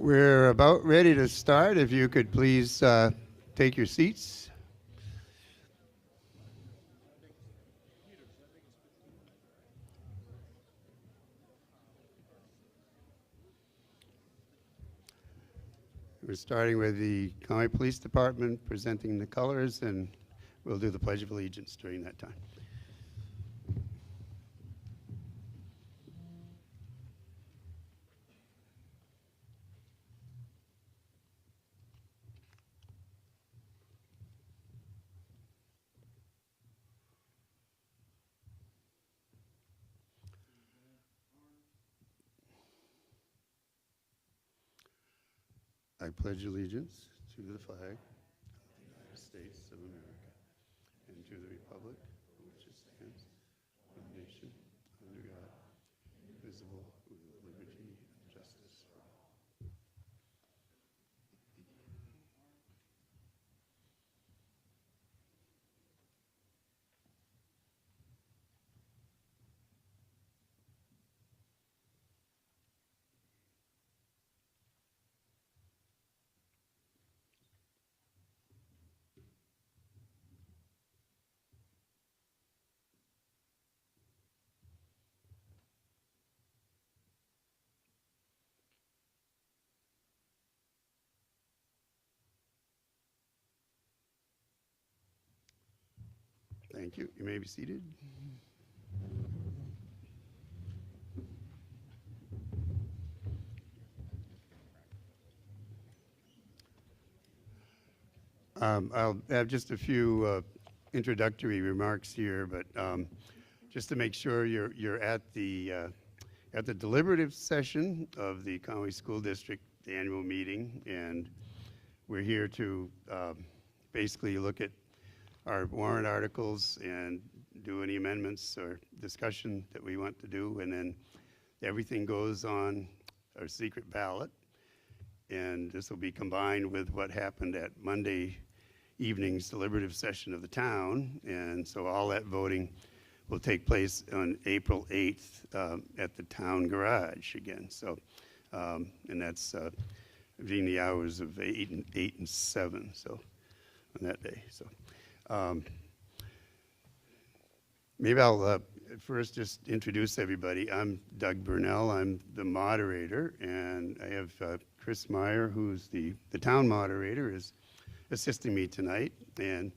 We're about ready to start. If you could please take your seats. We're starting with the Conway Police Department presenting the colors, and we'll do the Pledge of Allegiance during that time. I pledge allegiance to the flag of the United States of America and to the republic for which it stands, one nation, under God, indivisible, with liberty and justice for all. Thank you. You may be seated. I'll have just a few introductory remarks here, but just to make sure you're at the deliberative session of the Conway School District annual meeting, and we're here to basically look at our warrant articles and do any amendments or discussion that we want to do, and then everything goes on our secret ballot, and this will be combined with what happened at Monday evening's deliberative session of the town, and so all that voting will take place on April 8th at the town garage again. So, and that's between the hours of 8 and 7. So, on that day. So, maybe I'll first just introduce everybody. I'm Doug Burnell. I'm the moderator, and I have Chris Meyer, who's the town moderator, is assisting me tonight, and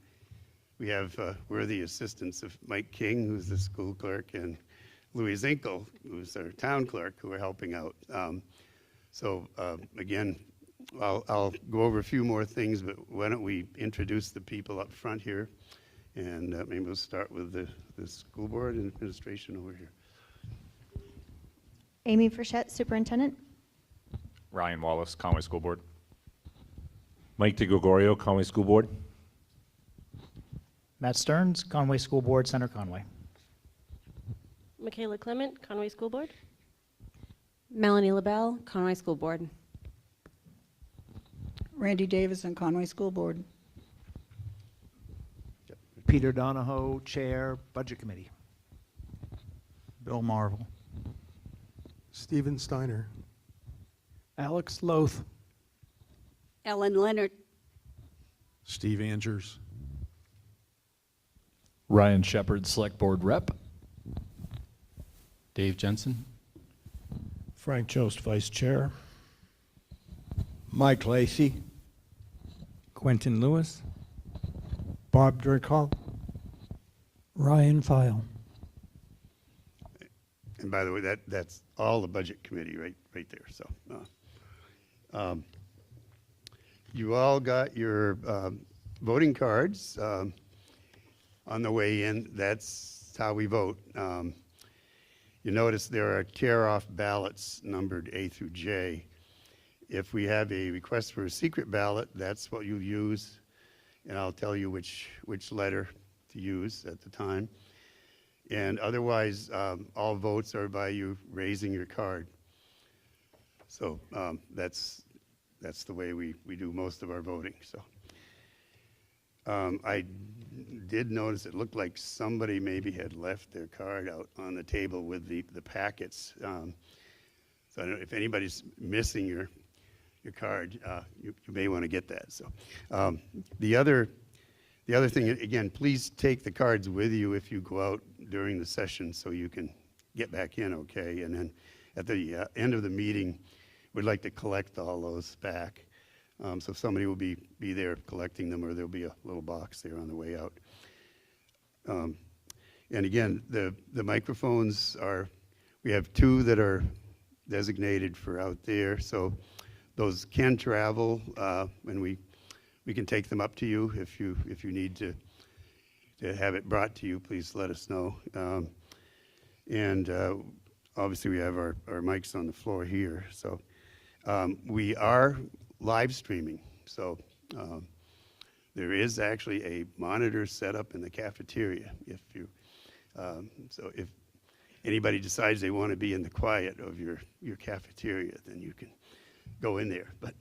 we have worthy assistants of Mike King, who's the school clerk, and Louis Zinkel, who's our town clerk, who are helping out. Again, I'll go over a few more things, but why don't we introduce the people up front here, and maybe we'll start with the school board and administration over here. Amy Frechette, Superintendent. Ryan Wallace, Conway School Board. Mike DeGregorio, Conway School Board. Matt Stearns, Conway School Board, Center Conway. Michaela Clement, Conway School Board. Melanie LaBelle, Conway School Board. Randy Davison, Conway School Board. Peter Donahoe, Chair, Budget Committee. Bill Marvel. Stephen Steiner. Alex Loth. Ellen Leonard. Steve Angers. Ryan Shepard, Select Board Rep. Dave Jensen. Frank Jost, Vice Chair. Mike Lacey. Quentin Lewis. Bob Drickall. Ryan File. And by the way, that's all the budget committee right there. So you all got your voting cards on the way in. That's how we vote. You notice there are tear-off ballots numbered A through J. If we have a request for a secret ballot, that's what you use, and I'll tell you which letter to use at the time. And otherwise, all votes are by you raising your card. So that's the way we do most of our voting. So I did notice it looked like somebody maybe had left their card out on the table with the packets. So I don't know if anybody's missing your card, you may want to get that. So the other thing, again, please take the cards with you if you go out during the session so you can get back in okay. And then at the end of the meeting, we'd like to collect all those back. So somebody will be there collecting them, or there'll be a little box there on the way out. And again, the microphones we have 2 that are designated for out there. So those can travel, and we can take them up to you if you need to have it brought to you. Please let us know. And obviously we have our mics on the floor here. So we are live streaming. So there is actually a monitor set up in the cafeteria. So if anybody decides they want to be in the quiet of your cafeteria, then you can go in there. But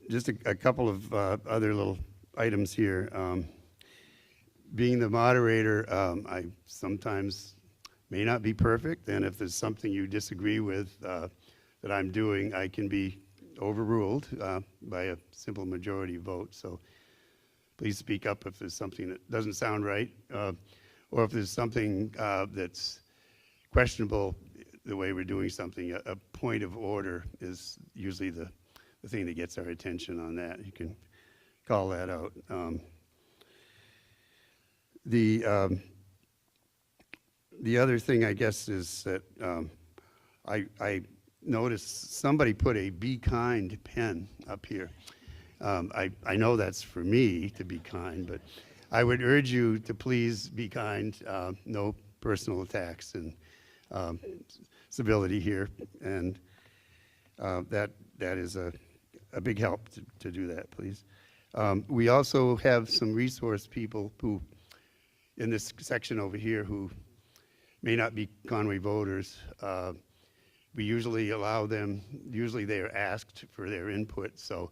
just a couple of other little items here. Being the moderator, I sometimes may not be perfect, and if there's something you disagree with that I'm doing, I can be overruled by a simple majority vote. So please speak up if there's something that doesn't sound right, or if there's something that's questionable the way we're doing something. A point of order is usually the thing that gets our attention on that. You can call that out. The other thing, I guess, is that I noticed somebody put a "Be Kind" pen up here. I know that's for me to be kind, but I would urge you to please be kind. No personal attacks, and civility here, and that is a big help to do that, please. We also have some resource people who, in this section over here, who may not be Conway voters. We usually allow them, usually they are asked for their input, so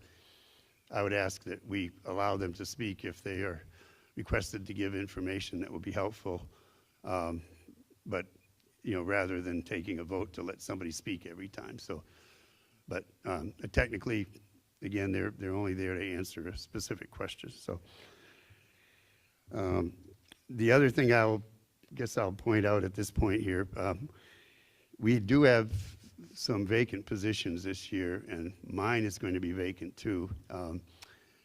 I would ask that we allow them to speak if they are requested to give information that would be helpful, but rather than taking a vote to let somebody speak every time. So, but technically, again, they're only there to answer a specific question. So the other thing I'll point out at this point here, we do have some vacant positions this year, and mine is going to be vacant too. I'm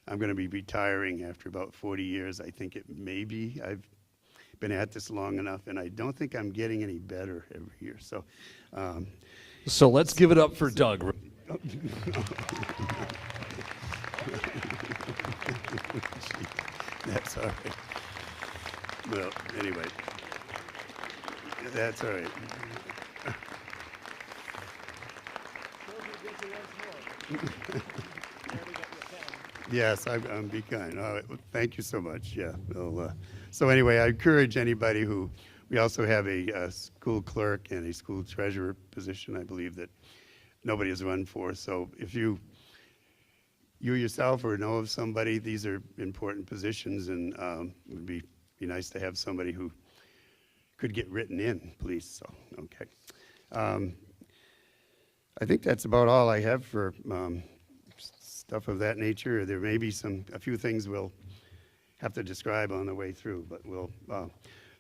going to be retiring after about 40 years. I think it may be. I've been at this long enough, and I don't think I'm getting any better every year. So, So let's give it up for Doug. That's all right. Well, anyway, that's all right. Yes, I'm be kind. All right. Well, thank you so much. Yeah. Well, so anyway, I encourage anybody who, we also have a school clerk and a school treasurer position, I believe, that nobody has run for. So if you yourself or know of somebody, these are important positions, and it would be nice to have somebody who could get written in, please. So, okay. I think that's about all I have for stuff of that nature. There may be a few things we'll have to describe on the way through, but we'll.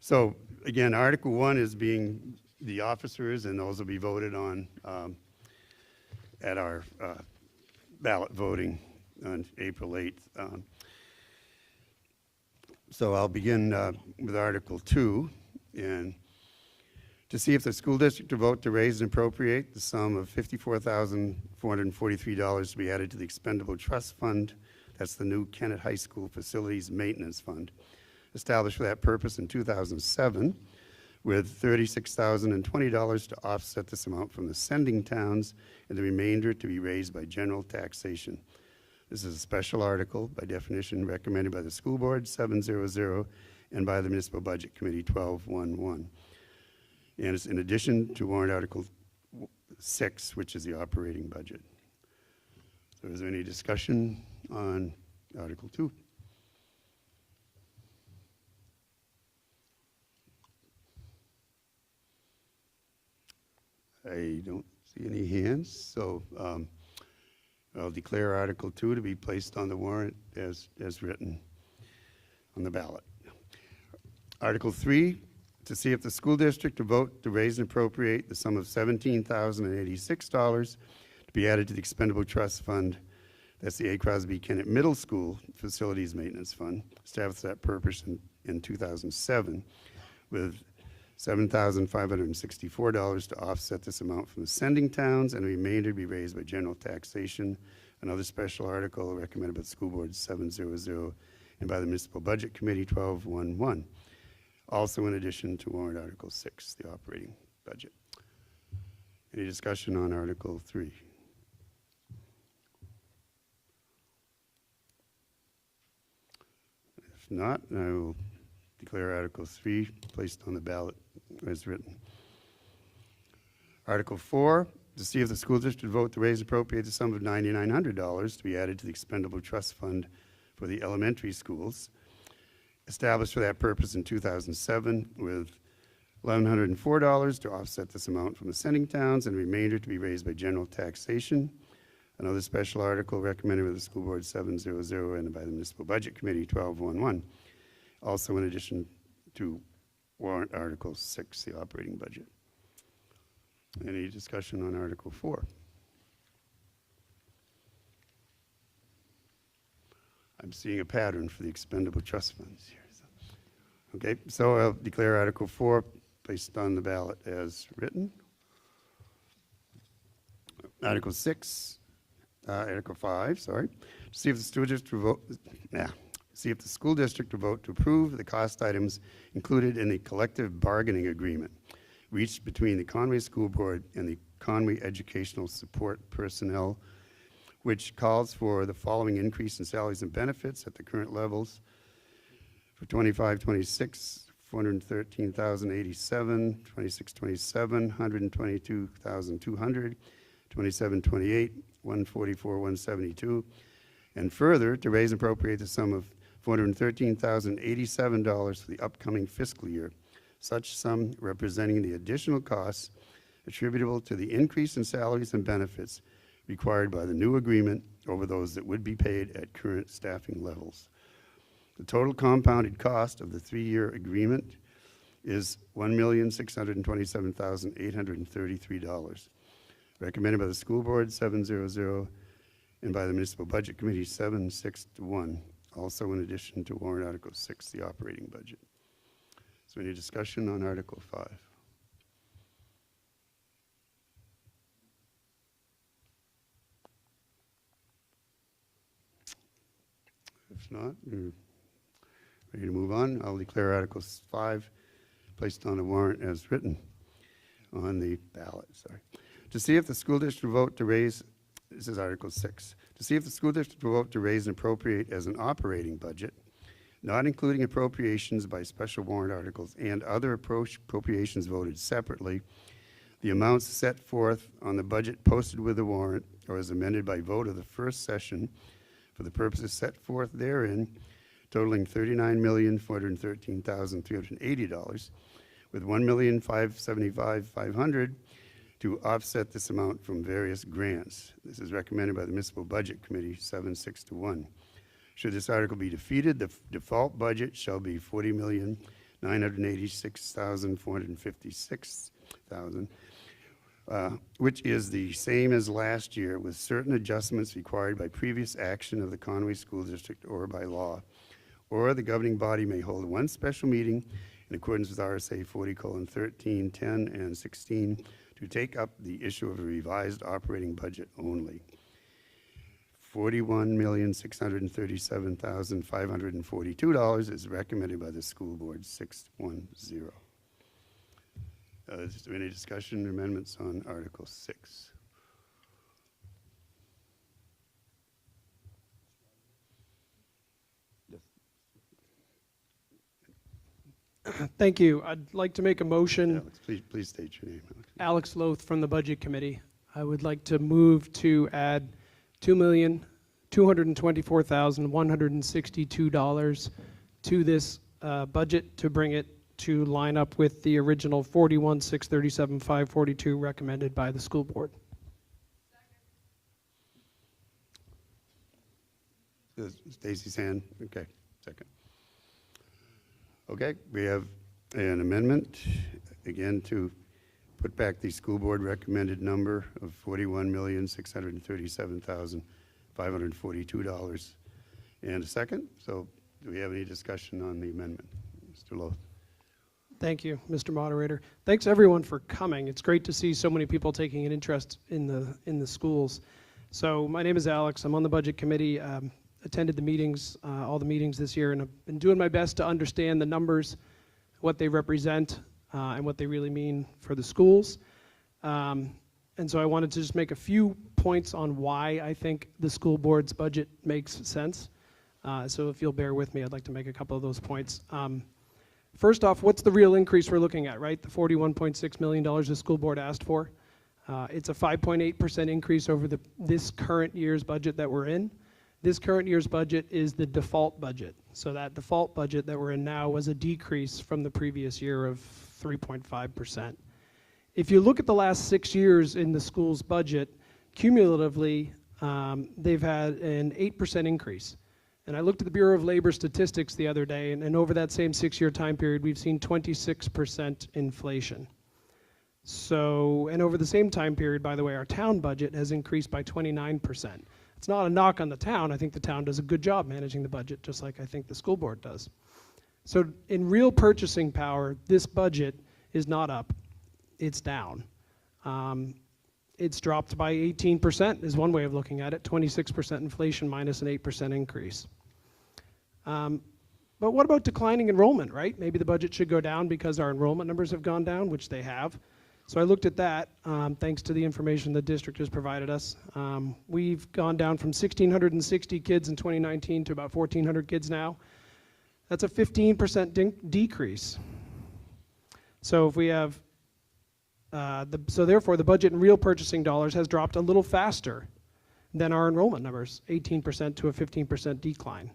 So again, Article 1 is being the officers, and those will be voted on at our ballot voting on April 8th. So I'll begin with Article 2, and to see if the school district to vote to raise and appropriate the sum of $54,443 to be added to the expendable trust fund. That's the new Kennett High School Facilities Maintenance Fund, established for that purpose in 2007, with $36,020 to offset this amount from the sending towns, and the remainder to be raised by general taxation. This is a special article, by definition recommended by the school board 700 and by the municipal budget committee 1211. And it's in addition to warrant Article 6, which is the operating budget. So is there any discussion on Article 2? I don't see any hands, so I'll declare Article 2 to be placed on the warrant as written on the ballot. Article 3, to see if the school district to vote to raise and appropriate the sum of $17,086 to be added to the expendable trust fund. That's the A. Crosby Kennett Middle School Facilities Maintenance Fund, established for that purpose in 2007, with $7,564 to offset this amount from the sending towns, and the remainder to be raised by general taxation. Another special article recommended by the school board 700 and by the municipal budget committee 1211. Also in addition to warrant Article 6, the operating budget. Any discussion on Article 3? If not, I will declare Article 3 placed on the ballot as written. Article 4, to see if the school district vote to raise and appropriate the sum of $9,900 to be added to the expendable trust fund for the elementary schools, established for that purpose in 2007, with $1,104 to offset this amount from the sending towns, and the remainder to be raised by general taxation. Another special article recommended by the school board 700 and by the municipal budget committee 1211. Also in addition to warrant Article 6, the operating budget. Any discussion on Article 4? I'm seeing a pattern for the expendable trust funds here. Okay, so I'll declare Article 4 placed on the ballot as written. Article 5, sorry. See if the school district will vote. See if the school district will vote to approve the cost items included in the collective bargaining agreement reached between the Conway School Board and the Conway Educational Support Personnel, which calls for the following increase in salaries and benefits at the current levels. For 25-26, $413,087, 26-27, $122,200, 27-28, $144,172, and further to raise and appropriate the sum of $413,087 for the upcoming fiscal year, such sum representing the additional costs attributable to the increase in salaries and benefits required by the new agreement over those that would be paid at current staffing levels. The total compounded cost of the 3-year agreement is $1,627,833. Recommended by the school board 700 and by the municipal budget committee 761. Also in addition to warrant Article 6, the operating budget. So any discussion on Article 5? If not, we're ready to move on. I'll declare Article 5 placed on the warrant as written on the ballot. Sorry. To see if the school district will vote to raise, this is Article 6, to see if the school district will vote to raise and appropriate as an operating budget, not including appropriations by special warrant articles and other appropriations voted separately, the amounts set forth on the budget posted with the warrant or as amended by vote of the first session for the purposes set forth therein, totaling $39,413,380, with $1,575,500 to offset this amount from various grants. This is recommended by the municipal budget committee 7-6-1. Should this article be defeated, the default budget shall be $40,986,456,000, which is the same as last year, with certain adjustments required by previous action of the Conway School District or by law. Or the governing body may hold one special meeting in accordance with RSA 40:13, 10, and 16 to take up the issue of a revised operating budget only. $41,637,542 is recommended by the school board 610. Is there any discussion or amendments on Article 6? Thank you. I'd like to make a motion. Alex, please state your name. Alex Loth from the Budget Committee. I would like to move to add $2,224,162 to this budget to bring it to line up with the original $41,637,542 recommended by the school board. Stacy's hand? Okay, second. Okay, we have an amendment, again, to put back the school board recommended number of $41,637,542. And a second. So do we have any discussion on the amendment? Mr. Loth. Thank you, Mr. Moderator. Thanks everyone for coming. It's great to see so many people taking an interest in the schools. So my name is Alex. I'm on the budget committee. Attended the meetings, all the meetings this year, and I've been doing my best to understand the numbers, what they represent, and what they really mean for the schools. And so I wanted to just make a few points on why I think the school board's budget makes sense. So if you'll bear with me, I'd like to make a couple of those points. First off, what's the real increase we're looking at, right? The $41.6 million the school board asked for. It's a 5.8% increase over this current year's budget that we're in. This current year's budget is the default budget. So that default budget that we're in now was a decrease from the previous year of 3.5%. If you look at the last 6 years in the school's budget, cumulatively, they've had an 8% increase. And I looked at the Bureau of Labor Statistics the other day, and over that same 6-year time period, we've seen 26% inflation. So, and over the same time period, by the way, our town budget has increased by 29%. It's not a knock on the town. I think the town does a good job managing the budget, just like I think the school board does. So in real purchasing power, this budget is not up, it's down. It's dropped by 18% is one way of looking at it, 26% inflation minus an 8% increase. But what about declining enrollment, right? Maybe the budget should go down because our enrollment numbers have gone down, which they have. So I looked at that, thanks to the information the district has provided us. We've gone down from 1,660 kids in 2019 to about 1,400 kids now. That's a 15% decrease. So if we have, so therefore the budget in real purchasing dollars has dropped a little faster than our enrollment numbers, 18% to a 15% decline.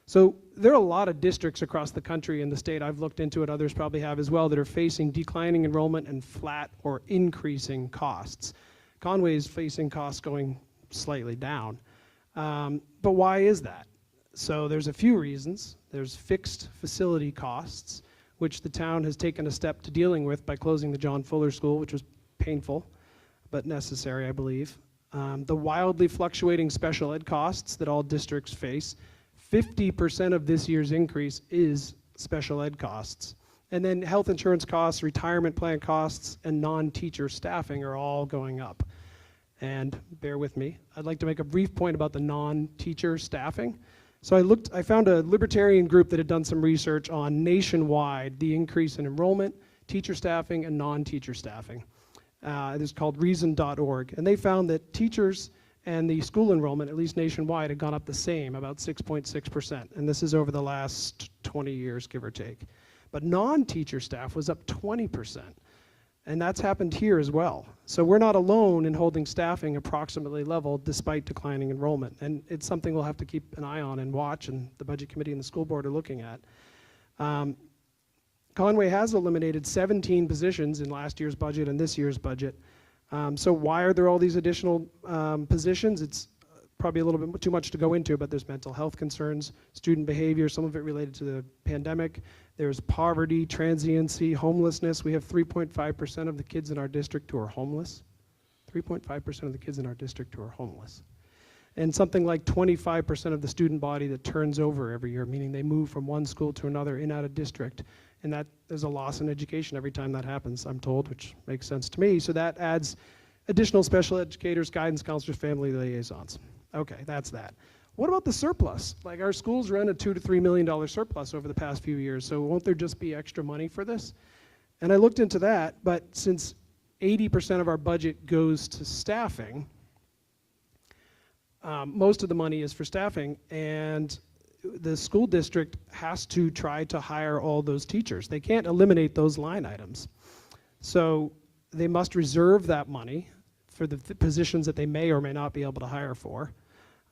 So there are a lot of districts across the country and the state, I've looked into it, others probably have as well, that are facing declining enrollment and flat or increasing costs. Conway is facing costs going slightly down. But why is that? So there's a few reasons. There's fixed facility costs, which the town has taken a step to dealing with by closing the John Fuller School, which was painful, but necessary, I believe. The wildly fluctuating special ed costs that all districts face. 50% of this year's increase is special ed costs. And then health insurance costs, retirement plan costs, and non-teacher staffing are all going up. And bear with me, I'd like to make a brief point about the non-teacher staffing. So I found a libertarian group that had done some research on nationwide the increase in enrollment, teacher staffing, and non-teacher staffing. It is called reason.org. And they found that teachers and the school enrollment, at least nationwide, had gone up the same, about 6.6%. And this is over the last 20 years, give or take. But non-teacher staff was up 20%. And that's happened here as well. So we're not alone in holding staffing approximately level despite declining enrollment. And it's something we'll have to keep an eye on and watch, and the budget committee and the school board are looking at. Conway has eliminated 17 positions in last year's budget and this year's budget. So why are there all these additional positions? It's probably a little bit too much to go into, but there's mental health concerns, student behavior, some of it related to the pandemic. There's poverty, transiency, homelessness. We have 3.5% of the kids in our district who are homeless. 3.5% of the kids in our district who are homeless. And something like 25% of the student body that turns over every year, meaning they move from one school to another in out of district. And that there's a loss in education every time that happens, I'm told, which makes sense to me. So that adds additional special educators, guidance counselors, family liaisons. Okay, that's that. What about the surplus? Like, our schools run a $2 to $3 million surplus over the past few years, so won't there just be extra money for this? And I looked into that, but since 80% of our budget goes to staffing, most of the money is for staffing, and the school district has to try to hire all those teachers. They can't eliminate those line items. So they must reserve that money for the positions that they may or may not be able to hire for,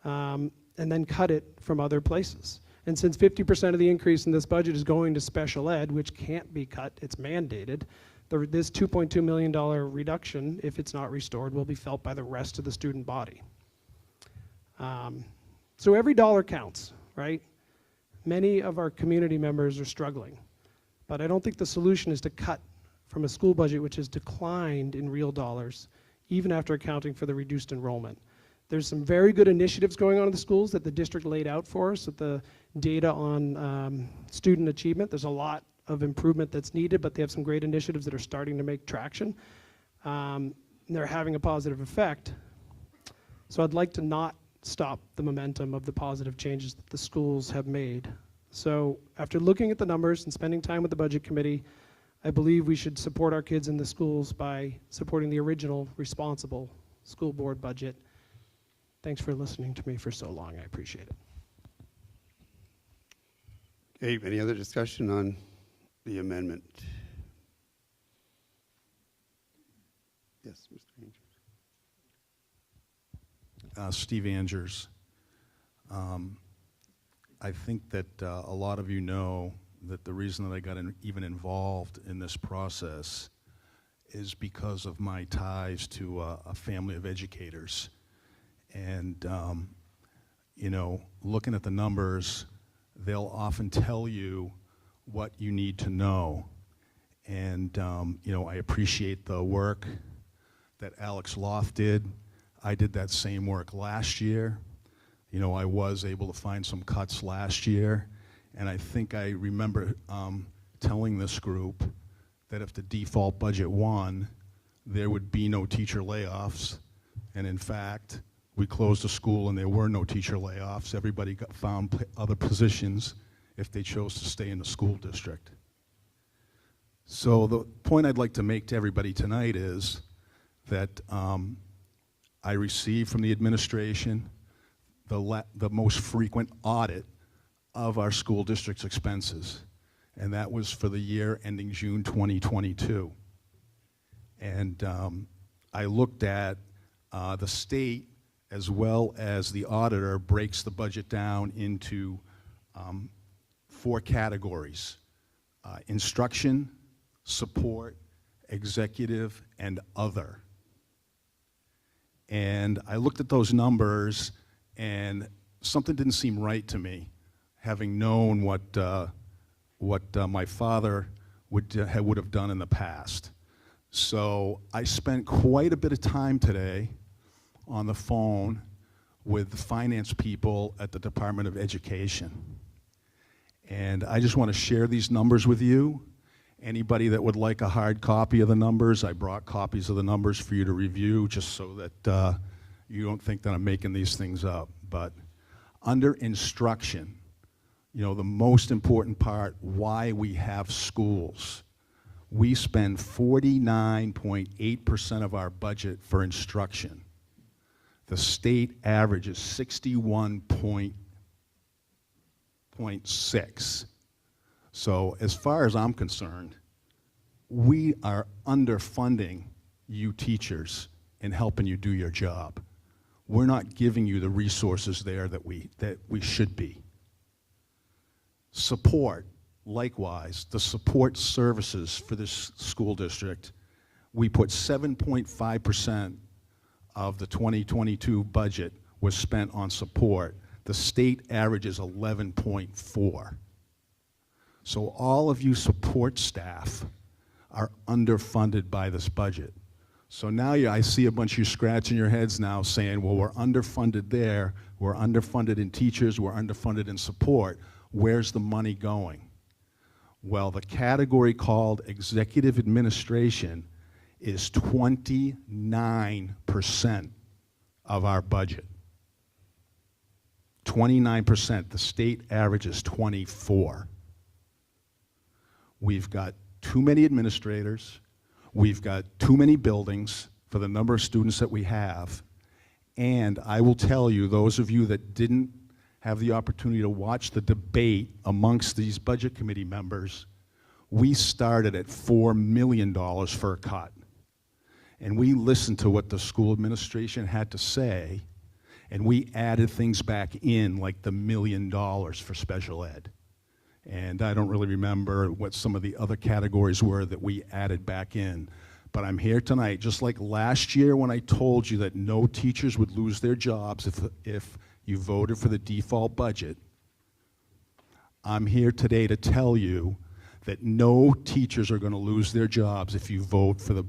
and then cut it from other places. And since 50% of the increase in this budget is going to special ed, which can't be cut, it's mandated, this $2.2 million reduction, if it's not restored, will be felt by the rest of the student body. So every dollar counts, right? Many of our community members are struggling, but I don't think the solution is to cut from a school budget which has declined in real dollars, even after accounting for the reduced enrollment. There's some very good initiatives going on in the schools that the district laid out for us with the data on student achievement. There's a lot of improvement that's needed, but they have some great initiatives that are starting to make traction. They're having a positive effect. So I'd like to not stop the momentum of the positive changes that the schools have made. So after looking at the numbers and spending time with the budget committee, I believe we should support our kids in the schools by supporting the original responsible school board budget. Thanks for listening to me for so long. I appreciate it. Okay, any other discussion on the amendment? Yes, Mr. Angel. Steve Angers. I think that a lot of you know that the reason that I got even involved in this process is because of my ties to a family of educators. And, you know, looking at the numbers, they'll often tell you what you need to know. And, you know, I appreciate the work that Alex Loth did. I did that same work last year. You know, I was able to find some cuts last year, and I think I remember telling this group that if the default budget won, there would be no teacher layoffs. And in fact, we closed the school and there were no teacher layoffs. Everybody found other positions if they chose to stay in the school district. So the point I'd like to make to everybody tonight is that I received from the administration the most frequent audit of our school district's expenses, and that was for the year ending June 2022. And I looked at the state as well as the auditor breaks the budget down into 4 categories: instruction, support, executive, and other. And I looked at those numbers, and something didn't seem right to me, having known what my father would have done in the past. So I spent quite a bit of time today on the phone with the finance people at the Department of Education. And I just want to share these numbers with you. Anybody that would like a hard copy of the numbers, I brought copies of the numbers for you to review, just so that you don't think that I'm making these things up. But under instruction, you know, the most important part, why we have schools, we spend 49.8% of our budget for instruction. The state average is 61.6. So as far as I'm concerned, we are underfunding you teachers in helping you do your job. We're not giving you the resources there that we should be. Support, likewise, the support services for this school district, we put 7.5% of the 2022 budget was spent on support. The state average is 11.4. So all of you support staff are underfunded by this budget. So now I see a bunch of you scratching your heads now saying, well, we're underfunded there, we're underfunded in teachers, we're underfunded in support. Where's the money going? Well, the category called executive administration is 29% of our budget. 29%, the state average is 24%. We've got too many administrators, we've got too many buildings for the number of students that we have, and I will tell you, those of you that didn't have the opportunity to watch the debate amongst these budget committee members, we started at $4 million for a cut. And we listened to what the school administration had to say, and we added things back in, like the $1 million for special ed. And I don't really remember what some of the other categories were that we added back in. But I'm here tonight, just like last year when I told you that no teachers would lose their jobs if You voted for the default budget. I'm here today to tell you that no teachers are going to lose their jobs if you vote for the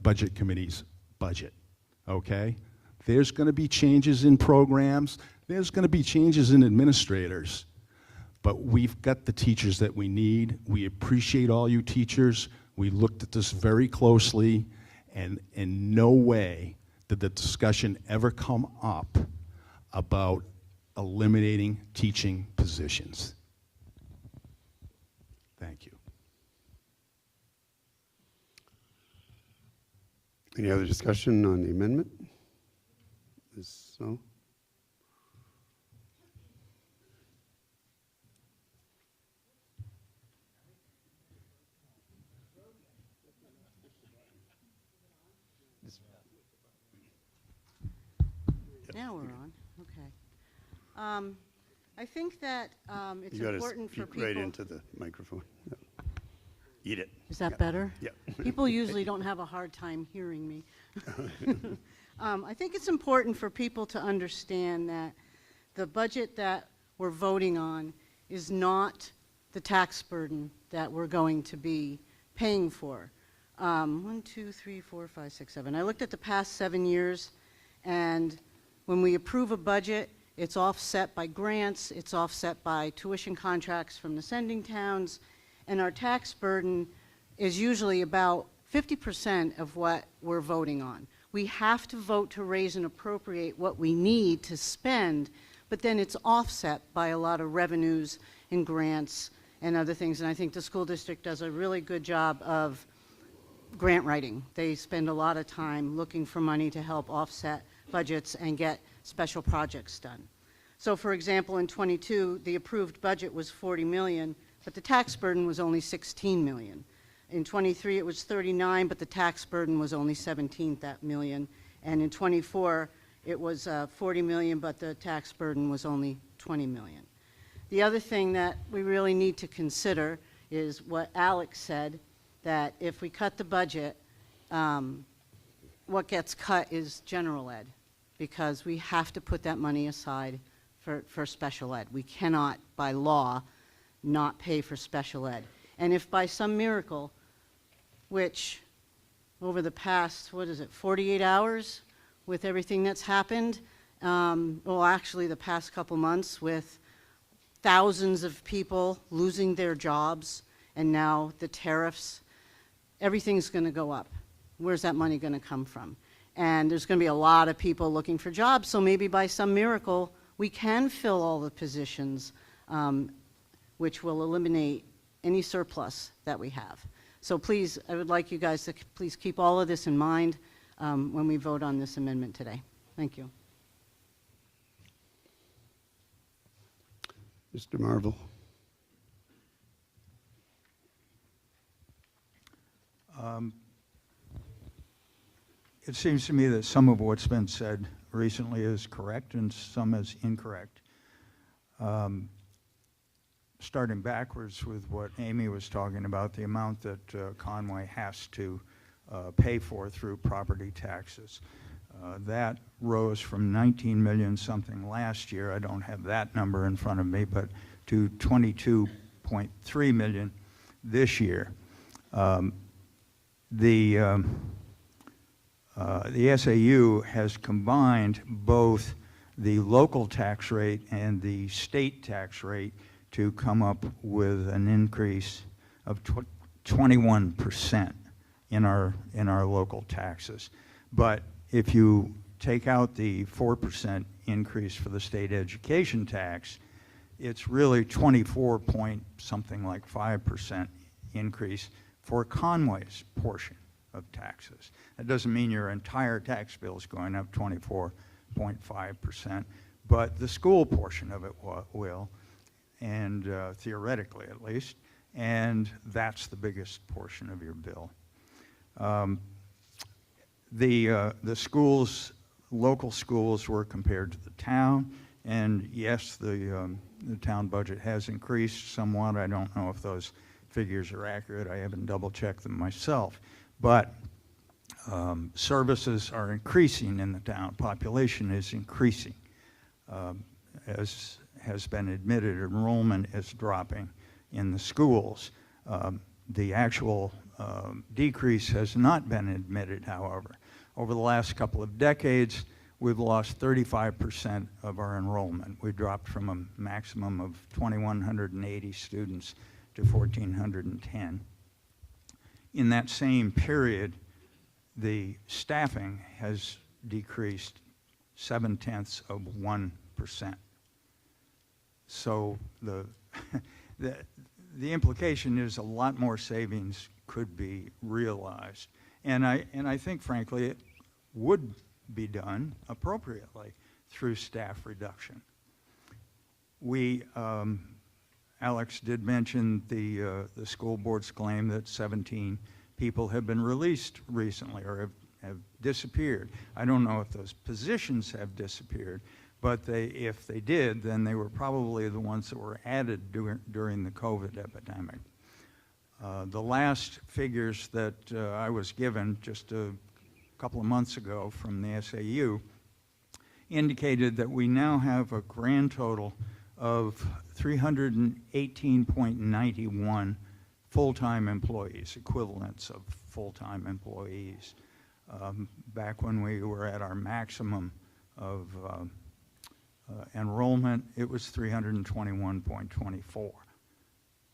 budget committee's budget, okay? There's going to be changes in programs. There's going to be changes in administrators. But we've got the teachers that we need. We appreciate all you teachers. We looked at this very closely, and in no way did the discussion ever come up about eliminating teaching positions. Thank you. Any other discussion on the amendment? Is so? Now we're on, okay. I think that it's You got to important for speak people. right into the microphone. Yep. Eat it. Is that better? Yeah. People usually don't have a hard time hearing me. I think it's important for people to understand that the budget that we're voting on is not the tax burden that we're going to be paying for. 1, 2, 3, 4, 5, 6, 7. I looked at the past 7 years, and when we approve a budget, it's offset by grants, it's offset by tuition contracts from the sending towns, and our tax burden is usually about 50% of what we're voting on. We have to vote to raise and appropriate what we need to spend, but then it's offset by a lot of revenues and grants and other things, and I think the school district does a really good job of grant writing. They spend a lot of time looking for money to help offset budgets and get special projects done. So for example, in 22, the approved budget was 40 million, but the tax burden was only 16 million. In 23, it was 39, but the tax burden was only 17 million. And in 24, it was 40 million, but the tax burden was only 20 million. The other thing that we really need to consider is what Alex said, that if we cut the budget, what gets cut is general ed, because we have to put that money aside for special ed. We cannot, by law, not pay for special ed. And if by some miracle, which over the past, 48 hours with everything that's happened, well, actually the past couple months with thousands of people losing their jobs, and now the tariffs, everything's going to go up. Where's that money going to come from? And there's going to be a lot of people looking for jobs, so maybe by some miracle, we can fill all the positions, which will eliminate any surplus that we have. So please, I would like you guys to please keep all of this in mind when we vote on this amendment today. Thank you. Mr. Marvel. It seems to me that some of what's been said recently is correct and some is incorrect. Starting backwards with what Amy was talking about, the amount that Conway has to pay for through property taxes. That rose from 19 million something last year, I don't have that number in front of me, but to 22.3 million this year. The SAU has combined both the local tax rate and the state tax rate to come up with an increase of 21% in our local taxes. But if you take out the 4% increase for the state education tax, it's really 24 point something like 5% increase for Conway's portion of taxes. That doesn't mean your entire tax bill is going up 24.5%, but the school portion of it will, and theoretically at least, and that's the biggest portion of your bill. The schools, local schools were compared to the town, and yes, the town budget has increased somewhat. I don't know if those figures are accurate. I haven't double-checked them myself. But services are increasing in the town. Population is increasing. as has been admitted, enrollment is dropping in the schools. The actual decrease has not been admitted, however. Over the last couple of decades, we've lost 35% of our enrollment. We dropped from a maximum of 2,180 students to 1,410. In that same period, the staffing has decreased 0.7%. So the implication is a lot more savings could be realized. And I think, frankly, it would be done appropriately through staff reduction. We, Alex did mention the school board's claim that 17 people have been released recently or have disappeared. I don't know if those positions have disappeared, but if they did, then they were probably the ones that were added during the COVID epidemic. The last figures that I was given just a couple of months ago from the SAU indicated that we now have a grand total of 318.91 full-time employees, equivalents of full-time employees. Back when we were at our maximum of enrollment, it was 321.24.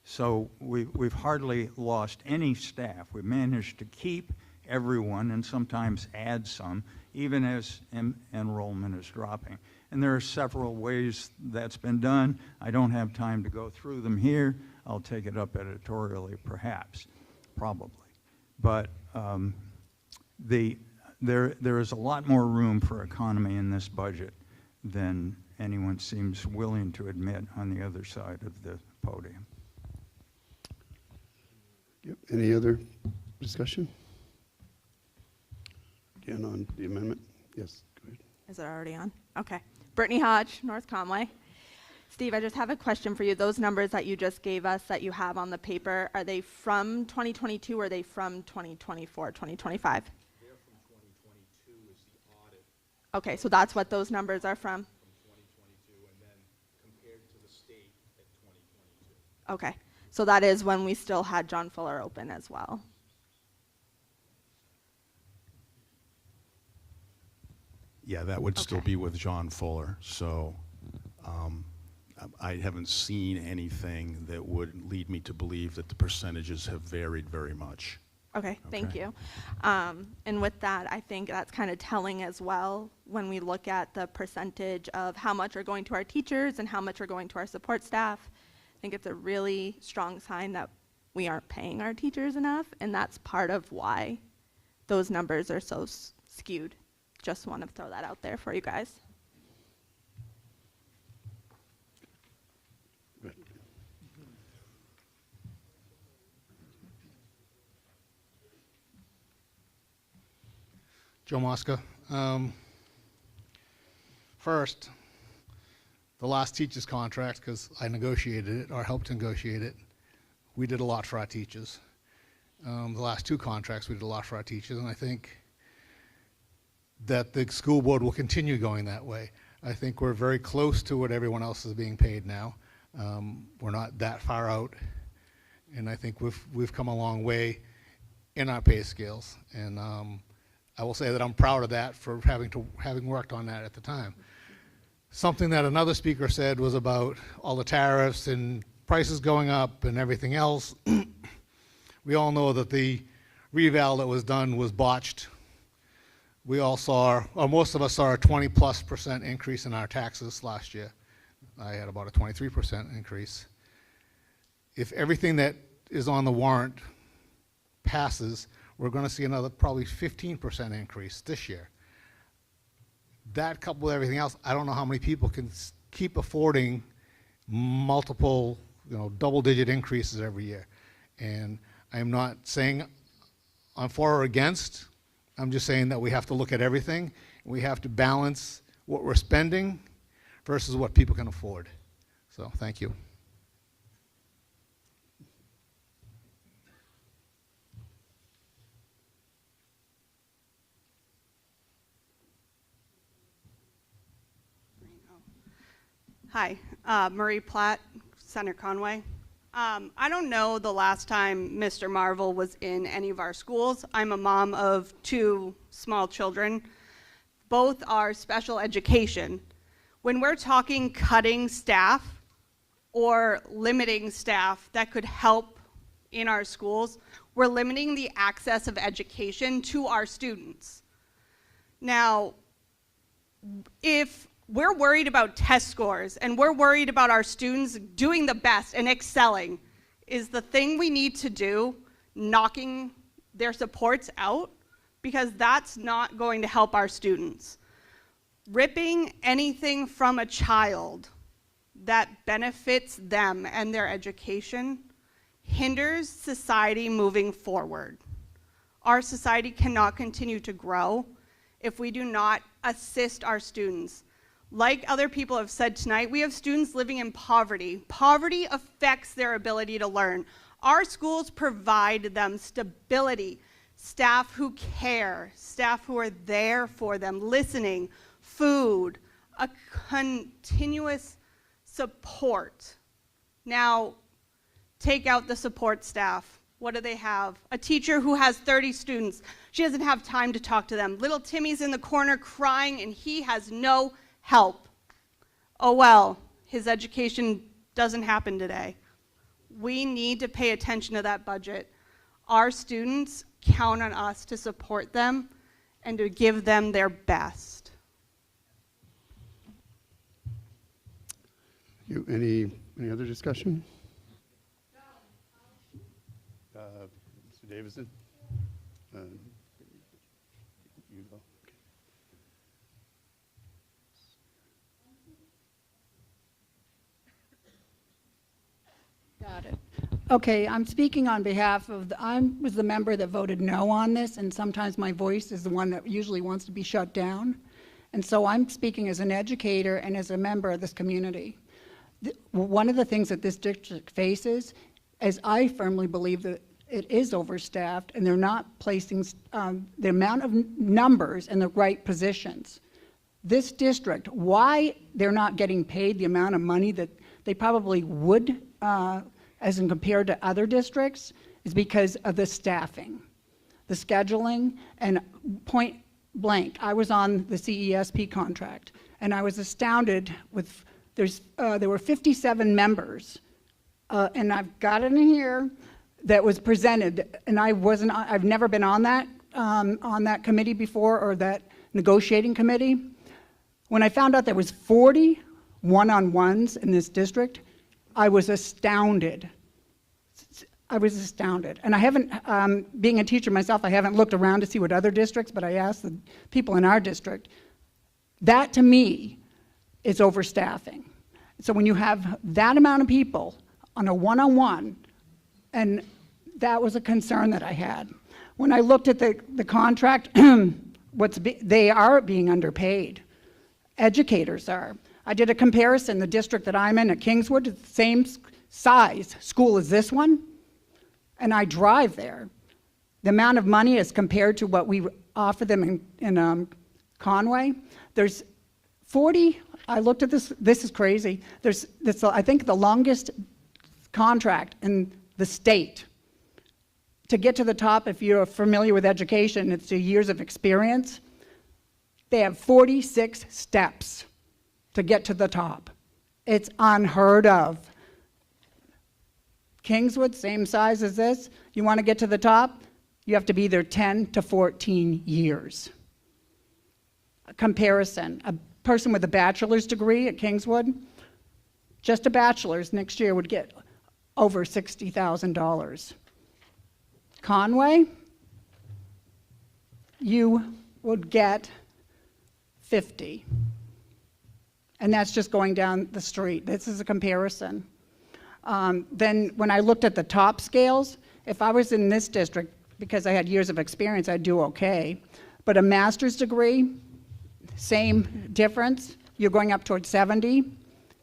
So we've hardly lost any staff. We've managed to keep everyone and sometimes add some, even as enrollment is dropping. And there are several ways that's been done. I don't have time to go through them here. I'll take it up editorially, perhaps, probably. But there is a lot more room for economy in this budget than anyone seems willing to admit on the other side of the podium. Yep. Any other discussion? Again, on the amendment? Yes, go ahead. Is it already on? Okay. Brittany Hodge, North Conway. Steve, I just have a question for you. Those numbers that you just gave us that you have on the paper, are they from 2022 or are they from 2024, 2025? They're from 2022 is the audit. Okay, so that's what those numbers are from? From 2022 and then compared to the state at 2022. Okay, so that is when we still had John Fuller open as well. Yeah, that would still be with John Fuller. So I haven't seen anything that would lead me to believe that the percentages have varied very much. Okay, thank you. And with that, I think that's kind of telling as well when we look at the percentage of how much are going to our teachers and how much are going to our support staff. I think it's a really strong sign that we aren't paying our teachers enough, and that's part of why those numbers are so skewed. Just want to throw that out there for you guys. Good. Joe Mosca. First, the last teacher's contract, because I negotiated it or helped negotiate it, we did a lot for our teachers. The last two contracts, we did a lot for our teachers, and I think that the school board will continue going that way. I think we're very close to what everyone else is being paid now. We're not that far out, and I think we've come a long way in our pay scales. And I will say that I'm proud of that for having worked on that at the time. Something that another speaker said was about all the tariffs and prices going up and everything else. We all know that the reval that was done was botched. We all saw, or most of us saw, a 20+% increase in our taxes last year. I had about a 23% increase. If everything that is on the warrant passes, we're going to see another probably 15% increase this year. That coupled with everything else, I don't know how many people can keep affording multiple, double-digit increases every year. And I'm not saying I'm for or against. I'm just saying that we have to look at everything. We have to balance what we're spending versus what people can afford. So, thank you. Hi, Marie Platt, Center Conway. I don't know the last time Mr. Marvel was in any of our schools. I'm a mom of 2 small children. Both are special education. When we're talking cutting staff or limiting staff that could help in our schools, we're limiting the access of education to our students. Now, if we're worried about test scores and we're worried about our students doing the best and excelling, is the thing we need to do knocking their supports out? Because that's not going to help our students. Ripping anything from a child that benefits them and their education hinders society moving forward. Our society cannot continue to grow if we do not assist our students. Like other people have said tonight, we have students living in poverty. Poverty affects their ability to learn. Our schools provide them stability, staff who care, staff who are there for them, listening, food, a continuous support. Now, take out the support staff. What do they have? A teacher who has 30 students. She doesn't have time to talk to them. Little Timmy's in the corner crying and he has no help. Oh well, his education doesn't happen today. We need to pay attention to that budget. Our students count on us to support them and to give them their best. Any other discussion? Mr. Davison? You go. Got it. Okay, I'm speaking on behalf of, I was the member that voted no on this, and sometimes my voice is the one that usually wants to be shut down. And so I'm speaking as an educator and as a member of this community. One of the things that this district faces is I firmly believe that it is overstaffed and they're not placing the amount of numbers in the right positions. This district, why they're not getting paid the amount of money that they probably would as in compared to other districts, is because of the staffing, the scheduling, and point blank. I was on the CESP contract, and I was astounded with, there were 57 members, and I've got it in here, that was presented, and I've never been on that committee before, or that negotiating committee. When I found out there was 40 one-on-ones in this district, I was astounded. I was astounded. And I haven't, being a teacher myself, I haven't looked around to see what other districts, but I asked the people in our district. That, to me, is overstaffing. So when you have that amount of people on a one-on-one, and that was a concern that I had. When I looked at the contract, they are being underpaid. Educators are. I did a comparison, the district that I'm in at Kingswood, the same size school as this one, and I drive there. The amount of money as compared to what we offer them in Conway, there's 40, I looked at this is crazy, there's this, I think the longest contract in the state. To get to the top, if you're familiar with education, it's 2 years of experience. They have 46 steps to get to the top. It's unheard of. Kingswood, same size as this. You want to get to the top, you have to be there 10 to 14 years. A comparison, a person with a bachelor's degree at Kingswood, just a bachelor's next year would get over $60,000. Conway, you would get 50. And that's just going down the street. This is a comparison. Then when I looked at the top scales, if I was in this district, because I had years of experience, I'd do okay. But a master's degree, same difference, you're going up toward 70.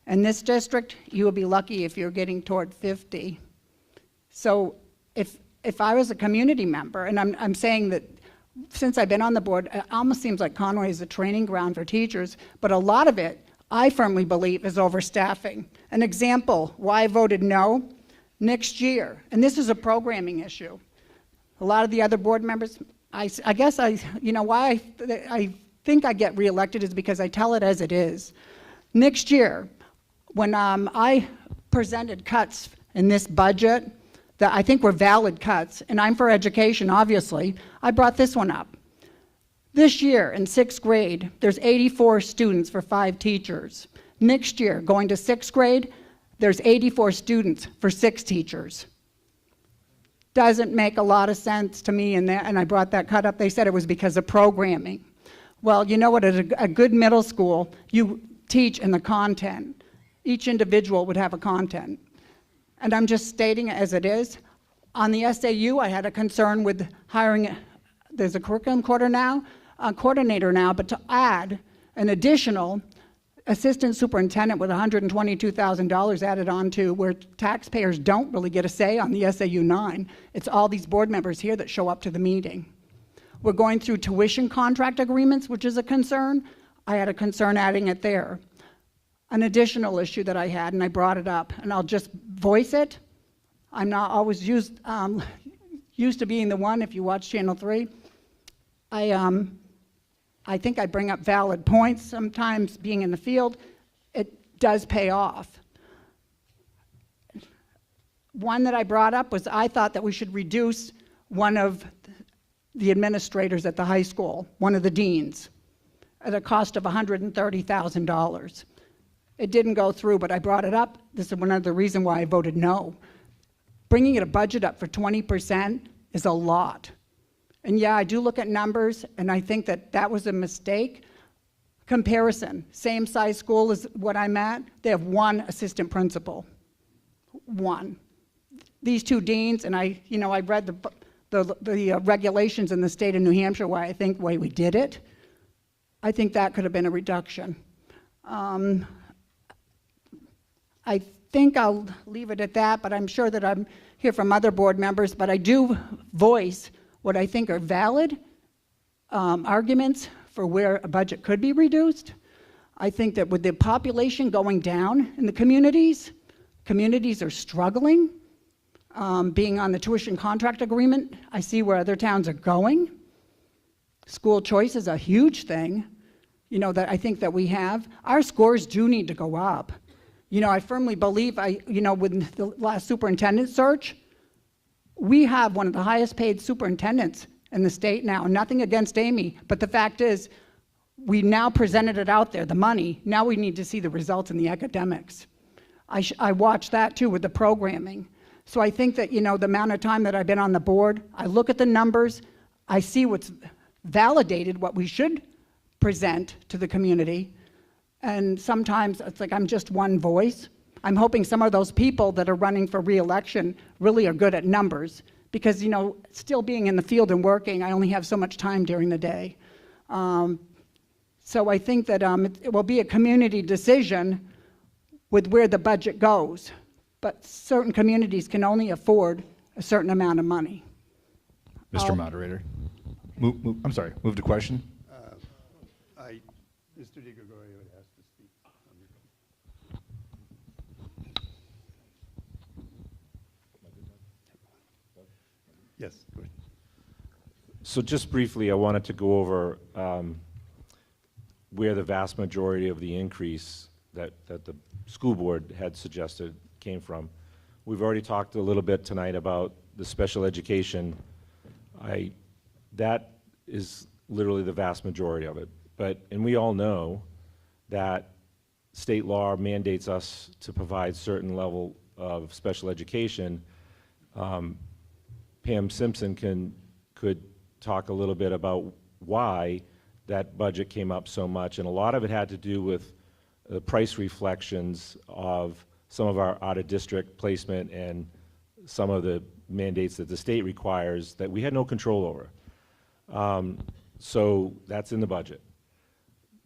In this district, you will be lucky if you're getting toward 50. So if I was a community member, and I'm saying that since I've been on the board, it almost seems like Conway is a training ground for teachers, but a lot of it, I firmly believe is overstaffing. An example why I voted no, next year, and this is a programming issue. A lot of the other board members, I guess why I think I get reelected is because I tell it as it is. Next year, when I presented cuts in this budget that I think were valid cuts, and I'm for education, obviously, I brought this one up. This year, in 6th grade, there's 84 students for 5 teachers. Next year, going to 6th grade, there's 84 students for 6 teachers. Doesn't make a lot of sense to me, and I brought that cut up. They said it was because of programming. Well, you know what, at a good middle school, you teach in the content. Each individual would have a content. And I'm just stating it as it is. On the SAU, I had a concern with hiring, there's a curriculum coordinator now, but to add an additional assistant superintendent with $122,000 added on to where taxpayers don't really get a say on the SAU 9. It's all these board members here that show up to the meeting. We're going through tuition contract agreements, which is a concern. I had a concern adding it there. An additional issue that I had, and I brought it up, and I'll just voice it. I'm not always used to being the one, if you watch Channel 3. I think I bring up valid points. Sometimes being in the field, it does pay off. One that I brought up was I thought that we should reduce one of the administrators at the high school, one of the deans, at a cost of $130,000. It didn't go through, but I brought it up. This is one of the reasons why I voted no. Bringing a budget up for 20% is a lot. And yeah, I do look at numbers, and I think that that was a mistake. Comparison, same size school as what I'm at, they have 1 assistant principal, 1. These 2 deans, and I read the regulations in the state of New Hampshire, why I think the way we did it, I think that could have been a reduction. I think I'll leave it at that, but I'm sure that I'm here from other board members, but I do voice what I think are valid arguments for where a budget could be reduced. I think that with the population going down in the communities are struggling. Being on the tuition contract agreement, I see where other towns are going. School choice is a huge thing, that I think that we have. Our scores do need to go up. I firmly believe, with the last superintendent search, we have one of the highest paid superintendents in the state now. Nothing against Amy, but the fact is, we now presented it out there, the money. Now we need to see the results in the academics. I watched that too with the programming. So I think that, the amount of time that I've been on the board, I look at the numbers, I see what's validated, what we should present to the community. And sometimes it's like I'm just one voice. I'm hoping some of those people that are running for re-election really are good at numbers because, still being in the field and working, I only have so much time during the day. So I think that it will be a community decision with where the budget goes, but certain communities can only afford a certain amount of money. Mr. Moderator, move to question. Mr. Di Gregorio had asked to speak. Yes, go ahead. So just briefly, I wanted to go over where the vast majority of the increase that the school board had suggested came from. We've already talked a little bit tonight about the special education. That is literally the vast majority of it. And we all know that state law mandates us to provide certain level of special education. Pam Simpson could talk a little bit about why that budget came up so much, and a lot of it had to do with the price reflections of some of our out-of-district placement and some of the mandates that the state requires that we had no control over. So that's in the budget.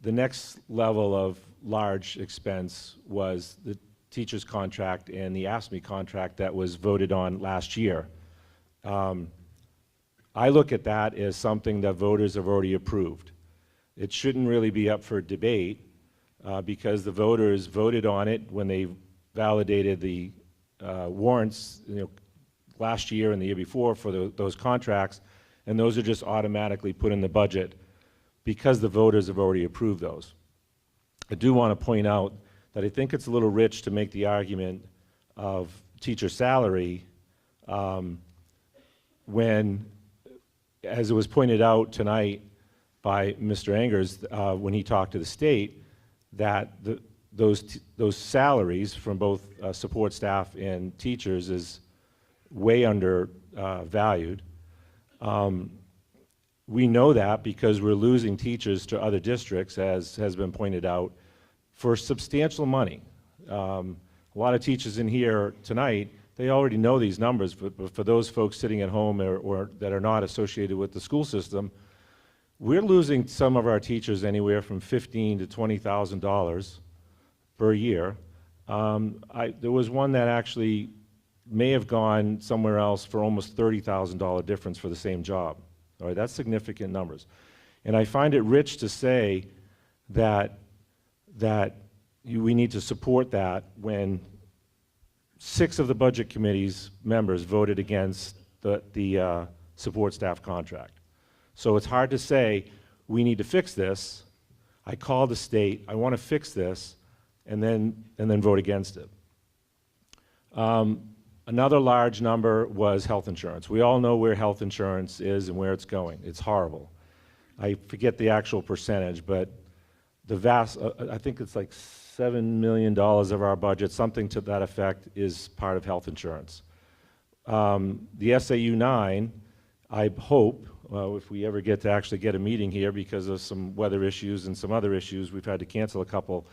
The next level of large expense was the teacher's contract and the AFSCME contract that was voted on last year. I look at that as something that voters have already approved. It shouldn't really be up for debate. because the voters voted on it when they validated the warrants, last year and the year before for those contracts, and those are just automatically put in the budget because the voters have already approved those. I do want to point out that I think it's a little rich to make the argument of teacher salary when, as it was pointed out tonight by Mr. Angers when he talked to the state, that those salaries from both support staff and teachers is way under valued. We know that because we're losing teachers to other districts, as has been pointed out, for substantial money. A lot of teachers in here tonight, they already know these numbers, but for those folks sitting at home or that are not associated with the school system, we're losing some of our teachers anywhere from $15,000 to $20,000 per year. There was one that actually may have gone somewhere else for almost $30,000 difference for the same job. All right, that's significant numbers. And I find it rich to say that we need to support that when 6 of the Budget Committee's members voted against the support staff contract. So it's hard to say, we need to fix this. I called the state, I want to fix this, and then vote against it. Another large number was health insurance. We all know where health insurance is and where it's going. It's horrible. I forget the actual percentage, but the vast, I think it's like $7 million of our budget, something to that effect, is part of health insurance. The SAU 9, I hope, if we ever get to actually get a meeting here because of some weather issues and some other issues, we've had to cancel a couple,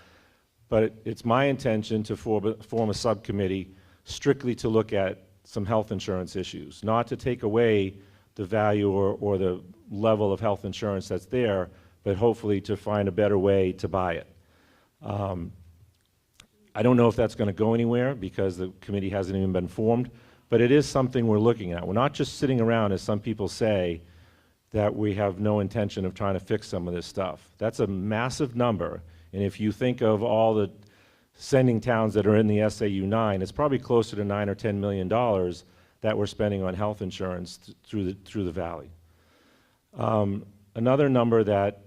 but it's my intention to form a subcommittee strictly to look at some health insurance issues, not to take away the value or the level of health insurance that's there, but hopefully to find a better way to buy it. I don't know if that's going to go anywhere because the committee hasn't even been formed, but it is something we're looking at. We're not just sitting around, as some people say, that we have no intention of trying to fix some of this stuff. That's a massive number, and if you think of all the sending towns that are in the SAU 9, it's probably closer to $9 or $10 million that we're spending on health insurance through the valley. Another number that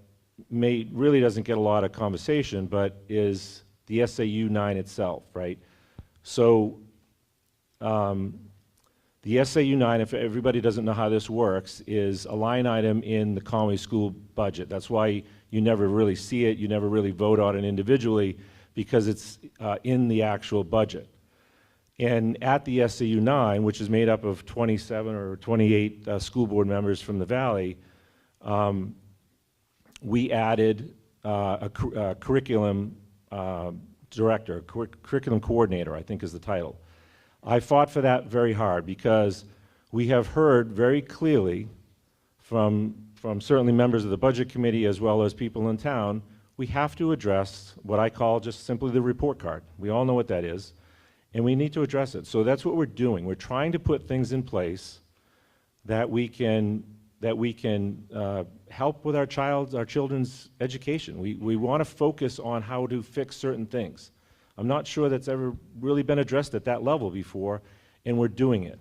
really doesn't get a lot of conversation, but is the SAU 9 itself, right? So the SAU 9, if everybody doesn't know how this works, is a line item in the Conway school budget. That's why you never really see it, you never really vote on it individually, because it's in the actual budget. And at the SAU 9, which is made up of 27 or 28 school board members from the Valley, we added a curriculum director, curriculum coordinator, I think is the title. I fought for that very hard because we have heard very clearly from certainly members of the Budget Committee as well as people in town, we have to address what I call just simply the report card. We all know what that is, and we need to address it. So that's what we're doing. We're trying to put things in place that we can help with our children's education. We want to focus on how to fix certain things. I'm not sure that's ever really been addressed at that level before, and we're doing it.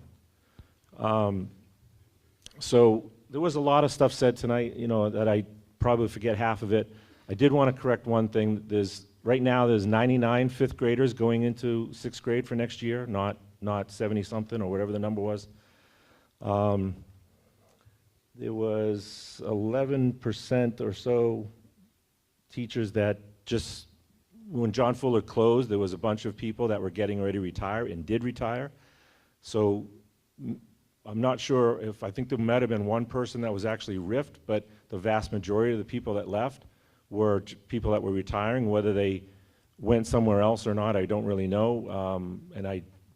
So there was a lot of stuff said tonight, that I probably forget half of it. I did want to correct one thing. Right now there's 99 fifth graders going into 6th grade for next year, not 70-something or whatever the number was. There was 11% or so teachers that just, when John Fuller closed, there was a bunch of people that were getting ready to retire and did retire. So I'm not sure I think there might have been one person that was actually RIFed, but the vast majority of the people that left were people that were retiring. Whether they went somewhere else or not, I don't really know.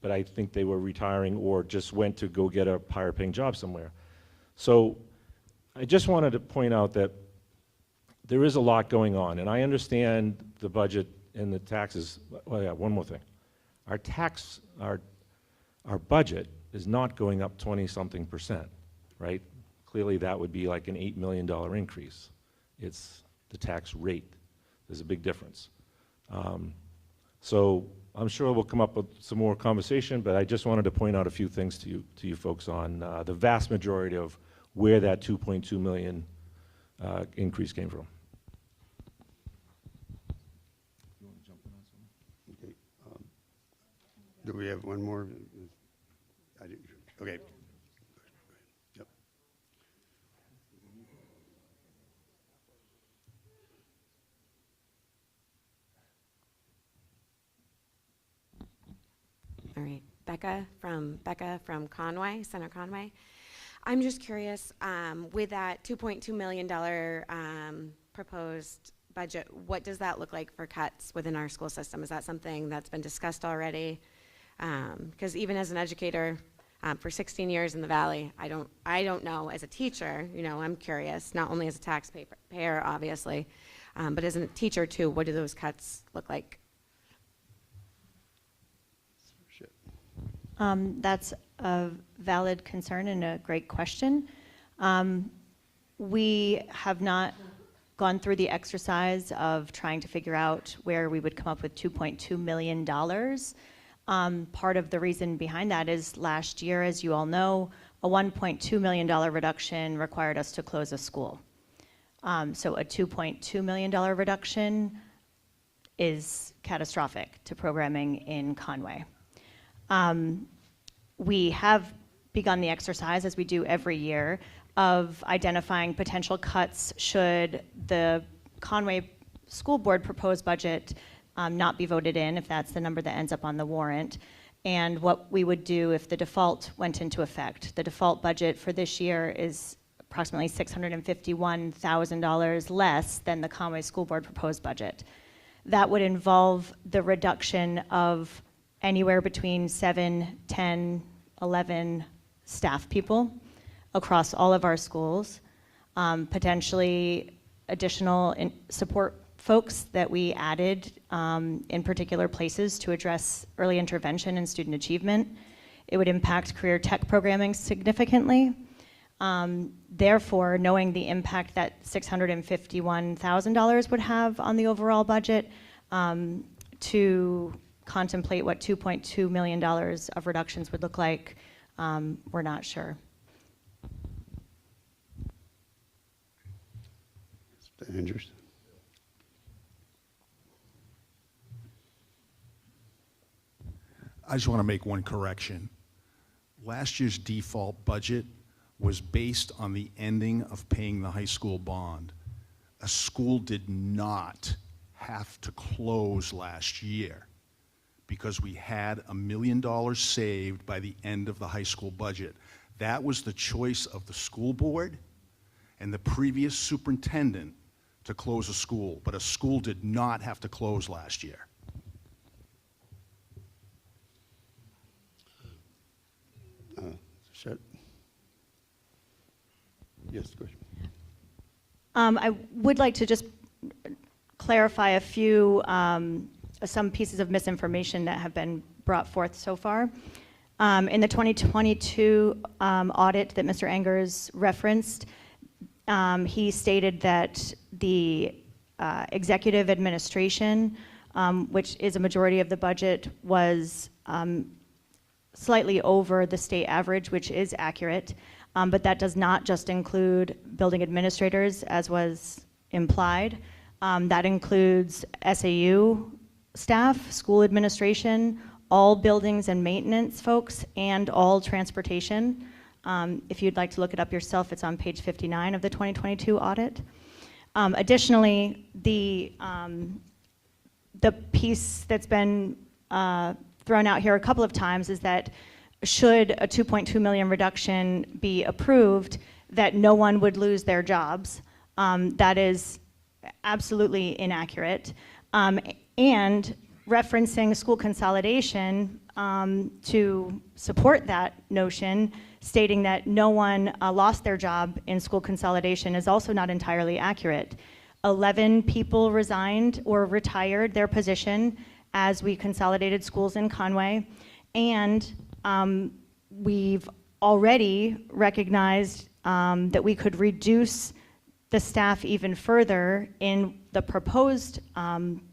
But I think they were retiring or just went to go get a higher paying job somewhere. So I just wanted to point out that there is a lot going on, and I understand the budget and the taxes. Well, yeah, one more thing. Our budget is not going up 20-something%, right? Clearly that would be like an $8 million increase. It's the tax rate. There's a big difference. So I'm sure we'll come up with some more conversation, but I just wanted to point out a few things to you folks on the vast majority of where that 2.2 million increase came from. Okay. Do we have one more? Okay. Yep. All right, Becca from Conway, Center Conway. I'm just curious, with that $2.2 million proposed budget, what does that look like for cuts within our school system? Is that something that's been discussed already? Because even as an educator for 16 years in the Valley, I don't know, as a teacher, you know, I'm curious, not only as a taxpayer, obviously, but as a teacher too, what do those cuts look like? That's a valid concern and a great question. We have not gone through the exercise of trying to figure out where we would come up with $2.2 million. Part of the reason behind that is last year, as you all know, a $1.2 million reduction required us to close a school. So a $2.2 million reduction is catastrophic to programming in Conway. We have begun the exercise, as we do every year, of identifying potential cuts should the Conway School Board proposed budget not be voted in, if that's the number that ends up on the warrant, and what we would do if the default went into effect. The default budget for this year is approximately $651,000 less than the Conway School Board proposed budget. That would involve the reduction of anywhere between 7, 10, 11 staff people across all of our schools, potentially additional support folks that we added in particular places to address early intervention and student achievement. It would impact career tech programming significantly. Therefore, knowing the impact that $651,000 would have on the overall budget, to contemplate what $2.2 million of reductions would look like, we're not sure. Mr. Andrews. I just want to make one correction. Last year's default budget was based on the ending of paying the high school bond. A school did not have to close last year because we had $1 million saved by the end of the high school budget. That was the choice of the school board and the previous superintendent to close a school, but a school did not have to close last year. Shed. Yes, question. I would like to just clarify a few, some pieces of misinformation that have been brought forth so far. In the 2022 audit that Mr. Engers referenced, he stated that the executive administration, which is a majority of the budget, was slightly over the state average, which is accurate, but that does not just include building administrators, as was implied. That includes SAU staff, school administration, all buildings and maintenance folks, and all transportation. If you'd like to look it up yourself, it's on page 59 of the 2022 audit. Additionally, the piece that's been thrown out here a couple of times is that should a 2.2 million reduction be approved, that no one would lose their jobs. That is absolutely inaccurate. And referencing school consolidation to support that notion, stating that no one lost their job in school consolidation, is also not entirely accurate. 11 people resigned or retired their position as we consolidated schools in Conway, and we've already recognized that we could reduce the staff even further in the proposed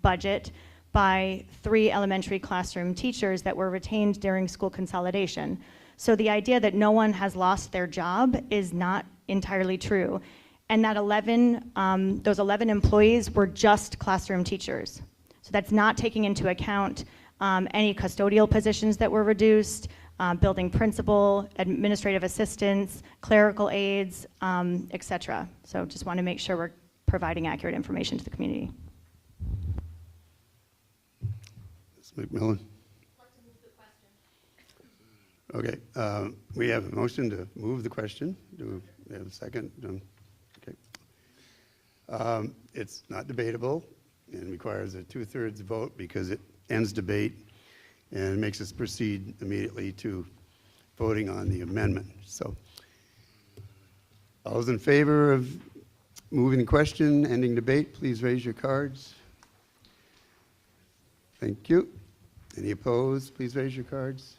budget by 3 elementary classroom teachers that were retained during school consolidation. So the idea that no one has lost their job is not entirely true. And that those 11 employees were just classroom teachers. So that's not taking into account any custodial positions that were reduced, building principal, administrative assistants, clerical aides, et cetera. So just want to make sure we're providing accurate information to the community. Ms. McMillan? Okay, we have a motion to move the question. Do we have a second? Okay. It's not debatable and requires a 2/3 vote because it ends debate and makes us proceed immediately to voting on the amendment. So, all those in favor of moving the question, ending debate, please raise your cards. Thank you. Any opposed, please raise your cards.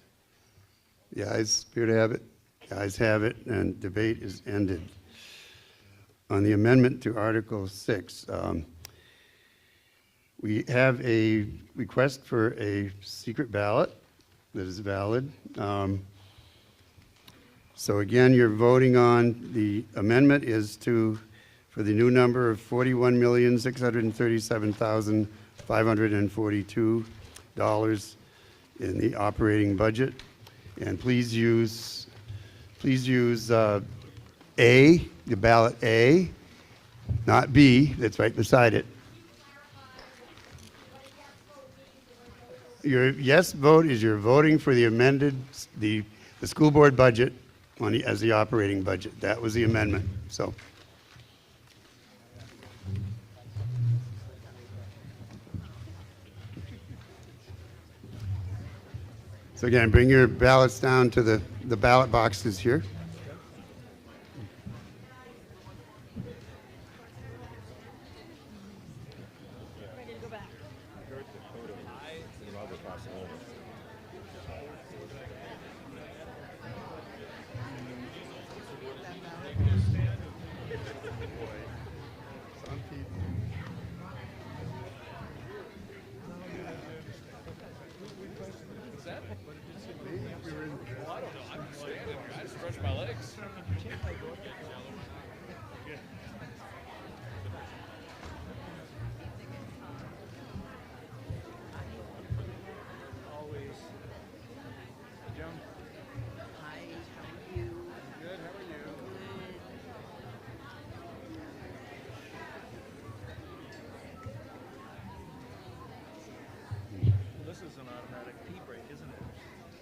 The ayes appear to have it. The ayes have it, and debate is ended. On the amendment to Article 6, we have a request for a secret ballot that is valid. So again, you're voting on the amendment is for the new number of $41,637,542 in the operating budget. And please use A, the ballot A, not B, that's right beside it. Your yes vote is you're voting for the amended, the school board budget as the operating budget. That was the amendment, so. So again, bring your ballots down to the ballot boxes here.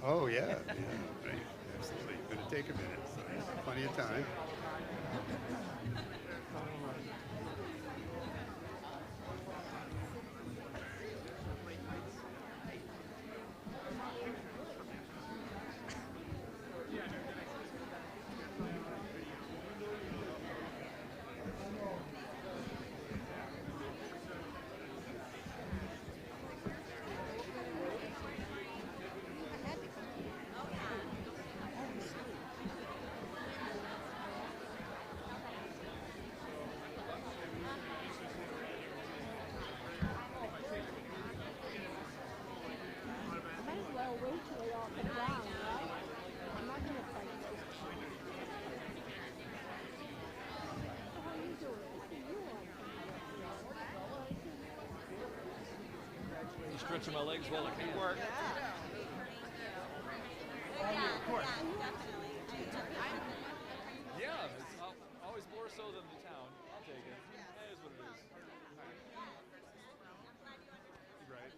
Oh, yeah, right, absolutely. Going to take a minute, so plenty of time. Stretching my legs while I can work. Yeah, it's always more so than the town. I'll take it. That is what it is. Right.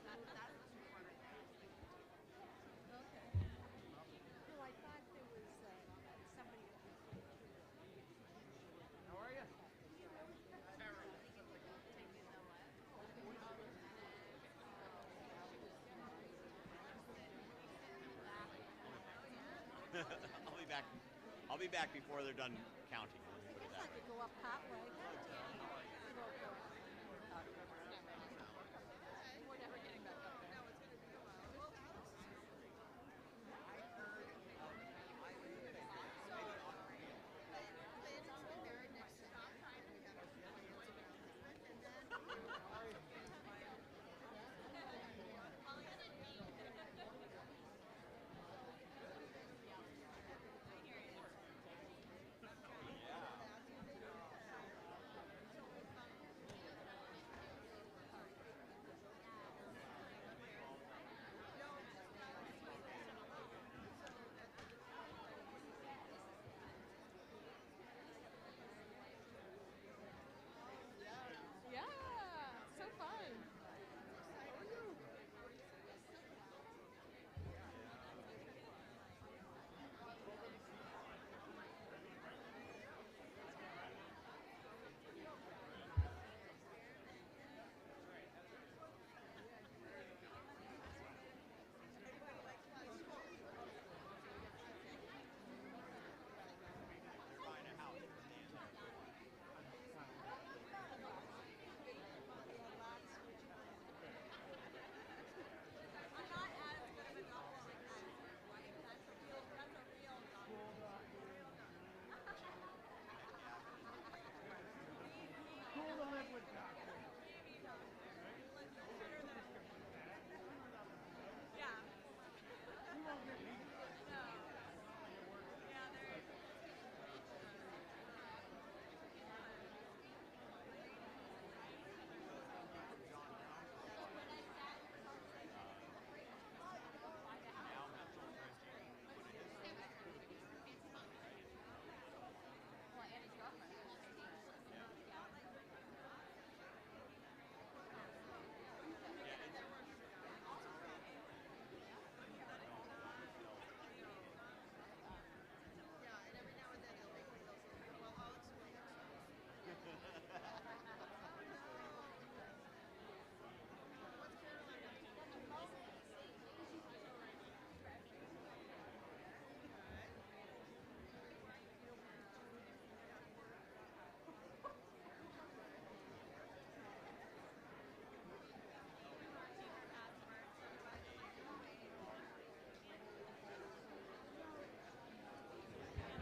How are you? I'll be back before they're done counting. Let me put it that way. Go up halfway. We're never getting back up there. No, it's going to be a while.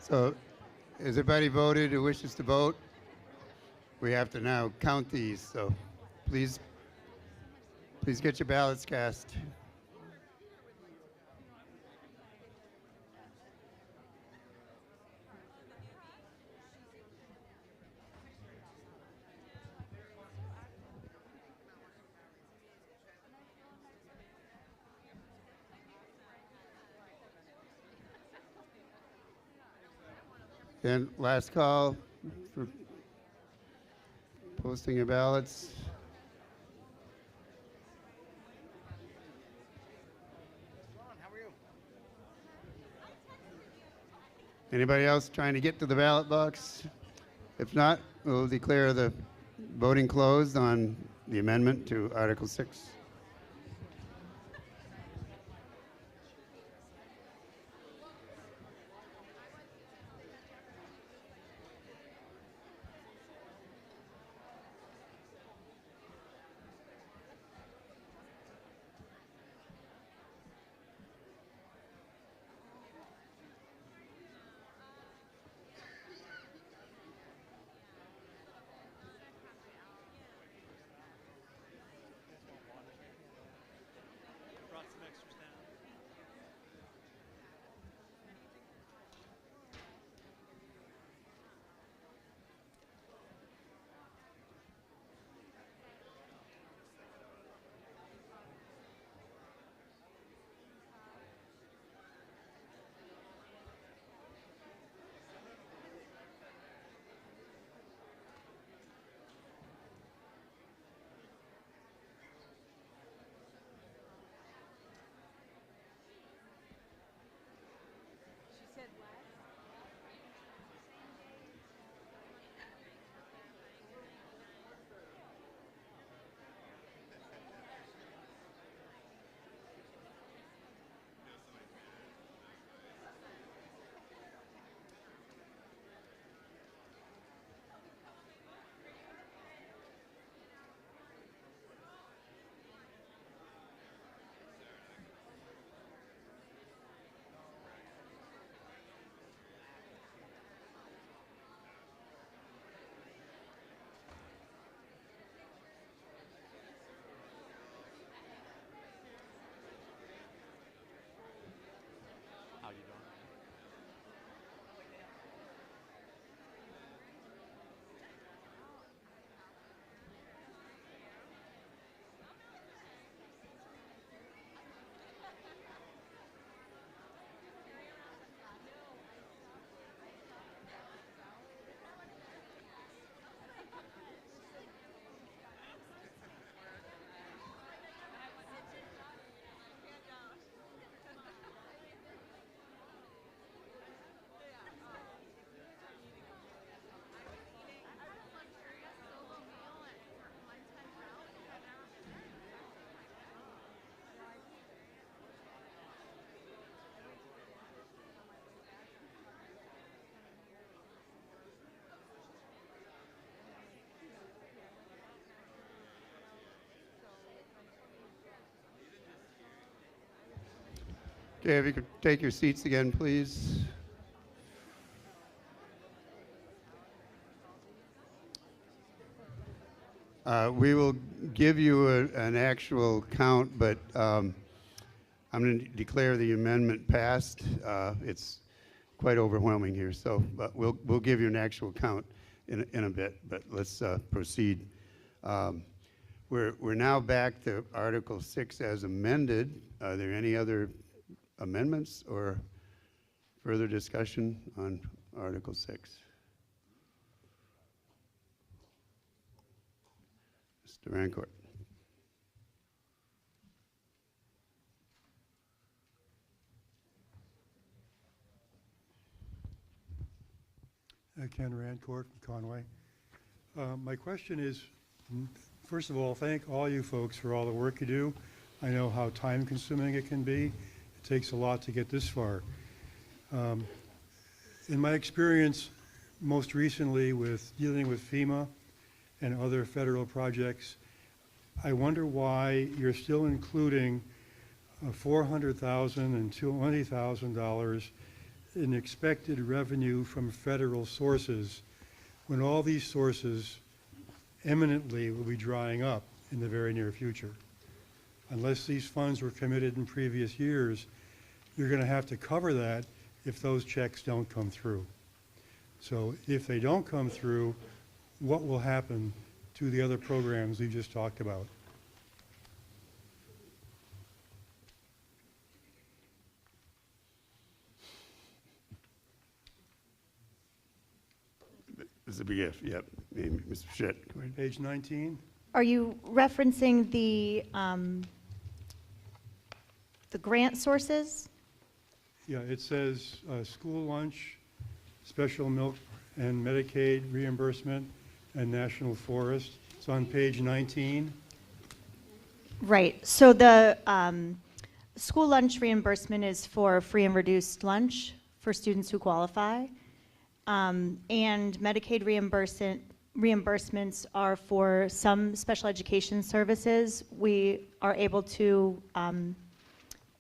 So, has everybody voted who wishes to vote? We have to now count these, so please get your ballots cast. Then last call for posting your ballots. Anybody else trying to get to the ballot box? If not, we'll declare the voting closed on the amendment to Article 6. Brought some extras down. She said what? How you doing? Okay, if you could take your seats again, please. We will give you an actual count, but I'm going to declare the amendment passed. It's quite overwhelming here, so but we'll give you an actual count in a bit. But let's proceed. We're now back to Article 6 as amended. Are there any other amendments or further discussion on Article 6? Mr. Rancourt. Ken Rancourt from Conway. My question is, first of all, thank all you folks for all the work you do. I know how time consuming it can be. It takes a lot to get this far. In my experience, most recently with dealing with FEMA and other federal projects, I wonder why you're still including $400,000 and $20,000 an expected revenue from federal sources when all these sources eminently will be drying up in the very near future. Unless these funds were committed in previous years, you're going to have to cover that if those checks don't come through. So if they don't come through, what will happen to the other programs we just talked about? This is a big if, yep. Mr. Shett, go ahead. Page 19? Are you referencing the grant sources? Yeah, it says school lunch, special milk and Medicaid reimbursement, and National Forest. It's on page 19. Right. So the school lunch reimbursement is for free and reduced lunch for students who qualify. And Medicaid reimbursements are for some special education services. We are able to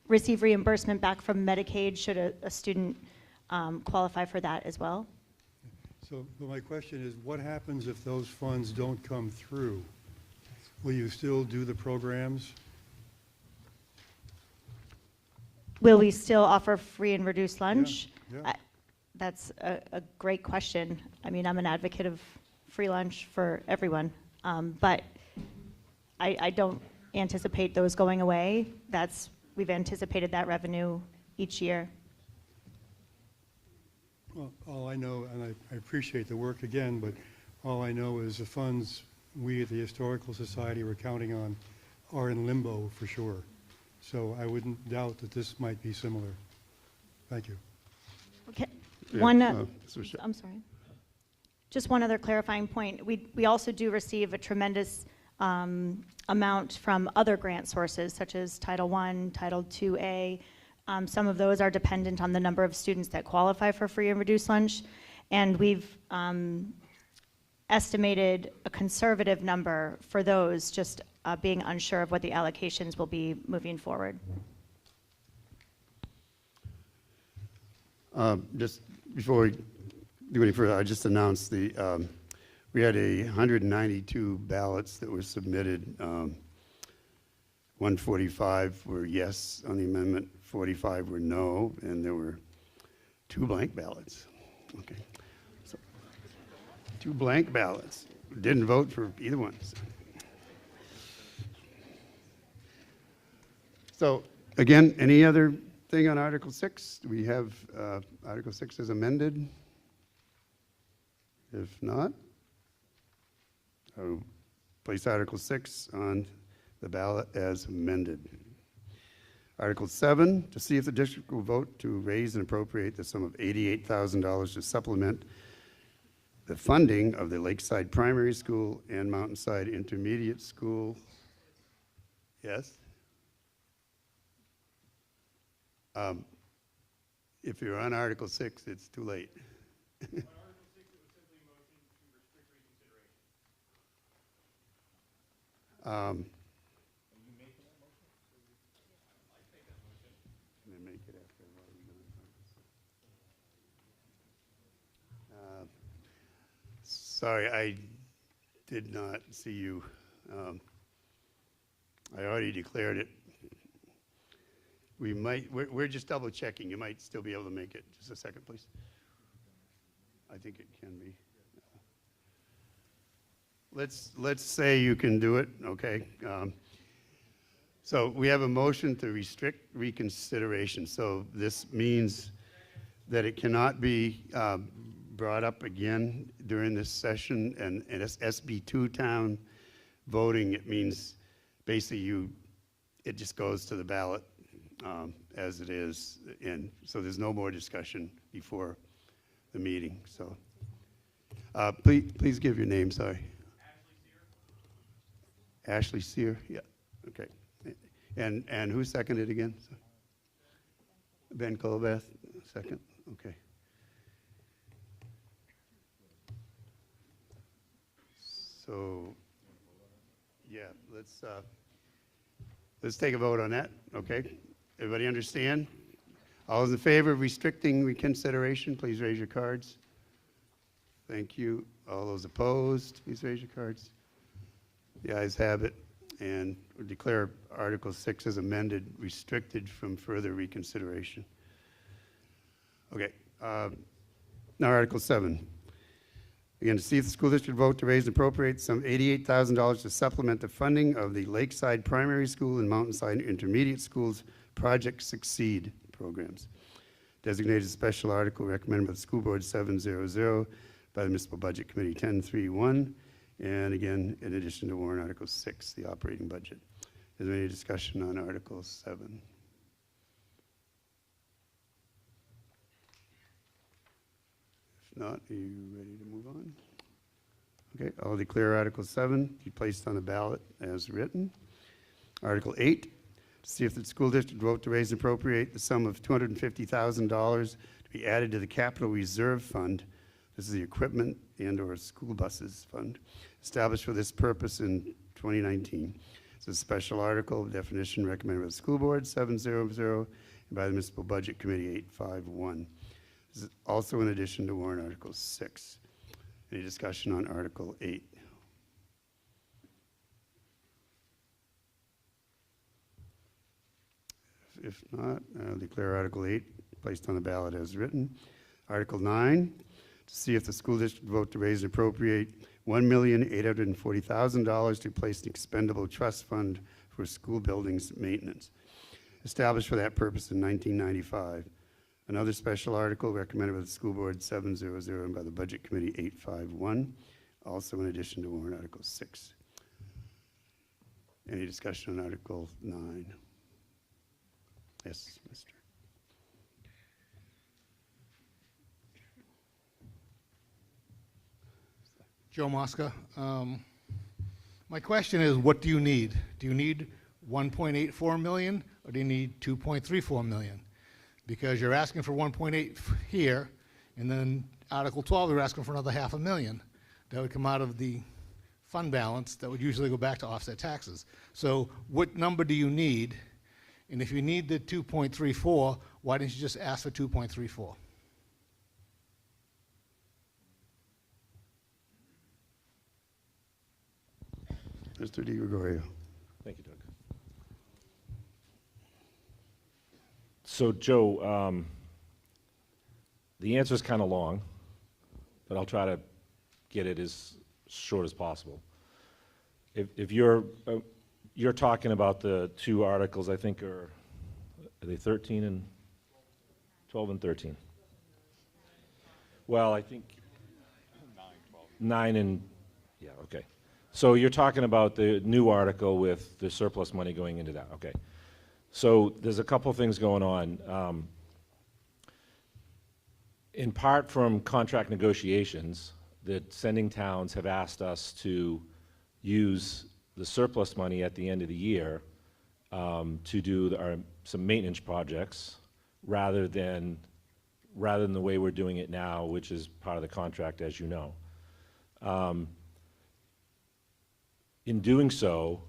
receive reimbursement back from Medicaid should a student qualify for that as well. So my question is, what happens if those funds don't come through? Will you still do the programs? Will we still offer free and reduced lunch? Yeah. That's a great question. I mean, I'm an advocate of free lunch for everyone, but I don't anticipate those going away. We've anticipated that revenue each year. Well, all I know, and I appreciate the work again, but all I know is the funds we at the Historical Society were counting on are in limbo for sure. So I wouldn't doubt that this might be similar. Thank you. Okay. Yeah, I'm sorry. Just one other clarifying point. We also do receive a tremendous amount from other grant sources, such as Title I, Title IIA. Some of those are dependent on the number of students that qualify for free and reduced lunch. And we've estimated a conservative number for those, just being unsure of what the allocations will be moving forward. Just before we do any further, I just announced we had 192 ballots that were submitted. 145 were yes on the amendment, 45 were no, and there were 2 blank ballots. Okay, so 2 blank ballots. Didn't vote for either one. So again, any other thing on Article 6? Do we have Article 6 as amended? If not, I'll place Article 6 on the ballot as amended. Article 7, to see if the district will vote to raise and appropriate the sum of $88,000 to supplement the funding of the Lakeside Primary School and Mountainside Intermediate School. Yes? If you're on Article 6, it's too late. Sorry, I did not see you. I already declared it. We're just double checking. You might still be able to make it. Just a second, please. I think it can be. Let's say you can do it, okay? So we have a motion to restrict reconsideration. So this means that it cannot be brought up again during this session, and it's SB2 town voting. It means basically it just goes to the ballot as it is, and so there's no more discussion before the meeting. So please give your name. Sorry. Ashley Sear. Yeah. Okay. And who seconded again? Ben Colbeth, second. Okay. So, yeah, let's take a vote on that. Okay. Everybody understand? All those in favor of restricting reconsideration, please raise your cards. Thank you. All those opposed, please raise your cards. The ayes have it, and we declare Article 6 as amended, restricted from further reconsideration. Okay, now Article 7. Again, to see if the school district vote to raise and appropriate some $88,000 to supplement the funding of the Lakeside Primary School and Mountainside Intermediate Schools Project Succeed programs. Designated as special article recommended by the School Board 700, by the Municipal Budget Committee 1031, and again, in addition to warrant Article 6, the operating budget. Is there any discussion on Article 7? If not, are you ready to move on? Okay, I'll declare Article 7 be placed on the ballot as written. Article 8, to see if the school district vote to raise and appropriate the sum of $250,000 to be added to the Capital Reserve Fund. This is the equipment and/or school buses fund established for this purpose in 2019. It's a special article, definition recommended by the School Board 700 and by the Municipal Budget Committee 851. This is also in addition to warrant Article 6. Any discussion on Article 8? If not, I'll declare Article 8 placed on the ballot as written. Article 9, to see if the school district vote to raise and appropriate $1,840,000 to place an expendable trust fund for school buildings maintenance, established for that purpose in 1995. Another special article recommended by the School Board 700 and by the Budget Committee 851, also in addition to warrant Article 6. Any discussion on Article 9? Yes, Mr. Joe Mosca. My question is, what do you need? Do you need 1.84 million or do you need 2.34 million? Because you're asking for 1.8 here, and then Article 12, you're asking for another $500,000. That would come out of the fund balance that would usually go back to offset taxes. So what number do you need? And if you need the 2.34, why didn't you just ask for 2.34? Mr. DiGregorio. Thank you, Doug. So, Joe, the answer is kind of long, but I'll try to get it as short as possible. If you're talking about the two articles, I think are they 13 and 12 and 13? Well, I think 9 and, yeah, okay. So you're talking about the new article with the surplus money going into that, okay. So there's a couple things going on. In part from contract negotiations, the sending towns have asked us to use the surplus money at the end of the year to do some maintenance projects rather than the way we're doing it now, which is part of the contract, as you know. In doing so,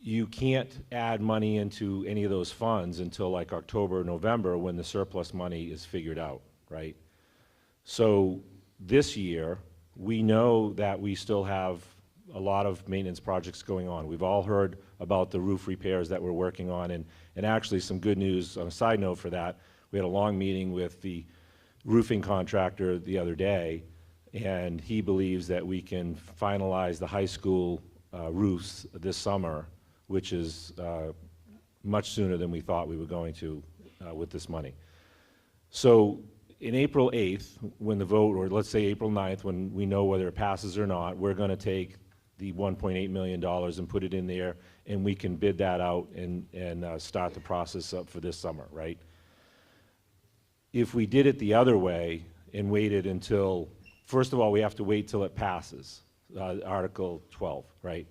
you can't add money into any of those funds until like October or November when the surplus money is figured out, right? So this year, we know that we still have a lot of maintenance projects going on. We've all heard about the roof repairs that we're working on, and actually some good news on a side note for that. We had a long meeting with the roofing contractor the other day, and he believes that we can finalize the high school roofs this summer, which is much sooner than we thought we were going to with this money. So in April 8th, when the vote, or let's say April 9th, when we know whether it passes or not, we're going to take the $1.8 million and put it in there, and we can bid that out and start the process up for this summer, right? If we did it the other way and waited until, first of all, we have to wait till it passes, Article 12, right?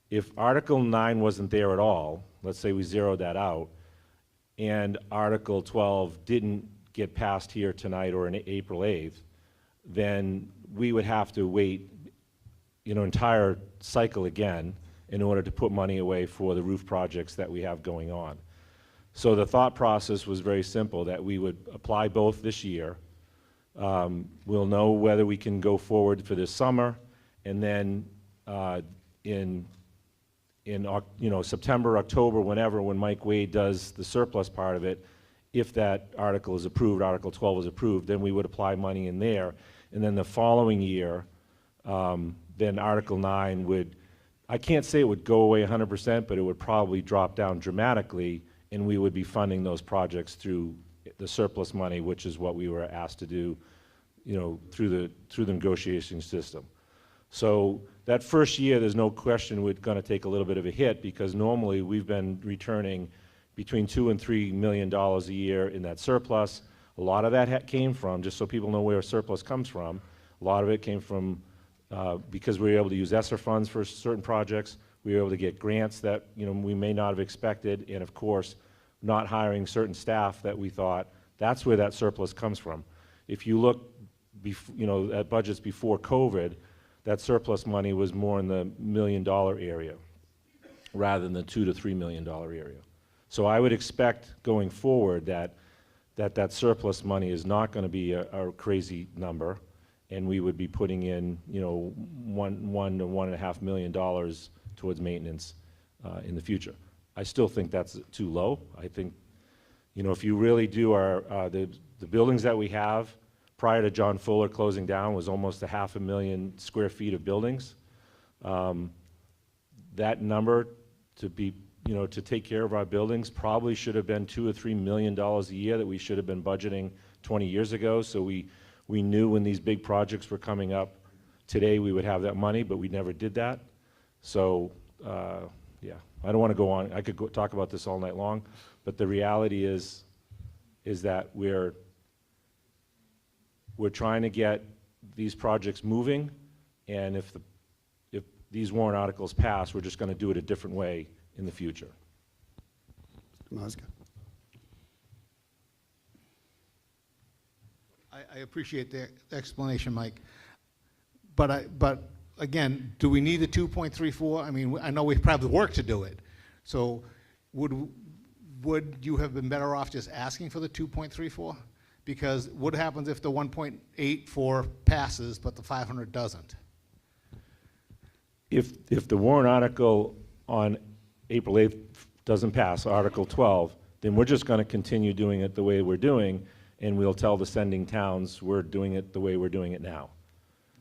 If Article 9 wasn't there at all, let's say we zeroed that out, and Article 12 didn't get passed here tonight or on April 8th, then we would have to wait, entire cycle again in order to put money away for the roof projects that we have going on. So the thought process was very simple, that we would apply both this year. We'll know whether we can go forward for this summer, and then in September, October, whenever, when Mike Wade does the surplus part of it, if that article is approved, Article 12 is approved, then we would apply money in there. And then the following year, then Article 9 would, I can't say it would go away 100%, but it would probably drop down dramatically, and we would be funding those projects through the surplus money, which is what we were asked to do, through the negotiation system. So that first year, there's no question we're going to take a little bit of a hit, because normally we've been returning between $2 and $3 million a year in that surplus. A lot of that came from, just so people know where surplus comes from, a lot of it came from because we were able to use ESSER funds for certain projects. We were able to get grants that we may not have expected, and of course, not hiring certain staff that we thought. That's where that surplus comes from. If you look, at budgets before COVID, that surplus money was more in the $1 million area rather than the $2 to $3 million area. So I would expect going forward that surplus money is not going to be a crazy number, and we would be putting in $1 to $1.5 million towards maintenance in the future. I still think that's too low. I think, if you really do the buildings that we have prior to John Fuller closing down was almost 500,000 square feet of buildings. That number to take care of our buildings probably should have been $2 or $3 million a year that we should have been budgeting 20 years ago. So we knew when these big projects were coming up today we would have that money, but we never did that. So yeah, I don't want to go on. I could talk about this all night long, but the reality is that we're trying to get these projects moving, and if these warrant articles pass, we're just going to do it a different way in the future. Mr. I appreciate the explanation, Mike. But again, do we need the 2.34? I mean, I know we probably work to do it. So would you have been better off just asking for the 2.34? Because what happens if the 1.84 passes but the 500 doesn't? If the warrant article on April 8th doesn't pass, Article 12, then we're just going to continue doing it the way we're doing, and we'll tell the sending towns we're doing it the way we're doing it now.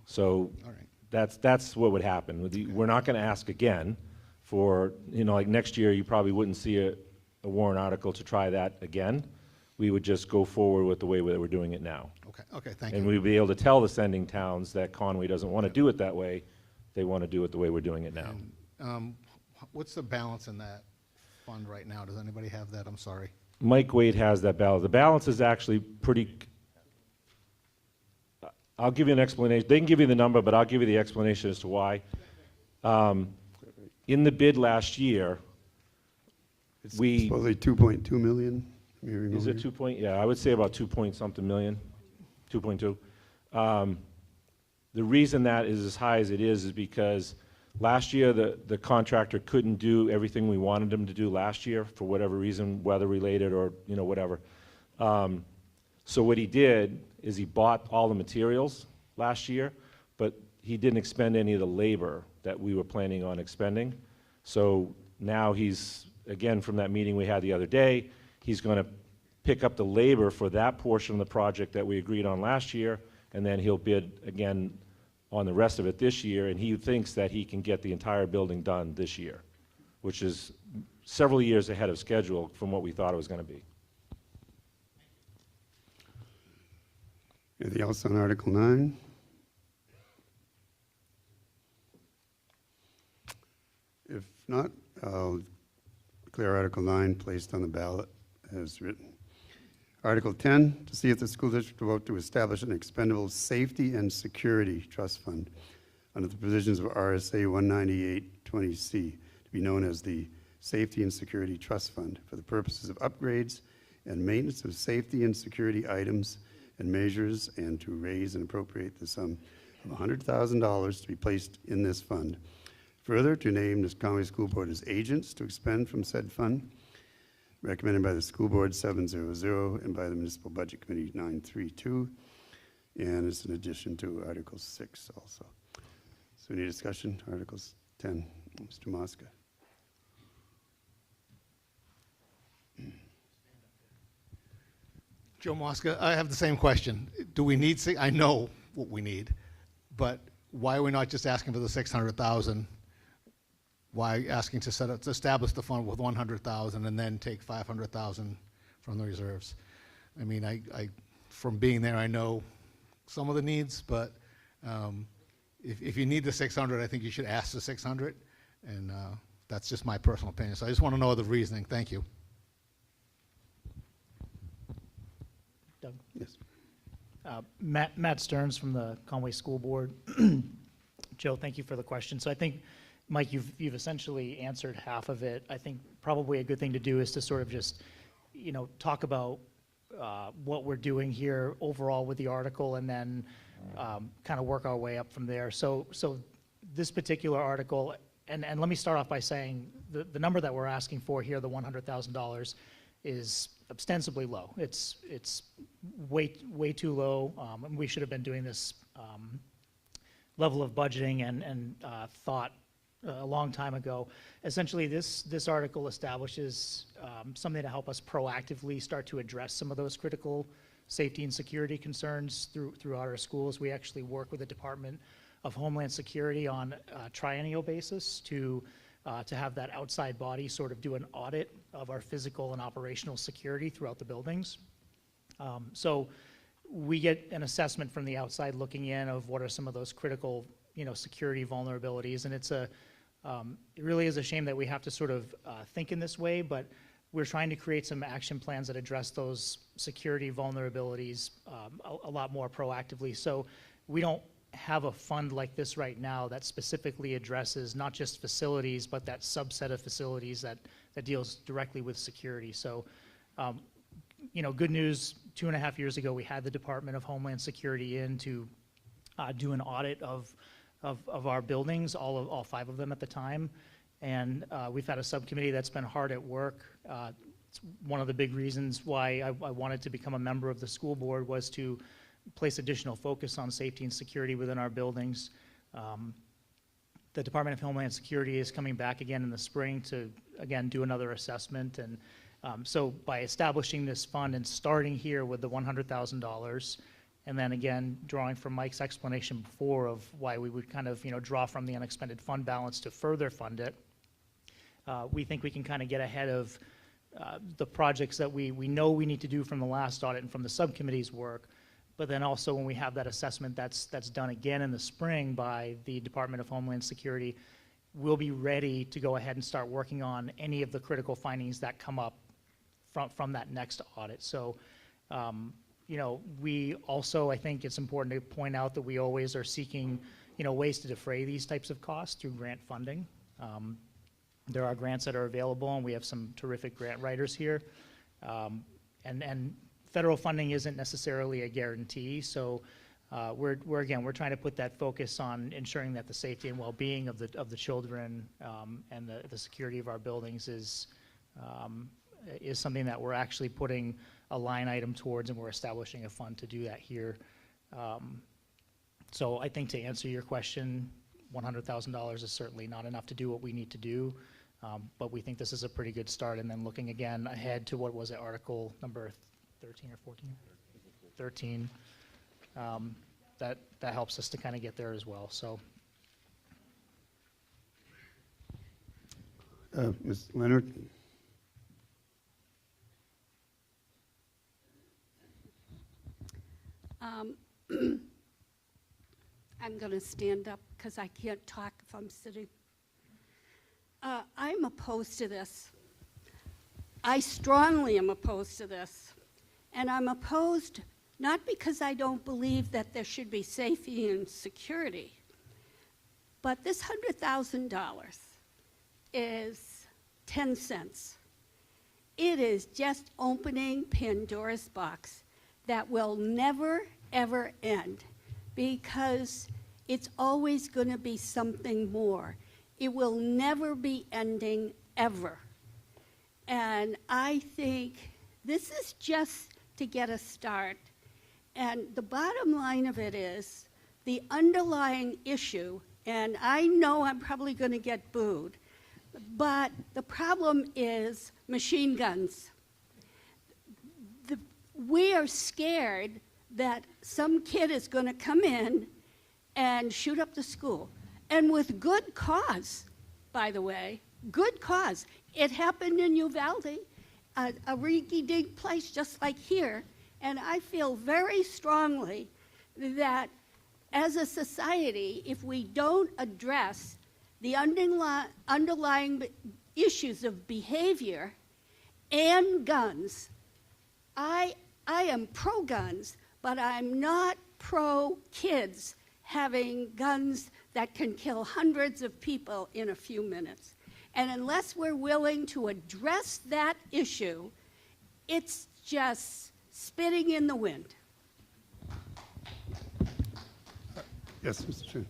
So that's what would happen. We're not going to ask again for, like next year you probably wouldn't see a warrant article to try that again. We would just go forward with the way that we're doing it now. Okay, thank you. And we'd be able to tell the sending towns that Conway doesn't want to do it that way. They want to do it the way we're doing it now. And, what's the balance in that fund right now? Does anybody have that? I'm sorry. Mike Wade has that balance. The balance is actually pretty, I'll give you an explanation. They can give you the number, but I'll give you the explanation as to why. In the bid last year, It's supposedly 2.2 million. Is it 2 point? Yeah, I would say about 2 point something million, 2.2. The reason that is as high as it is because last year the contractor couldn't do everything we wanted him to do last year for whatever reason, weather related or whatever. So what he did is he bought all the materials last year, but he didn't expend any of the labor that we were planning on expending. So now he's, again, from that meeting we had the other day, he's going to pick up the labor for that portion of the project that we agreed on last year, and then he'll bid again on the rest of it this year, and he thinks that he can get the entire building done this year, which is several years ahead of schedule from what we thought it was going to be. Anything else on Article 9? If not, I'll declare Article 9 placed on the ballot as written. Article 10, to see if the school district will vote to establish an expendable safety and security trust fund under the provisions of RSA 198-20C, to be known as the Safety and Security Trust Fund for the purposes of upgrades and maintenance of safety and security items and measures, and to raise and appropriate the sum of $100,000 to be placed in this fund. Further, to name the Conway School Board as agents to expend from said fund, recommended by the school board 700 and by the municipal budget committee 932. And it's in addition to Article 6 also. So any discussion? Articles 10, Mr. Mosca. Joe Mosca, I have the same question. Do we need, I know what we need, but why are we not just asking for the 600,000? Why asking to establish the fund with 100,000 and then take 500,000 from the reserves? I mean, I from being there, I know some of the needs, but if you need the 600, I think you should ask the 600, and that's just my personal opinion. So I just want to know the reasoning. Thank you. Doug? Yes. Matt Stearns from the Conway School Board. Joe, thank you for the question. So I think, Mike, you've essentially answered half of it. I think probably a good thing to do is to sort of just, talk about what we're doing here overall with the article, and then kind of work our way up from there. So this particular article, and let me start off by saying the number that we're asking for here, the $100,000, is ostensibly low. It's way too low. We should have been doing this level of budgeting and thought a long time ago. Essentially, this article establishes something to help us proactively start to address some of those critical safety and security concerns throughout our schools. We actually work with the Department of Homeland Security on a triennial basis to have that outside body sort of do an audit of our physical and operational security throughout the buildings. So we get an assessment from the outside looking in of what are some of those critical, security vulnerabilities, and it really is a shame that we have to sort of think in this way, but we're trying to create some action plans that address those security vulnerabilities a lot more proactively. So we don't have a fund like this right now that specifically addresses not just facilities, but that subset of facilities that deals directly with security. So, good news, 2.5 years ago, we had the Department of Homeland Security in to do an audit of our buildings, all 5 of them at the time. And we've had a subcommittee that's been hard at work. It's one of the big reasons why I wanted to become a member of the school board was to place additional focus on safety and security within our buildings. The Department of Homeland Security is coming back again in the spring to, again, do another assessment. And so by establishing this fund and starting here with the $100,000, and then again, drawing from Mike's explanation before of why we would kind of, draw from the unexpended fund balance to further fund it, we think we can kind of get ahead of the projects that we know we need to do from the last audit and from the subcommittee's work. But then also when we have that assessment that's done again in the spring by the Department of Homeland Security, we'll be ready to go ahead and start working on any of the critical findings that come up from that next audit. So, we also, I think it's important to point out that we always are seeking, ways to defray these types of costs through grant funding. There are grants that are available, and we have some terrific grant writers here. And federal funding isn't necessarily a guarantee, so we're trying to put that focus on ensuring that the safety and well-being of the children and the security of our buildings is something that we're actually putting a line item towards, and we're establishing a fund to do that here. So I think to answer your question, $100,000 is certainly not enough to do what we need to do, but we think this is a pretty good start. And then looking again ahead to what was it, article number 13 or 14? 13. That helps us to kind of get there as well. So, Ms. Leonard? I'm going to stand up because I can't talk if I'm sitting. I'm opposed to this. I strongly am opposed to this. And I'm opposed not because I don't believe that there should be safety and security, but this $100,000 is 10 cents. It is just opening Pandora's box that will never, ever end, because it's always going to be something more. It will never be ending, ever. And I think this is just to get a start. And the bottom line of it is the underlying issue, and I know I'm probably going to get booed, but the problem is machine guns. We are scared that some kid is going to come in and shoot up the school. And with good cause, by the way, good cause. It happened in Uvalde, a rinky-dink place just like here. And I feel very strongly that as a society, if we don't address the underlying issues of behavior and guns, I am pro-guns, but I'm not pro-kids having guns that can kill hundreds of people in a few minutes. And unless we're willing to address that issue, it's just spitting in the wind. Yes, Mr. Chen.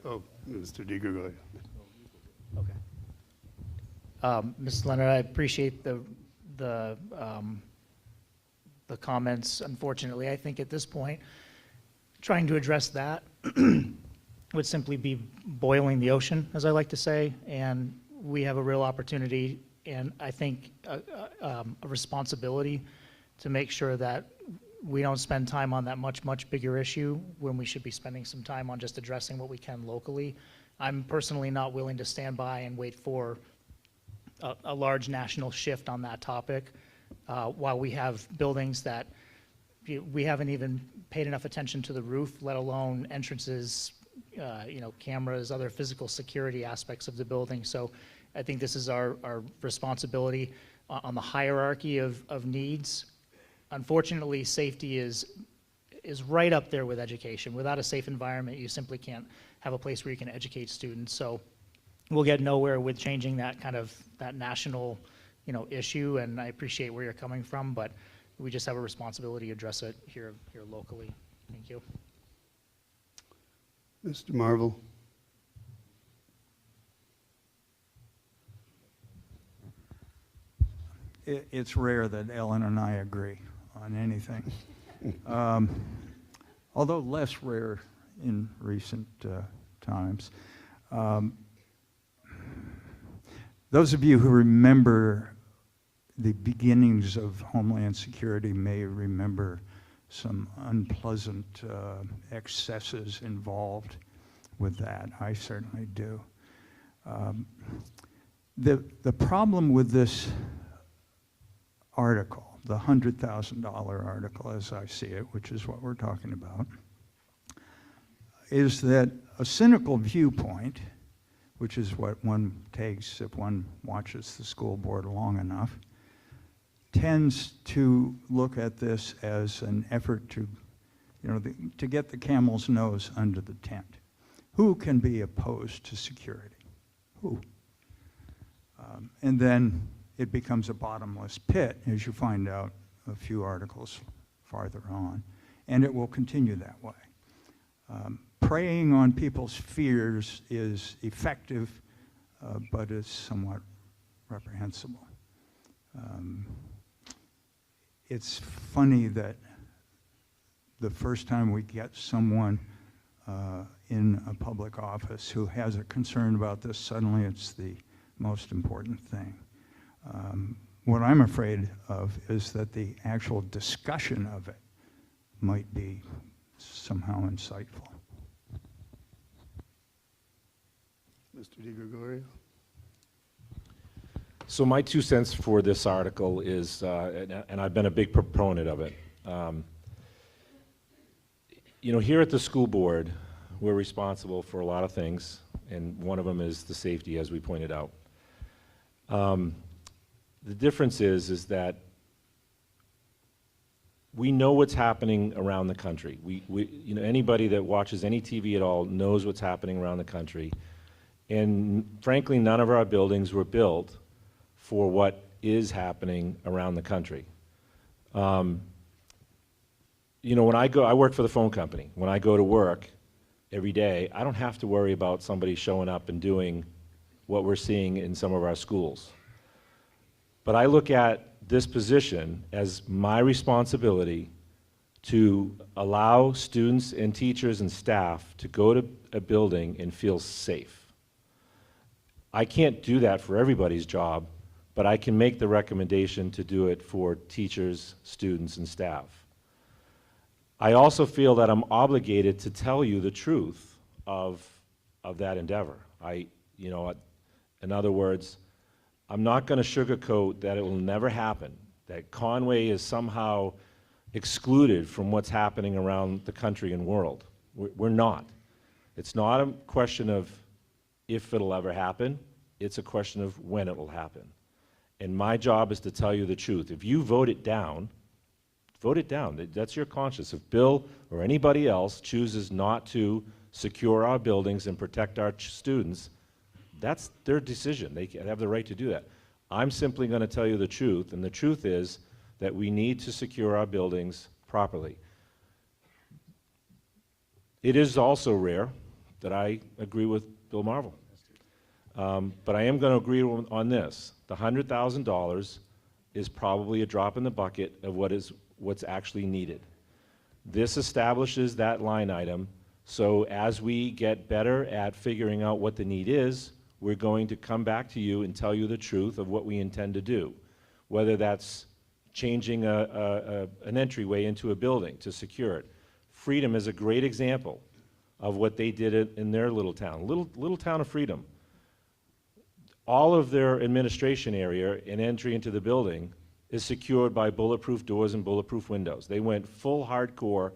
Oh, Mr. DiGregorio. Ms. Leonard, I appreciate the comments. Unfortunately, I think at this point, trying to address that would simply be boiling the ocean, as I like to say, and we have a real opportunity and I think a responsibility to make sure that we don't spend time on that much bigger issue when we should be spending some time on just addressing what we can locally. I'm personally not willing to stand by and wait for a large national shift on that topic while we have buildings that we haven't even paid enough attention to the roof, let alone entrances, cameras, other physical security aspects of the building. So I think this is our responsibility on the hierarchy of needs. Unfortunately, safety is right up there with education. Without a safe environment, you simply can't have a place where you can educate students. So we'll get nowhere with changing that that national, issue. And I appreciate where you're coming from, but we just have a responsibility to address it here locally. Thank you. Mr. Marvel. It's rare that Ellen and I agree on anything. Although less rare in recent times. Those of you who remember the beginnings of Homeland Security may remember some unpleasant excesses involved with that. I certainly do. The problem with this article, the $100,000 article as I see it, which is what we're talking about, is that a cynical viewpoint, which is what one takes if one watches the school board long enough, tends to look at this as an effort to, to get the camel's nose under the tent. Who can be opposed to security? Who? And then it becomes a bottomless pit, as you find out a few articles farther on, and it will continue that way. Preying on people's fears is effective, but is somewhat reprehensible. It's funny that the first time we get someone in a public office who has a concern about this, suddenly it's the most important thing. What I'm afraid of is that the actual discussion of it might be somehow insightful. Mr. DiGregorio. So my 2 cents for this article is, and I've been a big proponent of it. Here at the school board, we're responsible for a lot of things, and one of them is the safety, as we pointed out. The difference is that we know what's happening around the country. Anybody that watches any TV at all knows what's happening around the country. And frankly, none of our buildings were built for what is happening around the country. When I work for the phone company. When I go to work every day, I don't have to worry about somebody showing up and doing what we're seeing in some of our schools. But I look at this position as my responsibility to allow students and teachers and staff to go to a building and feel safe. I can't do that for everybody's job, but I can make the recommendation to do it for teachers, students, and staff. I also feel that I'm obligated to tell you the truth of that endeavor. In other words, I'm not going to sugarcoat that it will never happen, that Conway is somehow excluded from what's happening around the country and world. We're not. It's not a question of if it'll ever happen, it's a question of when it will happen. And my job is to tell you the truth. If you vote it down, vote it down. That's your conscience. If Bill or anybody else chooses not to secure our buildings and protect our students, that's their decision. They have the right to do that. I'm simply going to tell you the truth, and the truth is that we need to secure our buildings properly. It is also rare that I agree with Bill Marvel. But I am going to agree on this. The $100,000 is probably a drop in the bucket of what's actually needed. This establishes that line item, so as we get better at figuring out what the need is, we're going to come back to you and tell you the truth of what we intend to do, whether that's changing an entryway into a building to secure it. Freedom is a great example of what they did in their little town, little town of Freedom. All of their administration area and entry into the building is secured by bulletproof doors and bulletproof windows. They went full hardcore.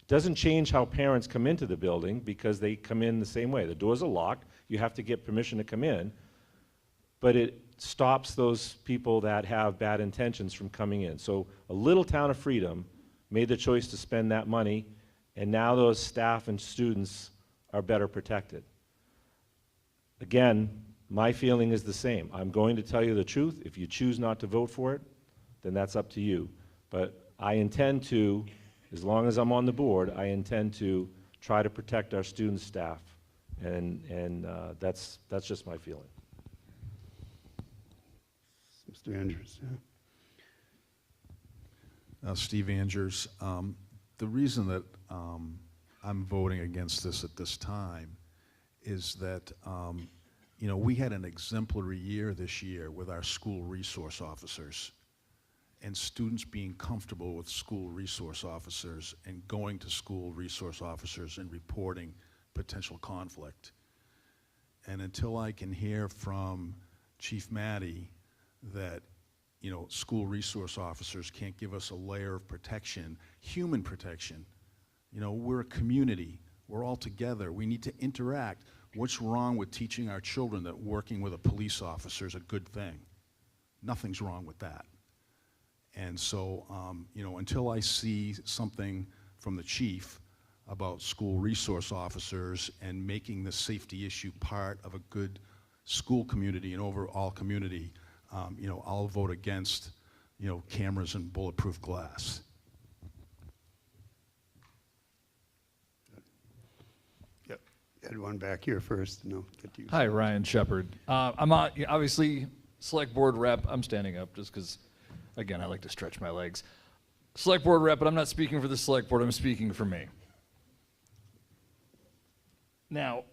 Doesn't change how parents come into the building because they come in the same way. The doors are locked. You have to get permission to come in, but it stops those people that have bad intentions from coming in. So a little town of Freedom made the choice to spend that money, and now those staff and students are better protected. Again, my feeling is the same. I'm going to tell you the truth. If you choose not to vote for it, then that's up to you. But I intend to, as long as I'm on the board, I intend to try to protect our student staff, and that's just my feeling. Mr. Andrews. Steve Andrews. The reason that I'm voting against this at this time is that we had an exemplary year this year with our school resource officers and students being comfortable with school resource officers and going to school resource officers and reporting potential conflict. And until I can hear from Chief Matty that school resource officers can't give us a layer of protection, human protection. We're a community. We're all together. We need to interact. What's wrong with teaching our children that working with a police officer is a good thing? Nothing's wrong with that. And so, until I see something from the chief about school resource officers and making the safety issue part of a good school community and overall community, I'll vote against, cameras and bulletproof glass. Yep. Had one back here first, and I'll get to you. Hi, Ryan Shepard. I'm obviously select board rep. I'm standing up just because, again, I like to stretch my legs. Select board rep, but I'm not speaking for the select board. I'm speaking for me. Now,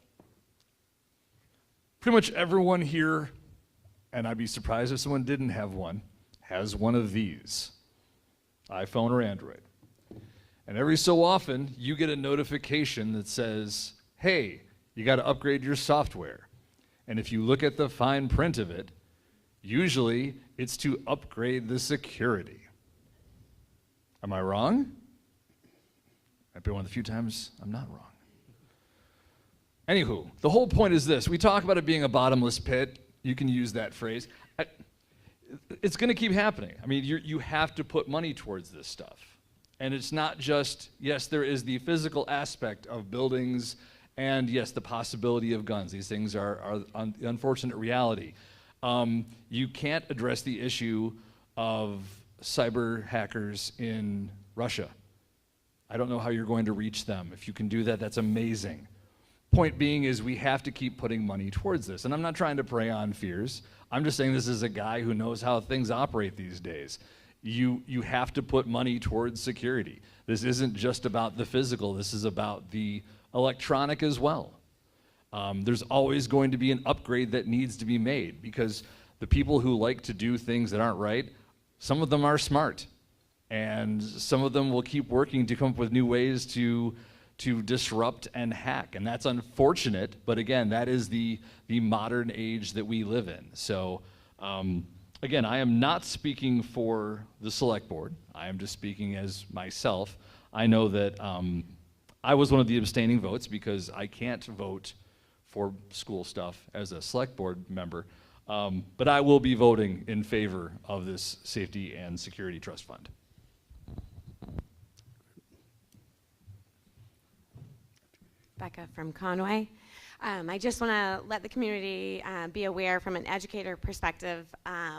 pretty much everyone here, and I'd be surprised if someone didn't have one, has one of these, iPhone or Android. And every so often, you get a notification that says, hey, you got to upgrade your software. And if you look at the fine print of it, usually it's to upgrade the security. Am I wrong? Might be one of the few times I'm not wrong. Anywho, the whole point is this. We talk about it being a bottomless pit. You can use that phrase. It's going to keep happening. I mean, you have to put money towards this stuff. And it's not just, yes, there is the physical aspect of buildings and, yes, the possibility of guns. These things are the unfortunate reality. You can't address the issue of cyber hackers in Russia. I don't know how you're going to reach them. If you can do that, that's amazing. Point being is we have to keep putting money towards this. And I'm not trying to prey on fears. I'm just saying this is a guy who knows how things operate these days. You have to put money towards security. This isn't just about the physical. This is about the electronic as well. There's always going to be an upgrade that needs to be made because the people who like to do things that aren't right, some of them are smart. And some of them will keep working to come up with new ways to disrupt and hack. And that's unfortunate, but again, that is the modern age that we live in. So again, I am not speaking for the select board. I am just speaking as myself. I know that I was one of the abstaining votes because I can't vote for school stuff as a select board member. But I will be voting in favor of this Safety and Security Trust Fund. Becca from Conway. I just want to let the community be aware from an educator perspective.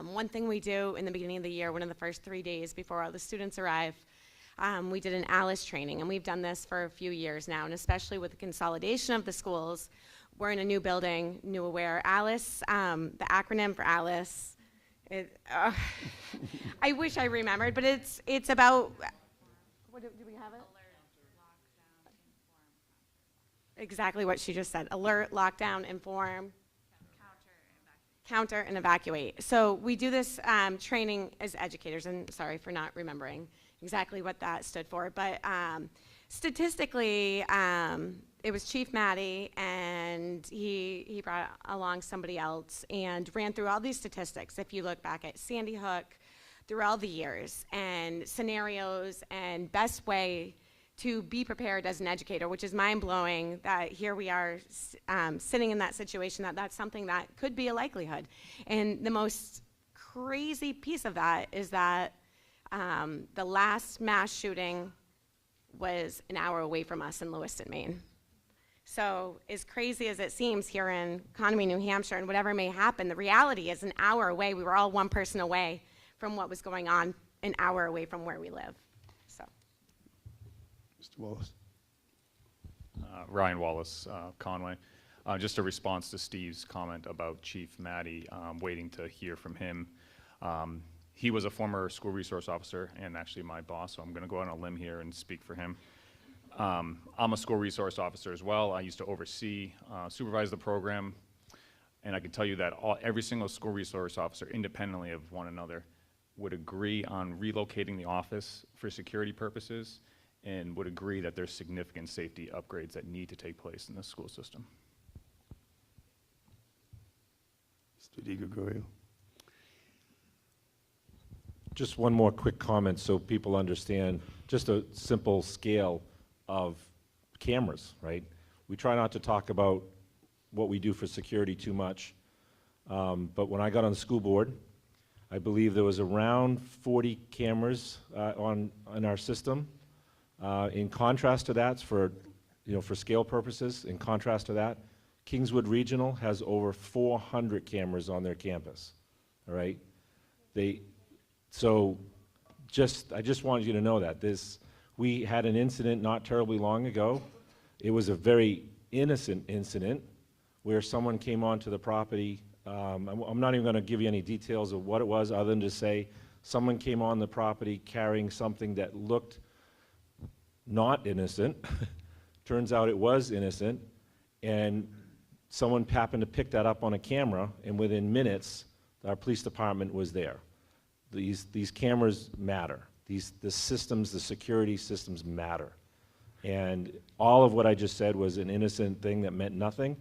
One thing we do in the beginning of the year, one of the first 3 days before all the students arrive, we did an ALICE training, and we've done this for a few years now, and especially with the consolidation of the schools, we're in a new building, new aware. ALICE, the acronym for ALICE, I wish I remembered, but it's about, do we have it? Exactly what she just said. Alert, lockdown, inform, counter, and evacuate. So we do this training as educators, and sorry for not remembering exactly what that stood for, but statistically, it was Chief Maddie, and he brought along somebody else and ran through all these statistics. If you look back at Sandy Hook, through all the years, and scenarios, and best way to be prepared as an educator, which is mind-blowing that here we are sitting in that situation, that's something that could be a likelihood. And the most crazy piece of that is that the last mass shooting was an hour away from us in Lewiston, Maine. So as crazy as it seems here in Conway, New Hampshire, and whatever may happen, the reality is an hour away. We were all one person away from what was going on, an hour away from where we live. So. Mr. Wallace. Ryan Wallace, Conway. Just a response to Steve's comment about Chief Maddie, waiting to hear from him. He was a former school resource officer and actually my boss, so I'm going to go out on a limb here and speak for him. I'm a school resource officer as well. I used to oversee, supervise the program, and I can tell you that every single school resource officer, independently of one another, would agree on relocating the office for security purposes and would agree that there's significant safety upgrades that need to take place in the school system. Mr. DiGregorio. Just one more quick comment so people understand just a simple scale of cameras, right? We try not to talk about what we do for security too much, but when I got on the school board, I believe there was around 40 cameras in our system. In contrast to that, for scale purposes, in contrast to that, Kingswood Regional has over 400 cameras on their campus. All right, I just wanted you to know that we had an incident not terribly long ago. It was a very innocent incident where someone came onto the property. I'm not even going to give you any details of what it was, other than to say someone came on the property carrying something that looked not innocent. Turns out it was innocent, and someone happened to pick that up on a camera, and within minutes, our police department was there. These cameras matter. The systems, the security systems matter. And all of what I just said was an innocent thing that meant nothing,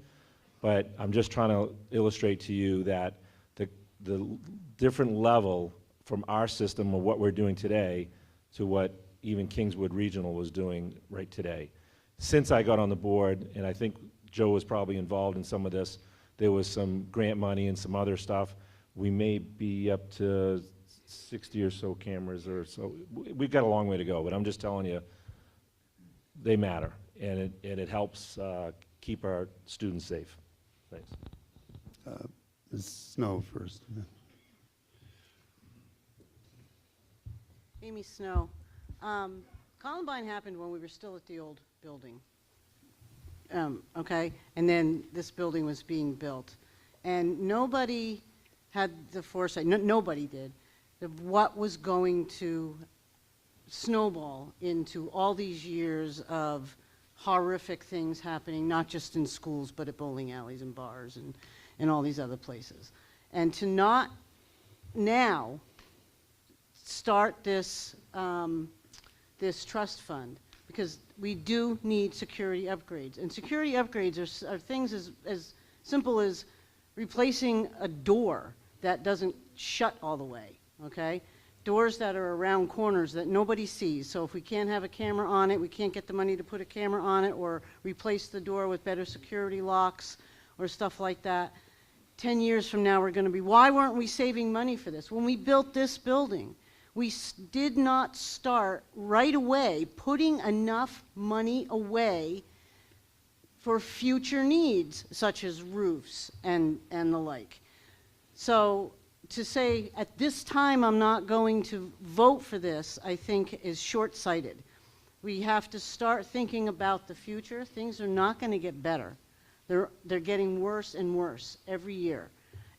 but I'm just trying to illustrate to you that the different level from our system of what we're doing today to what even Kingswood Regional was doing right today. Since I got on the board, and I think Joe was probably involved in some of this, there was some grant money and some other stuff. We may be up to 60 or so cameras or so. We've got a long way to go, but I'm just telling you, they matter, and it helps keep our students safe. Thanks. Ms. Snow first. Amy Snow. Columbine happened when we were still at the old building. okay? And then this building was being built. And nobody had the foresight, nobody did, of what was going to snowball into all these years of horrific things happening, not just in schools, but at bowling alleys and bars and all these other places. And to not now start this, this trust fund, because we do need security upgrades. And security upgrades are things as simple as replacing a door that doesn't shut all the way, okay? Doors that are around corners that nobody sees. So if we can't have a camera on it, we can't get the money to put a camera on it, or replace the door with better security locks or stuff like that. 10 years from now, we're going to be, why weren't we saving money for this? When we built this building, we did not start right away putting enough money away for future needs, such as roofs and the like. So to say, at this time, I'm not going to vote for this, I think is short-sighted. We have to start thinking about the future. Things are not going to get better. They're getting worse and worse every year.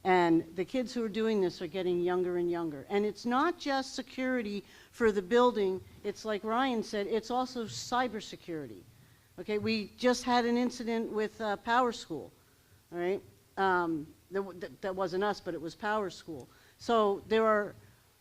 And the kids who are doing this are getting younger and younger. And it's not just security for the building. It's like Ryan said, it's also cybersecurity. Okay, we just had an incident with Power School, all right? That wasn't us, but it was Power School. So there are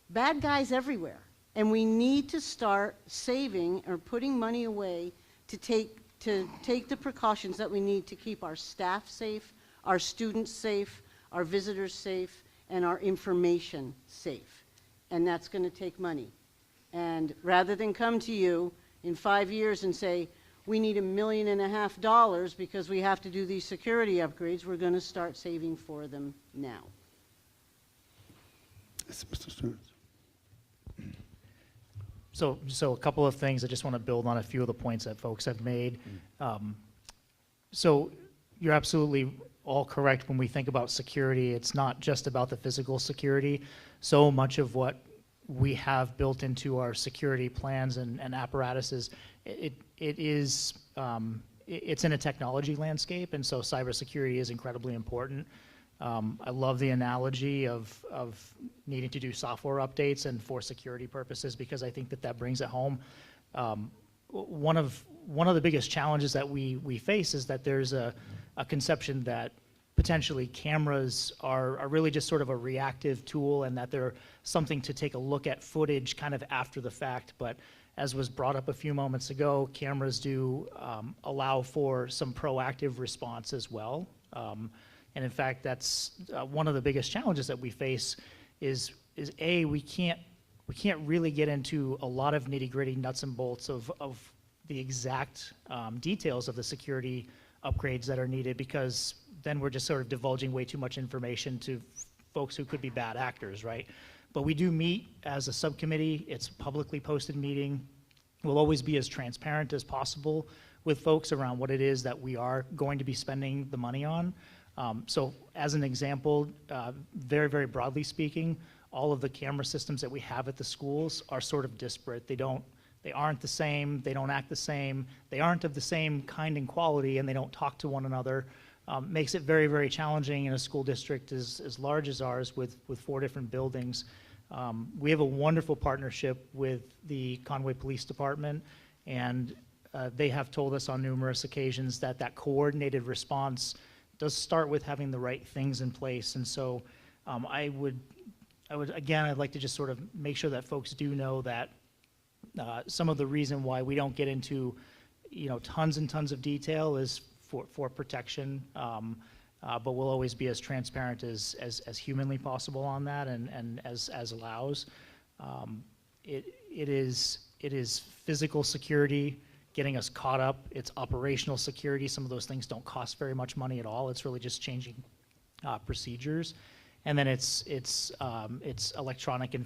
bad guys everywhere. And we need to start saving or putting money away to take the precautions that we need to keep our staff safe, our students safe, our visitors safe, and our information safe. And that's going to take money. And rather than come to you in 5 years and say, we need $1.5 million because we have to do these security upgrades, we're going to start saving for them now. Yes, Mr. Stearns. So a couple of things. I just want to build on a few of the points that folks have made. So you're absolutely all correct when we think about security. It's not just about the physical security. So much of what we have built into our security plans and apparatuses, it's in a technology landscape, and so cybersecurity is incredibly important. I love the analogy of needing to do software updates and for security purposes, because I think that brings it home. One of the biggest challenges that we face is that there's a conception that potentially cameras are really just sort of a reactive tool, and that they're something to take a look at footage kind of after the fact. But as was brought up a few moments ago, cameras do allow for some proactive response as well. And in fact, that's one of the biggest challenges that we face is we can't really get into a lot of nitty-gritty nuts and bolts of the exact details of the security upgrades that are needed, because then we're just sort of divulging way too much information to folks who could be bad actors, right? But we do meet as a subcommittee. It's a publicly posted meeting. We'll always be as transparent as possible with folks around what it is that we are going to be spending the money on. So as an example, very, very broadly speaking, all of the camera systems that we have at the schools are sort of disparate. They aren't the same, they don't act the same, they aren't of the same kind and quality, and they don't talk to one another. Makes it very, very challenging in a school district as large as ours with 4 different buildings. We have a wonderful partnership with the Conway Police Department, and they have told us on numerous occasions that coordinated response does start with having the right things in place. And so I'd like to just sort of make sure that folks do know that some of the reason why we don't get into, tons and tons of detail is for protection, but we'll always be as transparent as humanly possible on that, and as allows. It is physical security getting us caught up. It's operational security. Some of those things don't cost very much money at all. It's really just changing procedures. And then it's electronic and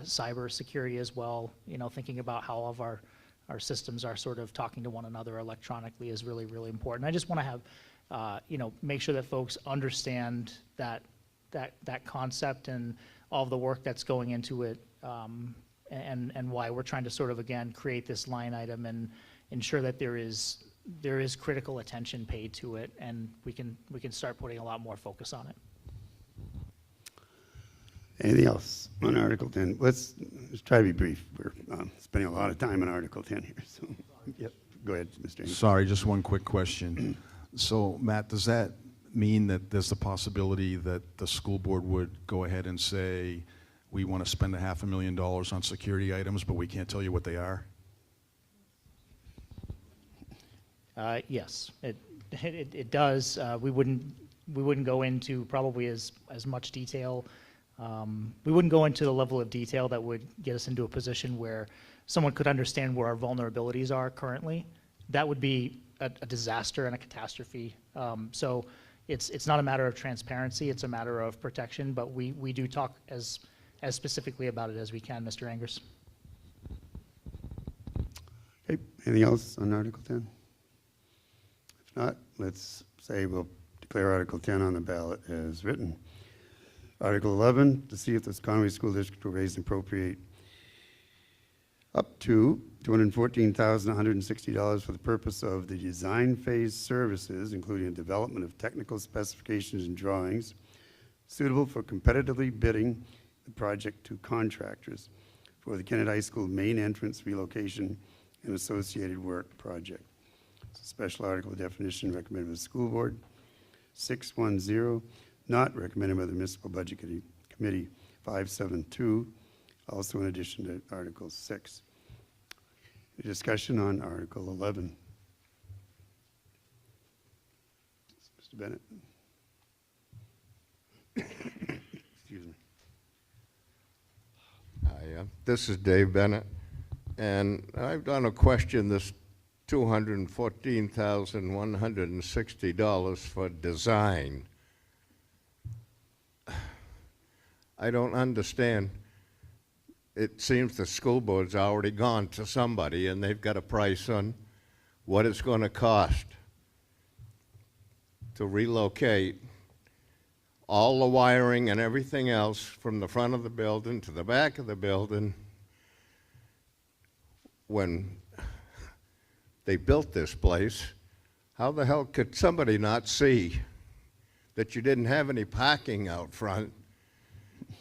cyber security as well. Thinking about how all of our systems are sort of talking to one another electronically is really, really important. I just want to have, make sure that folks understand that concept and all of the work that's going into it, and why we're trying to sort of, again, create this line item and ensure that there is there is critical attention paid to it, and we can start putting a lot more focus on it. Anything else on Article 10? Let's try to be brief. We're spending a lot of time on Article 10 here. So, yep. Go ahead, Mr. English. Sorry, just one quick question. So, Matt, does that mean that there's the possibility that the school board would go ahead and say, we want to spend $500,000 on security items, but we can't tell you what they are? Yes, it does. We wouldn't go into probably as much detail. We wouldn't go into the level of detail that would get us into a position where someone could understand where our vulnerabilities are currently. That would be a disaster and a catastrophe. So it's not a matter of transparency, it's a matter of protection, but we do talk as specifically about it as we can, Mr. Angers. Okay, anything else on Article 10? If not, let's say we'll declare Article 10 on the ballot as written. Article 11, to see if the Conway School District will raise and appropriate up to $214,160 for the purpose of the design phase services, including the development of technical specifications and drawings suitable for competitively bidding the project to contractors for the Kennett High School main entrance relocation and associated work project. It's a special article definition recommended by the school board. 610, not recommended by the Municipal Budget Committee. 572, also in addition to Article 6. Any discussion on Article 11? Mr. Bennett. Excuse me. Hi, this is Dave Bennett, and I've done a question this $214,160 for design. I don't understand. It seems the school board's already gone to somebody and they've got a price on what it's going to cost to relocate all the wiring and everything else from the front of the building to the back of the building. When they built this place, how the hell could somebody not see that you didn't have any parking out front,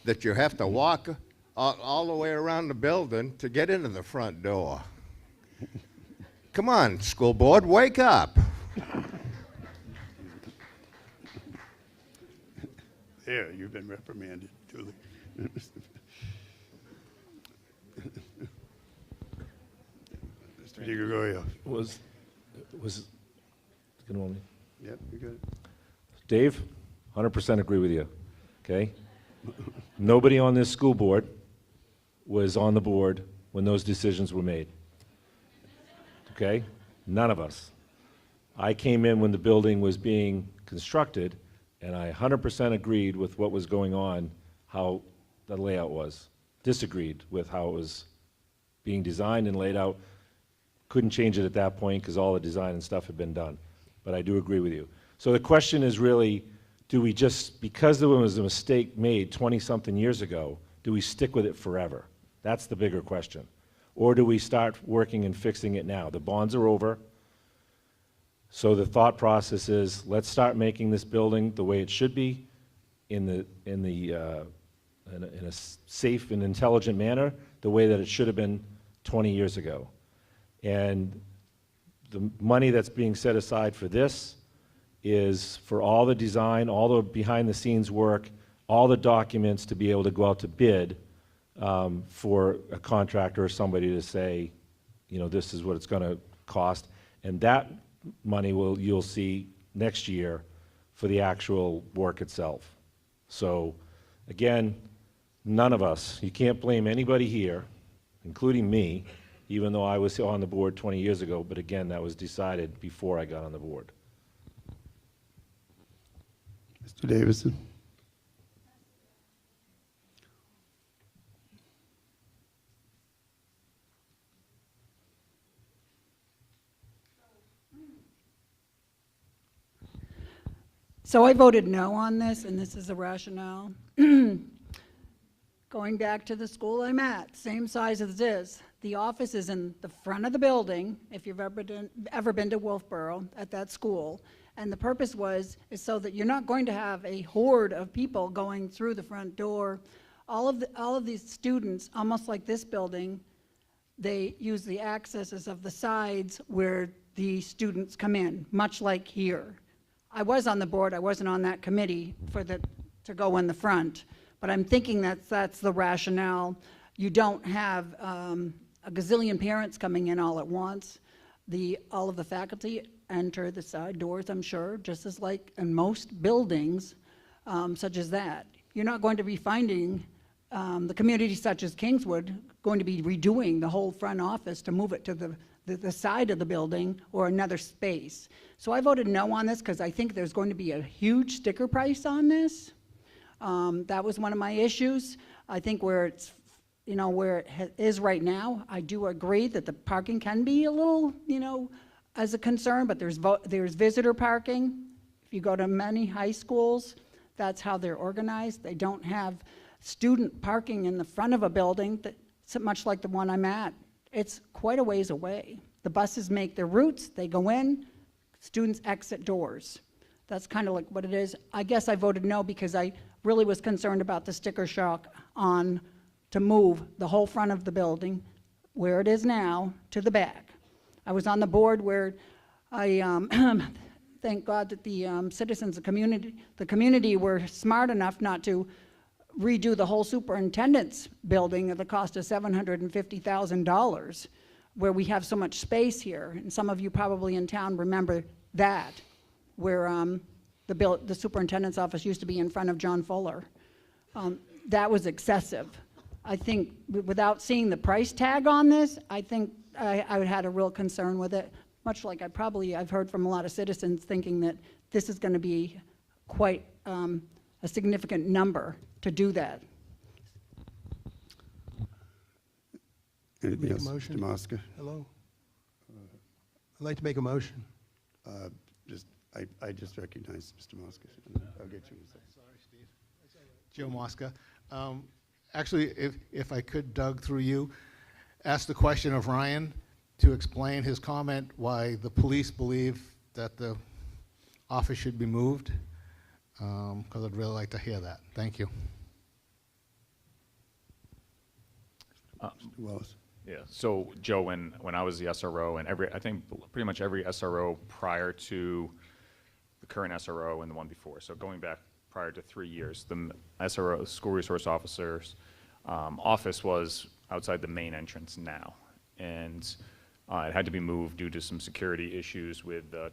that you have to walk all the way around the building to get into the front door? Come on, school board, wake up. There, you've been reprimanded, duly. Mr. DiGregorio. Was good morning. Yep, you good. Dave, 100% agree with you, okay? Nobody on this school board was on the board when those decisions were made, okay? None of us. I came in when the building was being constructed, and I 100% agreed with what was going on, how the layout was. Disagreed with how it was being designed and laid out. Couldn't change it at that point because all the design and stuff had been done. But I do agree with you. So the question is really, do we just, because there was a mistake made 20-something years ago, do we stick with it forever? That's the bigger question. Or do we start working and fixing it now? The bonds are over. So the thought process is, let's start making this building the way it should be, in a safe and intelligent manner, the way that it should have been 20 years ago. And the money that's being set aside for this is for all the design, all the behind-the-scenes work, all the documents to be able to go out to bid for a contractor or somebody to say, you know, this is what it's going to cost. And that money you'll see next year for the actual work itself. So again, none of us, you can't blame anybody here, including me, even though I was on the board 20 years ago, but again, that was decided before I got on the board. Mr. Davison. So I voted no on this, and this is the rationale. Going back to the school I'm at, same size as this. The office is in the front of the building, if you've ever been to Wolfboro at that school. And the purpose is so that you're not going to have a horde of people going through the front door. All of these students, almost like this building, they use the accesses of the sides where the students come in, much like here. I was on the board, I wasn't on that committee to go in the front, but I'm thinking that's the rationale. You don't have a gazillion parents coming in all at once. All of the faculty enter the side doors, I'm sure, just as like in most buildings such as that. You're not going to be finding the community such as Kingswood going to be redoing the whole front office to move it to the side of the building or another space. So I voted no on this because I think there's going to be a huge sticker price on this. That was one of my issues. I think where it's, where it is right now, I do agree that the parking can be a little, as a concern, but there's visitor parking. If you go to many high schools, that's how they're organized. They don't have student parking in the front of a building, much like the one I'm at. It's quite a ways away. The buses make their routes, they go in, students exit doors. That's kind of like what it is. I guess I voted no because I really was concerned about the sticker shock to move the whole front of the building, where it is now, to the back. I was on the board where I thank God that the citizens, the community were smart enough not to redo the whole superintendent's building at the cost of $750,000, where we have so much space here. And some of you probably in town remember that, where the superintendent's office used to be in front of John Fuller. That was excessive. I think without seeing the price tag on this, I think I had a real concern with it, much like I've heard from a lot of citizens thinking that this is going to be quite a significant number to do that. Anything Make a else, motion. Mr. Mosca? Hello? I'd like to make a motion. I just recognize Mr. Mosca. I'll get you in a second. Sorry, Steve. Joe Mosca. Actually, if I could, Doug, through you, ask the question of Ryan to explain his comment why the police believe that the office should be moved, because I'd really like to hear that. Thank you. Mr. Wallace. Yeah, so Joe, when I was the SRO, and I think pretty much every SRO prior to the current SRO and the one before, so going back prior to 3 years, the SRO, School Resource Officer's office was outside the main entrance now. And it had to be moved due to some security issues with the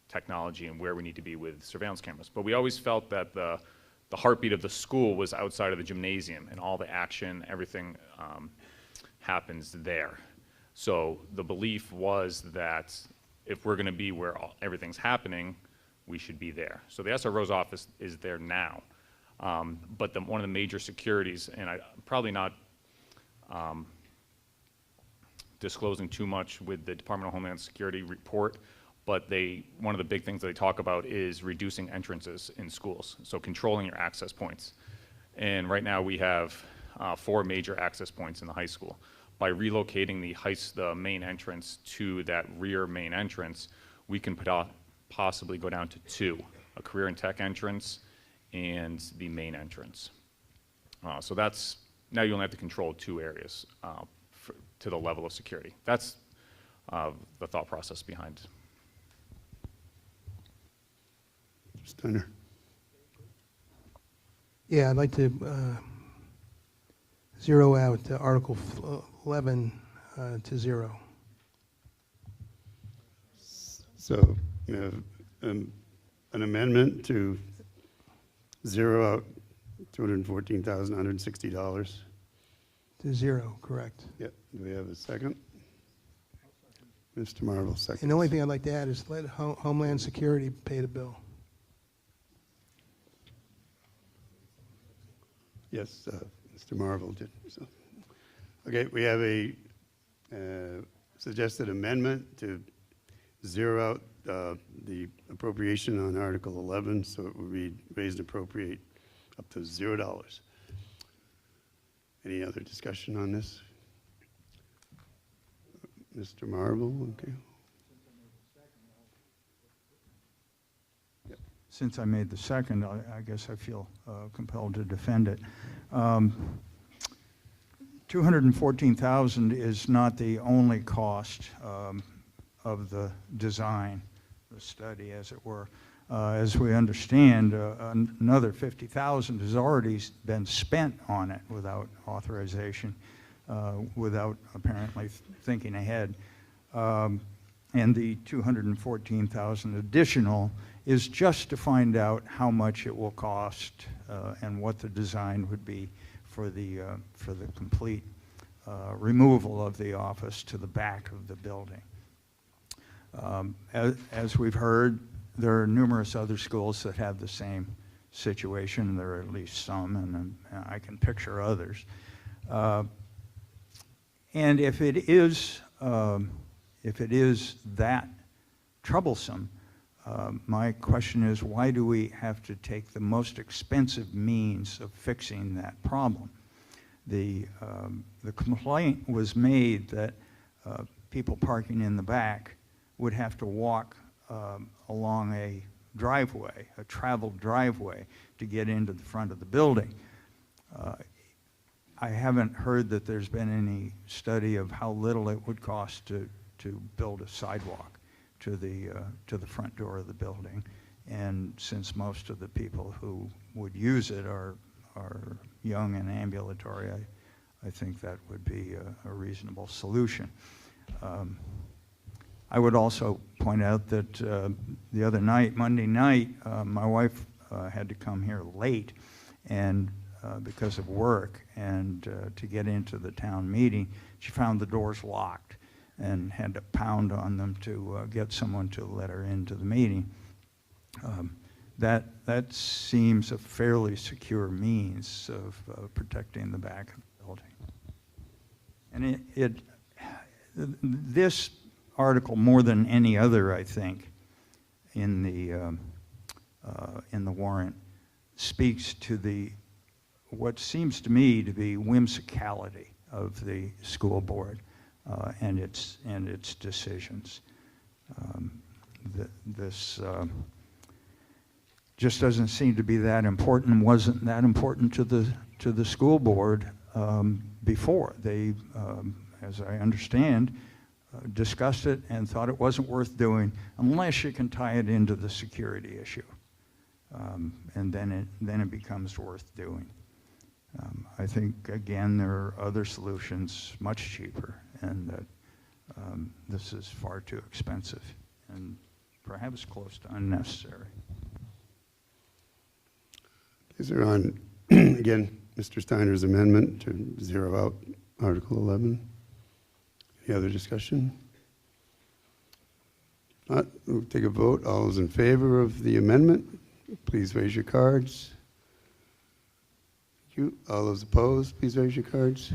technology and where we need to be with surveillance cameras. But we always felt that the heartbeat of the school was outside of the gymnasium, and all the action, everything happens there. So the belief was that if we're going to be where everything's happening, we should be there. So the SRO's office is there now. But one of the major securities, and I'm probably not disclosing too much with the Department of Homeland Security report, but one of the big things that they talk about is reducing entrances in schools, so controlling your access points. And right now we have 4 major access points in the high school. By relocating the main entrance to that rear main entrance, we can possibly go down to 2, a career and tech entrance and the main entrance. So now you only have to control 2 areas to the level of security. That's the thought process behind. Steiner. Yeah, I'd like to zero out Article 11 to 0. So we have an amendment to zero out $214,160. To 0, correct. Yep. Do we have a second? Mr. Marvel, second. And the only thing I'd like to add is let Homeland Security pay the bill. Yes, Mr. Marvel did. So. Okay, we have a suggested amendment to zero out the appropriation on Article 11, so it would be raised and appropriate up to $0. Any other discussion on this? Mr. Marvel, okay. Since I made the second, I guess I feel compelled to defend it. 214,000 is not the only cost of the design, the study, as it were. As we understand, another 50,000 has already been spent on it without authorization, without apparently thinking ahead. And the 214,000 additional is just to find out how much it will cost and what the design would be for the complete removal of the office to the back of the building. As we've heard, there are numerous other schools that have the same situation. There are at least some, and I can picture others. And if it is that troublesome, my question is, why do we have to take the most expensive means of fixing that problem? The complaint was made that people parking in the back would have to walk along a driveway, a traveled driveway, to get into the front of the building. I haven't heard that there's been any study of how little it would cost to build a sidewalk to the front door of the building. And since most of the people who would use it are young and ambulatory, I think that would be a reasonable solution. I would also point out that the other night, Monday night, my wife had to come here late and because of work, and to get into the town meeting, she found the doors locked and had to pound on them to get someone to let her into the meeting. That seems a fairly secure means of protecting the back of the building. And this article, more than any other, I think, in the warrant, speaks to what seems to me to be whimsicality of the school board and its decisions. This just doesn't seem to be that important, and wasn't that important to the school board before. They, as I understand, discussed it and thought it wasn't worth doing unless you can tie it into the security issue, and then it becomes worth doing. I think, again, there are other solutions much cheaper, and that this is far too expensive and perhaps close to unnecessary. Is there on, again, Mr. Steiner's amendment to zero out Article 11? Any other discussion? Not, we'll take a vote. All those in favor of the amendment, please raise your cards. Thank you. All those opposed, please raise your cards.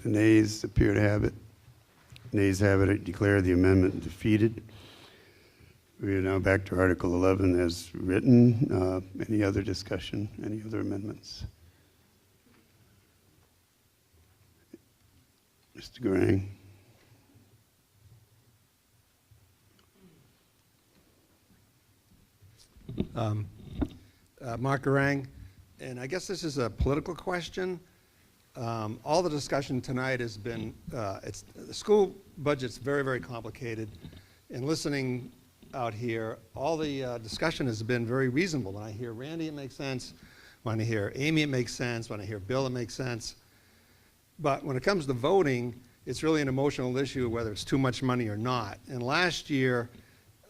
The nays appear to have it. Nays have it. I declare the amendment defeated. We are now back to Article 11 as written. Any other discussion? Any other amendments? Mr. Garang. Mark Garang, and I guess this is a political question. All the discussion tonight has been, the school budget's very, very complicated. And listening out here, all the discussion has been very reasonable. When I hear Randy, it makes sense. When I hear Amy, it makes sense. When I hear Bill, it makes sense. But when it comes to voting, it's really an emotional issue whether it's too much money or not. And last year,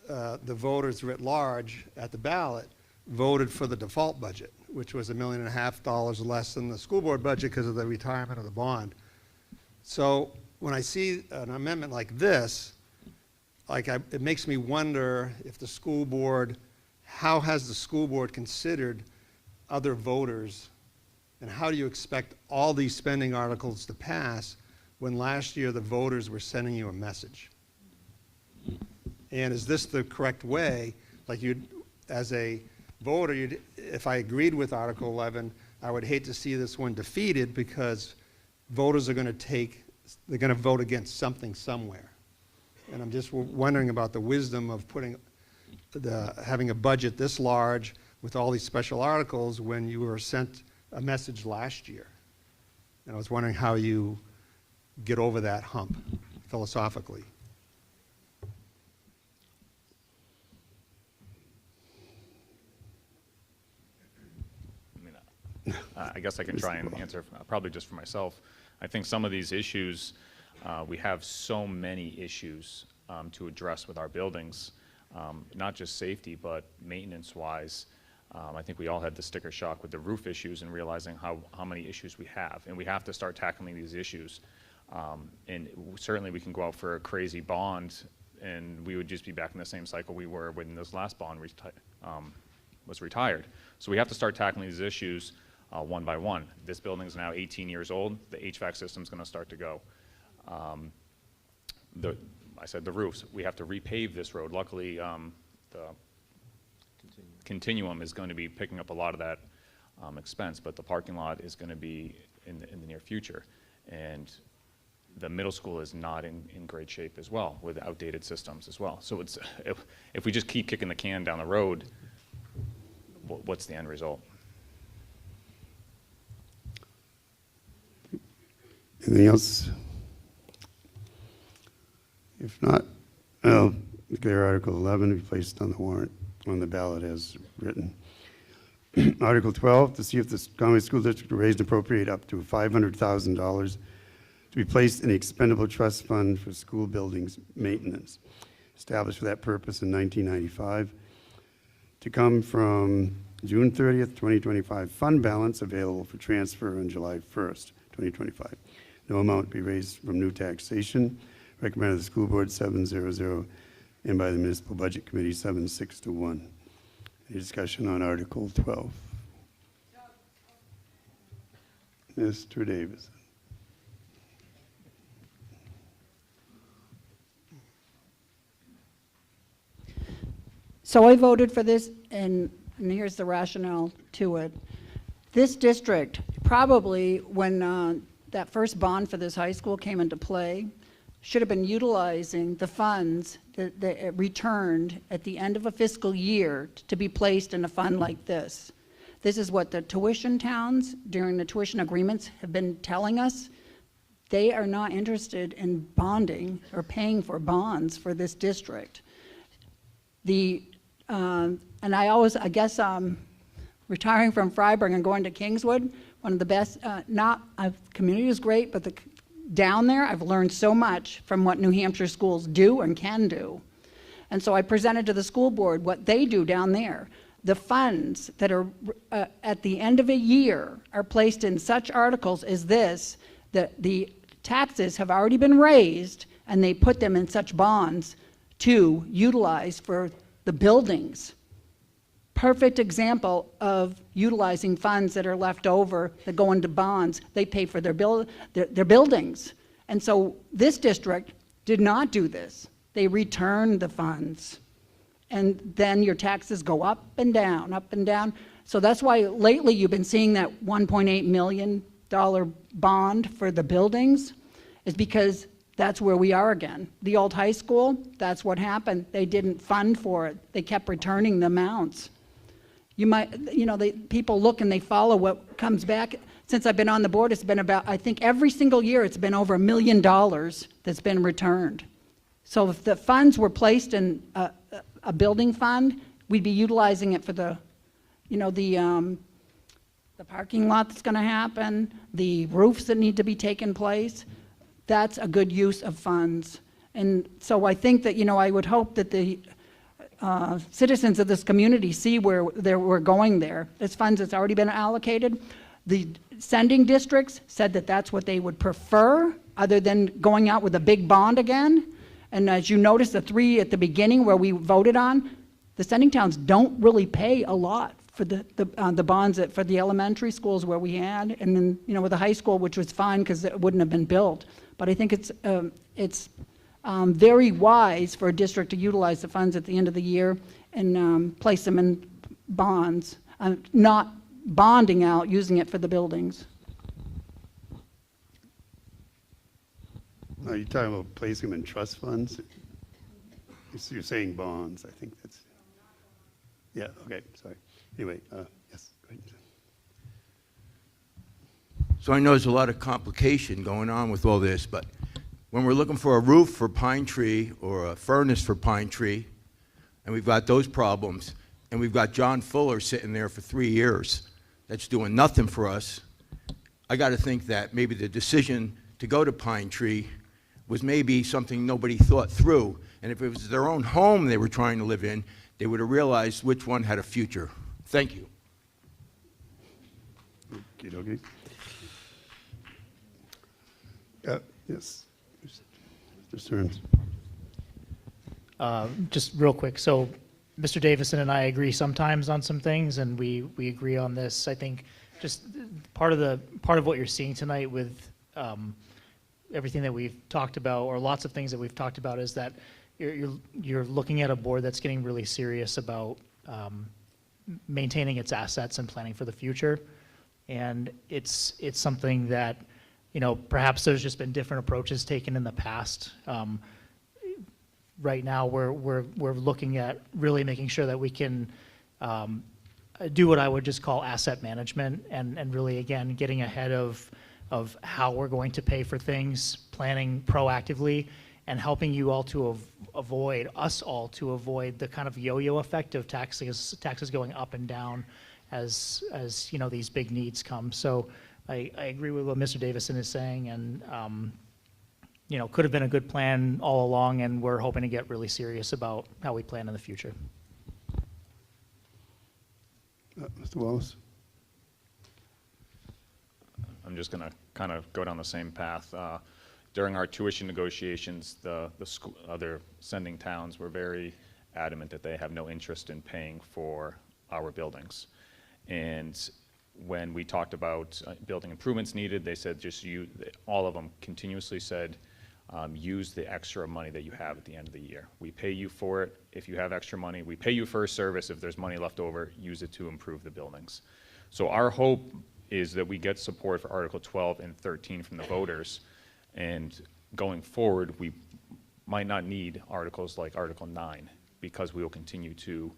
the voters writ large at the ballot voted for the default budget, which was $1.5 million less than the school board budget because of the retirement of the bond. So when I see an amendment like this, it makes me wonder if the school board, how has the school board considered other voters, and how do you expect all these spending articles to pass when last year the voters were sending you a message? And is this the correct way? Like, as a voter, if I agreed with Article 11, I would hate to see this one defeated because voters are going to they're going to vote against something somewhere. And I'm just wondering about the wisdom of having a budget this large with all these special articles when you were sent a message last year. And I was wondering how you get over that hump philosophically. I guess I can try and answer probably just for myself. I think some of these issues, we have so many issues to address with our buildings, not just safety, but maintenance-wise. I think we all had the sticker shock with the roof issues and realizing how many issues we have. And we have to start tackling these issues. And certainly we can go out for a crazy bond and we would just be back in the same cycle we were when this last bond was retired. So we have to start tackling these issues one by one. This building is now 18 years old. The HVAC system is going to start to go. I said the roofs. We have to repave this road. Luckily, the Continuum is going to be picking up a lot of that expense, but the parking lot is going to be in the near future. And the middle school is not in great shape as well, with outdated systems as well. So it's, if we just keep kicking the can down the road, what's the end result? Anything else? If not, I'll declare Article 11 to be placed on the warrant, on the ballot as written. Article 12, to see if the Conway School District will raise and appropriate up to $500,000 to be placed in the expendable trust fund for school buildings maintenance, established for that purpose in 1995, to come from June 30th, 2025 fund balance available for transfer on July 1st, 2025. No amount be raised from new taxation. Recommended by the school board 7-0-0 and by the municipal budget committee 7-6-1. Any discussion on Article 12? Mr. Davis. So I voted for this, and here's the rationale to it. This district, probably when that first bond for this high school came into play, should have been utilizing the funds that it returned at the end of a fiscal year to be placed in a fund like this. This is what the tuition towns during the tuition agreements have been telling us. They are not interested in bonding or paying for bonds for this district. And I guess retiring from Freiburg and going to Kingswood, one of the best, community is great, but down there I've learned so much from what New Hampshire schools do and can do. And so I presented to the school board what they do down there. The funds that are at the end of a year are placed in such articles as this, that the taxes have already been raised and they put them in such bonds to utilize for the buildings. Perfect example of utilizing funds that are left over that go into bonds. They pay for their buildings. And so this district did not do this. They returned the funds. And then your taxes go up and down, up and down. So that's why lately you've been seeing that $1.8 million bond for the buildings, is because that's where we are again. The old high school, that's what happened. They didn't fund for it. They kept returning the amounts. People look and they follow what comes back. Since I've been on the board, it's been about, I think every single year it's been over $1 million that's been returned. So if the funds were placed in a building fund, we'd be utilizing it for the parking lot that's going to happen, the roofs that need to be taken place. That's a good use of funds. And so I think that, I would hope that the citizens of this community see where we're going there. This funds that's already been allocated. The sending districts said that that's what they would prefer, other than going out with a big bond again. And as you notice, the three at the beginning where we voted on, the sending towns don't really pay a lot for the bonds for the elementary schools where we had, and then with the high school, which was fine because it wouldn't have been built. But I think it's very wise for a district to utilize the funds at the end of the year and place them in bonds, not bonding out, using it for the buildings. Are you talking about placing them in trust funds? You're saying bonds, I think that's, yeah, okay, sorry. Anyway, yes, go ahead. So I know there's a lot of complication going on with all this, but when we're looking for a roof for Pine Tree or a furnace for Pine Tree, and we've got those problems, and we've got John Fuller sitting there for 3 years that's doing nothing for us, I got to think that maybe the decision to go to Pine Tree was maybe something nobody thought through. And if it was their own home they were trying to live in, they would have realized which one had a future. Thank you. Okay. Yes, Mr. Stearns. Just real quick, so Mr. Davison and I agree sometimes on some things, and we agree on this. I think just part of what you're seeing tonight with everything that we've talked about, or lots of things that we've talked about, is that you're looking at a board that's getting really serious about maintaining its assets and planning for the future. And it's something that, you know, perhaps there's just been different approaches taken in the past. Right now, we're looking at really making sure that we can do what I would just call asset management, and really, again, getting ahead of how we're going to pay for things, planning proactively, and helping you all to avoid the kind of yo-yo effect of taxes going up and down as you know, these big needs come. So I agree with what Mr. Davison is saying, and you know, could have been a good plan all along, and we're hoping to get really serious about how we plan in the future. Mr. Wallace? I'm just going to kind of go down the same path. During our tuition negotiations, the other sending towns were very adamant that they have no interest in paying for our buildings. And when we talked about building improvements needed, they said all of them continuously said, use the extra money that you have at the end of the year. We pay you for it. If you have extra money, we pay you for a service. If there's money left over, use it to improve the buildings. So our hope is that we get support for Article 12 and 13 from the voters, and going forward, we might not need articles like Article 9, because we will continue to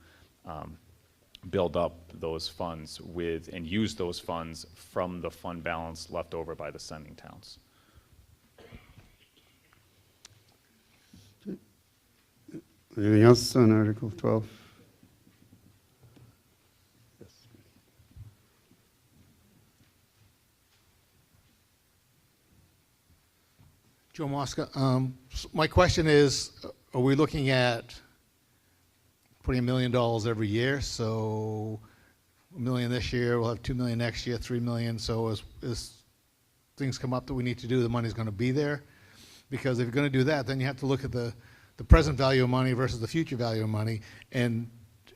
build up those funds and use those funds from the fund balance left over by the sending towns. Anything else on Article 12? Joe Mosca, my question is, are we looking at putting $1 million every year? So $1 million this year, we'll have $2 million next year, $3 million. So as things come up that we need to do, the money's going to be there. Because if you're going to do that, then you have to look at the present value of money versus the future value of money. And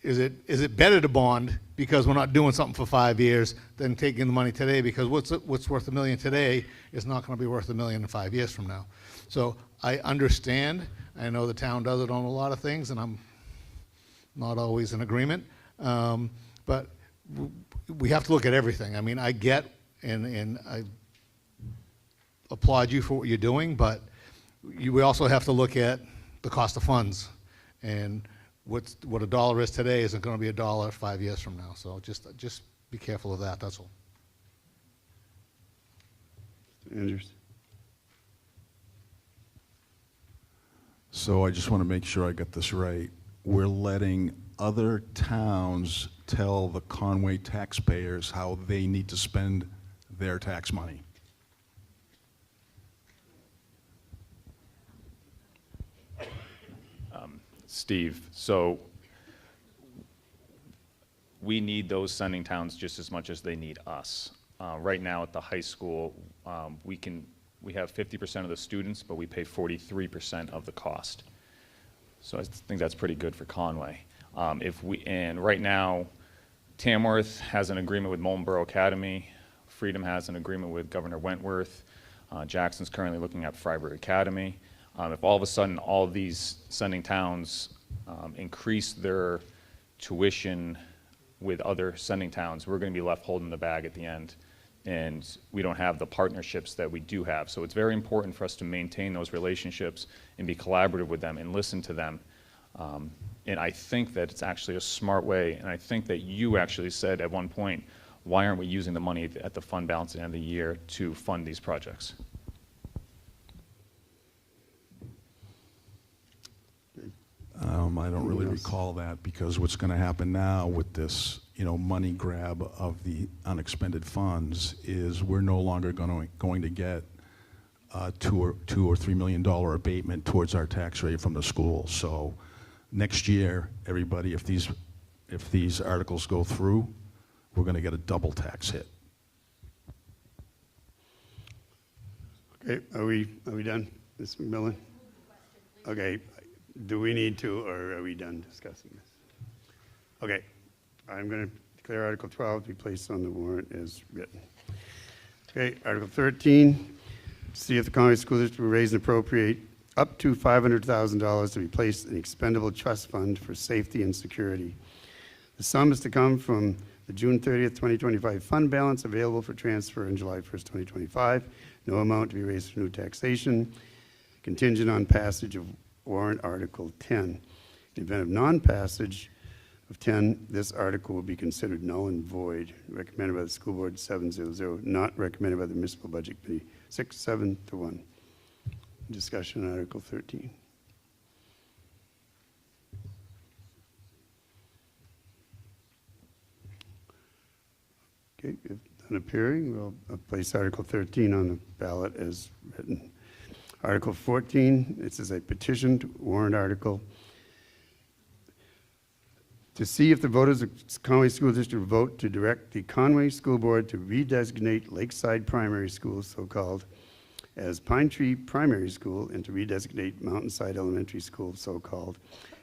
is it better to bond because we're not doing something for 5 years than taking the money today? Because what's worth $1 million today is not going to be worth $1 million in 5 years from now. So I understand. I know the town does it on a lot of things, and I'm not always in agreement. But we have to look at everything. I mean, I get and I applaud you for what you're doing, but we also have to look at the cost of funds, and what a dollar is today isn't going to be a dollar 5 years from now. So just be careful of that. That's all. Mr. Andrews? So I just want to make sure I got this right. We're letting other towns tell the Conway taxpayers how they need to spend their tax money. Steve, so we need those sending towns just as much as they need us. Right now at the high school, we have 50% of the students, but we pay 43% of the cost. So I think that's pretty good for Conway. And right now, Tamworth has an agreement with Moultonborough Academy. Freedom has an agreement with Governor Wentworth. Jackson's currently looking at Freiburg Academy. If all of a sudden all of these sending towns increase their tuition with other sending towns, we're going to be left holding the bag at the end. And we don't have the partnerships that we do have. So it's very important for us to maintain those relationships and be collaborative with them and listen to them. And I think that it's actually a smart way, and I think that you actually said at one point, why aren't we using the money at the fund balance at the end of the year to fund these projects? I don't really recall that, because what's going to happen now with this, money grab of the unexpended funds is we're no longer going to get $2 or $3 million abatement towards our tax rate from the school. So next year, everybody, if these articles go through, we're going to get a double tax hit. Okay, are we done, Ms. McMillan? Okay, do we need to, or are we done discussing this? Okay, I'm going to declare Article 12 to be placed on the warrant as written. Okay, Article 13, see if the Conway School District will raise and appropriate up to $500,000 to be placed in the expendable trust fund for safety and security. The sum is to come from the June 30th, 2025 fund balance available for transfer on July 1st, 2025. No amount to be raised for new taxation, contingent on passage of warrant Article 10. In the event of non-passage of 10, this article will be considered null and void. Recommended by the school board 700, not recommended by the municipal budget committee 6-7 to 1. Discussion on Article 13. Okay, if none appearing, we'll place Article 13 on the ballot as written. Article 14, this is a petitioned warrant article to see if the voters of Conway School District vote to direct the Conway School Board to redesignate Lakeside Primary School, so-called, as Pine Tree Primary School, and to redesignate Mountainside Elementary School, so-called,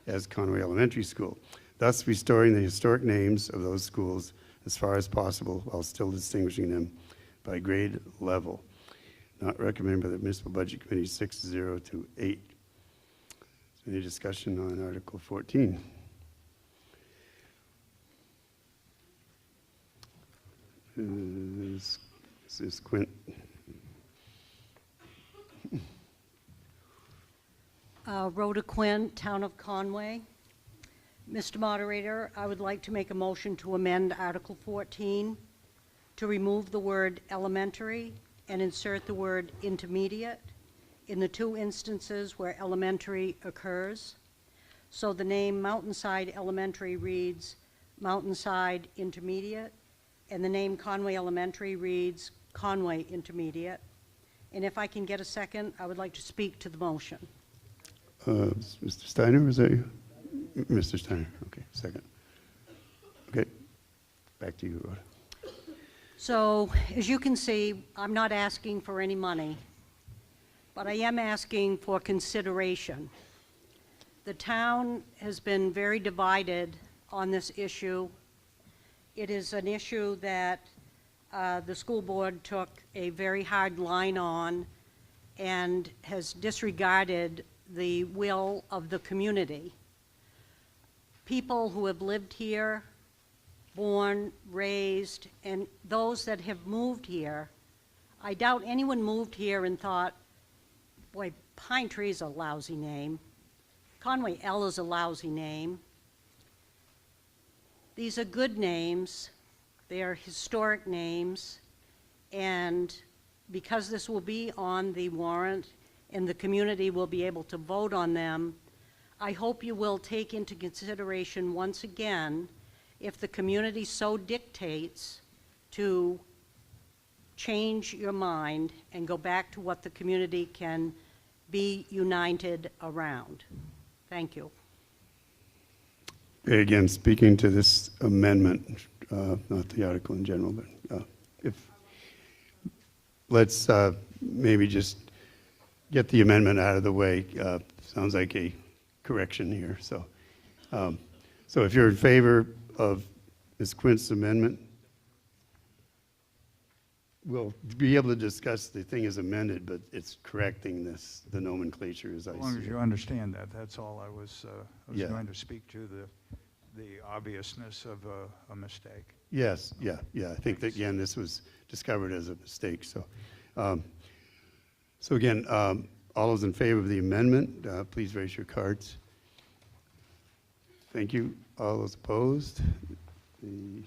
as Conway Elementary School, thus restoring the historic names of those schools as far as possible while still distinguishing them by grade level. Not recommended by the Municipal Budget Committee 6-0 to 8. Any discussion on Article 14? This is Quint. Rhoda Quinn, Town of Conway. Mr. Moderator, I would like to make a motion to amend Article 14 to remove the word elementary and insert the word intermediate in the two instances where elementary occurs. So the name Mountainside Elementary reads Mountainside Intermediate, and the name Conway Elementary reads Conway Intermediate. And if I can get a second, I would like to speak to the motion. Mr. Steiner, is that you? Mr. Steiner, okay, second. Okay, back to you, Rhoda. So, as you can see, I'm not asking for any money, but I am asking for consideration. The town has been very divided on this issue. It is an issue that the school board took a very hard line on and has disregarded the will of the community. People who have lived here, born, raised, and those that have moved here, I doubt anyone moved here and thought, boy, Pine Tree is a lousy name. Conway L is a lousy name. These are good names. They are historic names. And because this will be on the warrant and the community will be able to vote on them, I hope you will take into consideration once again, if the community so dictates, to change your mind and go back to what the community can be united around. Thank you. Okay, again, speaking to this amendment, not the article in general, but let's maybe just get the amendment out of the way. Sounds like a correction here. So, so if you're in favor of Ms. Quint's amendment, we'll be able to discuss the thing as amended, but it's correcting this, the nomenclature as I see it. As long as you understand that, that's all I was Yeah. going to speak to. the obviousness of a mistake. Yes, yeah. I think that, again, this was discovered as a mistake, so. So again, all those in favor of the amendment, please raise your cards. Thank you. All those opposed? The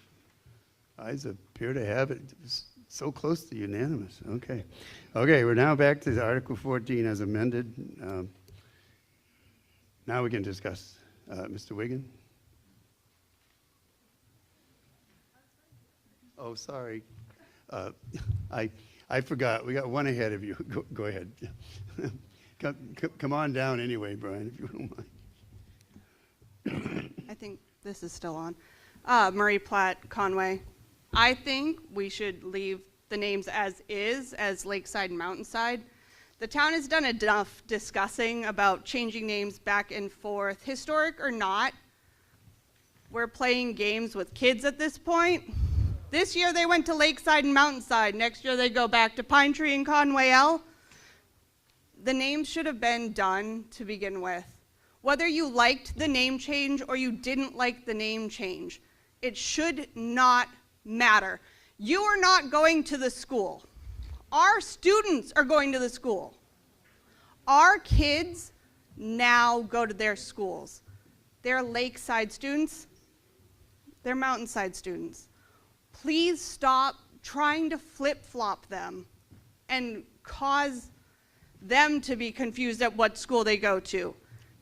ayes appear to have it. It's so close to unanimous. Okay. Okay, we're now back to Article 14 as amended. Now we can discuss. Mr. Wiggin? Oh, sorry. I forgot. We got one ahead of you. Go ahead. Come on down anyway, Brian, if you don't mind. I think this is still on. Murray, Platt, Conway. I think we should leave the names as is, as Lakeside and Mountainside. The town has done enough discussing about changing names back and forth, historic or not. We're playing games with kids at this point. This year they went to Lakeside and Mountainside. Next year they go back to Pine Tree and Conway L. The names should have been done to begin with. Whether you liked the name change or you didn't like the name change, it should not matter. You are not going to the school. Our students are going to the school. Our kids now go to their schools. They're Lakeside students. They're Mountainside students. Please stop trying to flip-flop them and cause them to be confused at what school they go to.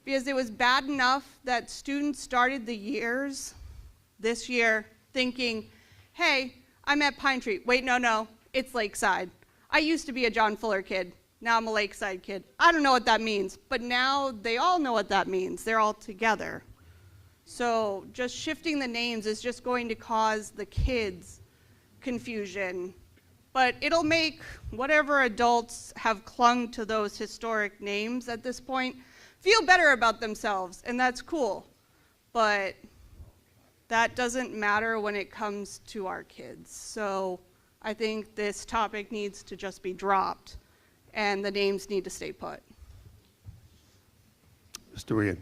Because it was bad enough that students started the years this year thinking, hey, I'm at Pine Tree. Wait, no, it's Lakeside. I used to be a John Fuller kid. Now I'm a Lakeside kid. I don't know what that means, but now they all know what that means. They're all together. So just shifting the names is just going to cause the kids confusion. But it'll make whatever adults have clung to those historic names at this point feel better about themselves, and that's cool. But that doesn't matter when it comes to our kids. So I think this topic needs to just be dropped, and the names need to stay put. Mr. Wiggin.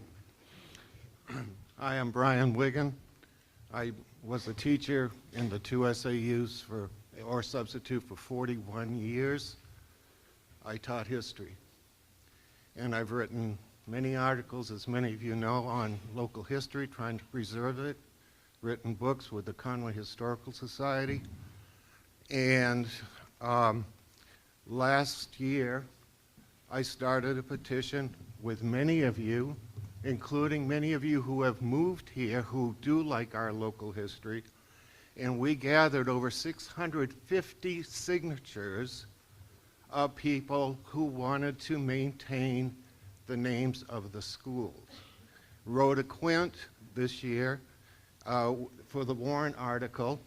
I am Brian Wiggin. I was a teacher in the 2 SAUs or substitute for 41 years. I taught history. And I've written many articles, as many of you know, on local history, trying to preserve it, written books with the Conway Historical Society. And last year, I started a petition with many of you, including many of you who have moved here who do like our local history, and we gathered over 650 signatures of people who wanted to maintain the names of the schools. Wrote a quint this year for the Warren article.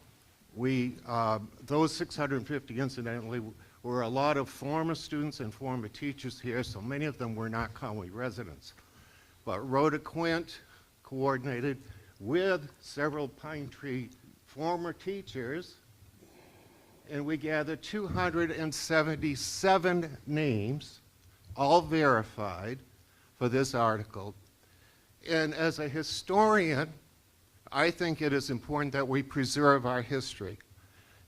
Those 650, incidentally, were a lot of former students and former teachers here, so many of them were not Conway residents. But wrote a quint, coordinated with several Pine Tree former teachers, and we gathered 277 names, all verified, for this article. And as a historian, I think it is important that we preserve our history.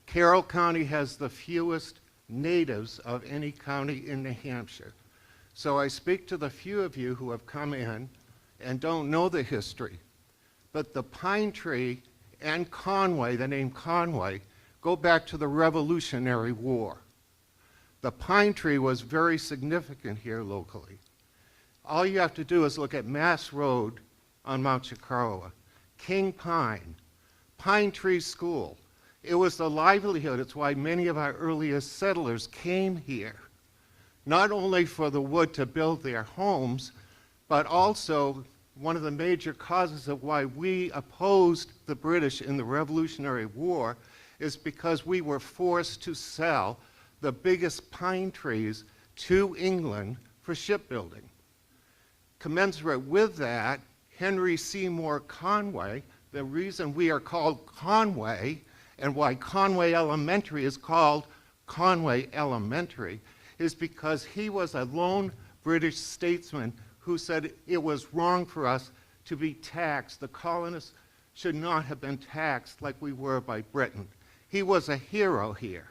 Carroll County has the fewest natives of any county in New Hampshire. So I speak to the few of you who have come in and don't know the history. But the Pine Tree and Conway, the name Conway, go back to the Revolutionary War. The Pine Tree was very significant here locally. All you have to do is look at Mass Road on Mount Chicarawa, King Pine, Pine Tree School. It was the livelihood. It's why many of our earliest settlers came here, not only for the wood to build their homes, but also one of the major causes of why we opposed the British in the Revolutionary War is because we were forced to sell the biggest pine trees to England for shipbuilding. Commensurate with that, Henry Seymour Conway, the reason we are called Conway and why Conway Elementary is called Conway Elementary is because he was a lone British statesman who said it was wrong for us to be taxed. The colonists should not have been taxed like we were by Britain. He was a hero here.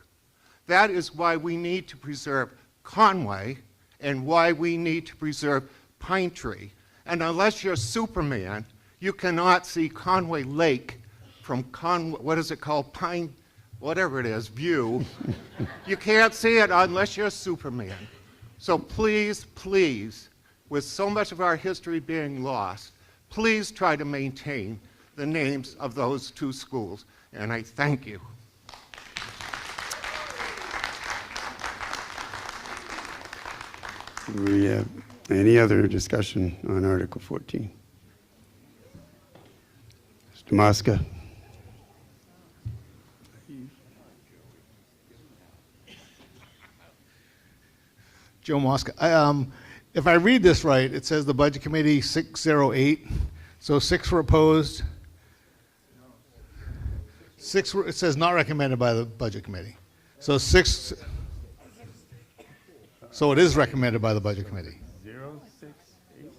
That is why we need to preserve Conway and why we need to preserve Pine Tree. And unless you're Superman, you cannot see Conway Lake from what is it called? Pine, whatever it is, view. You can't see it unless you're Superman. So please, please, with so much of our history being lost, please try to maintain the names of those two schools. And I thank you. Do we have any other discussion on Article 14? Mr. Mosca. Joe Mosca. If I read this right, it says the Budget Committee 608. So 6 were opposed. 6 were, it says not recommended by the Budget Committee. So 6. So it is recommended by the Budget Committee. 0, 6, 8.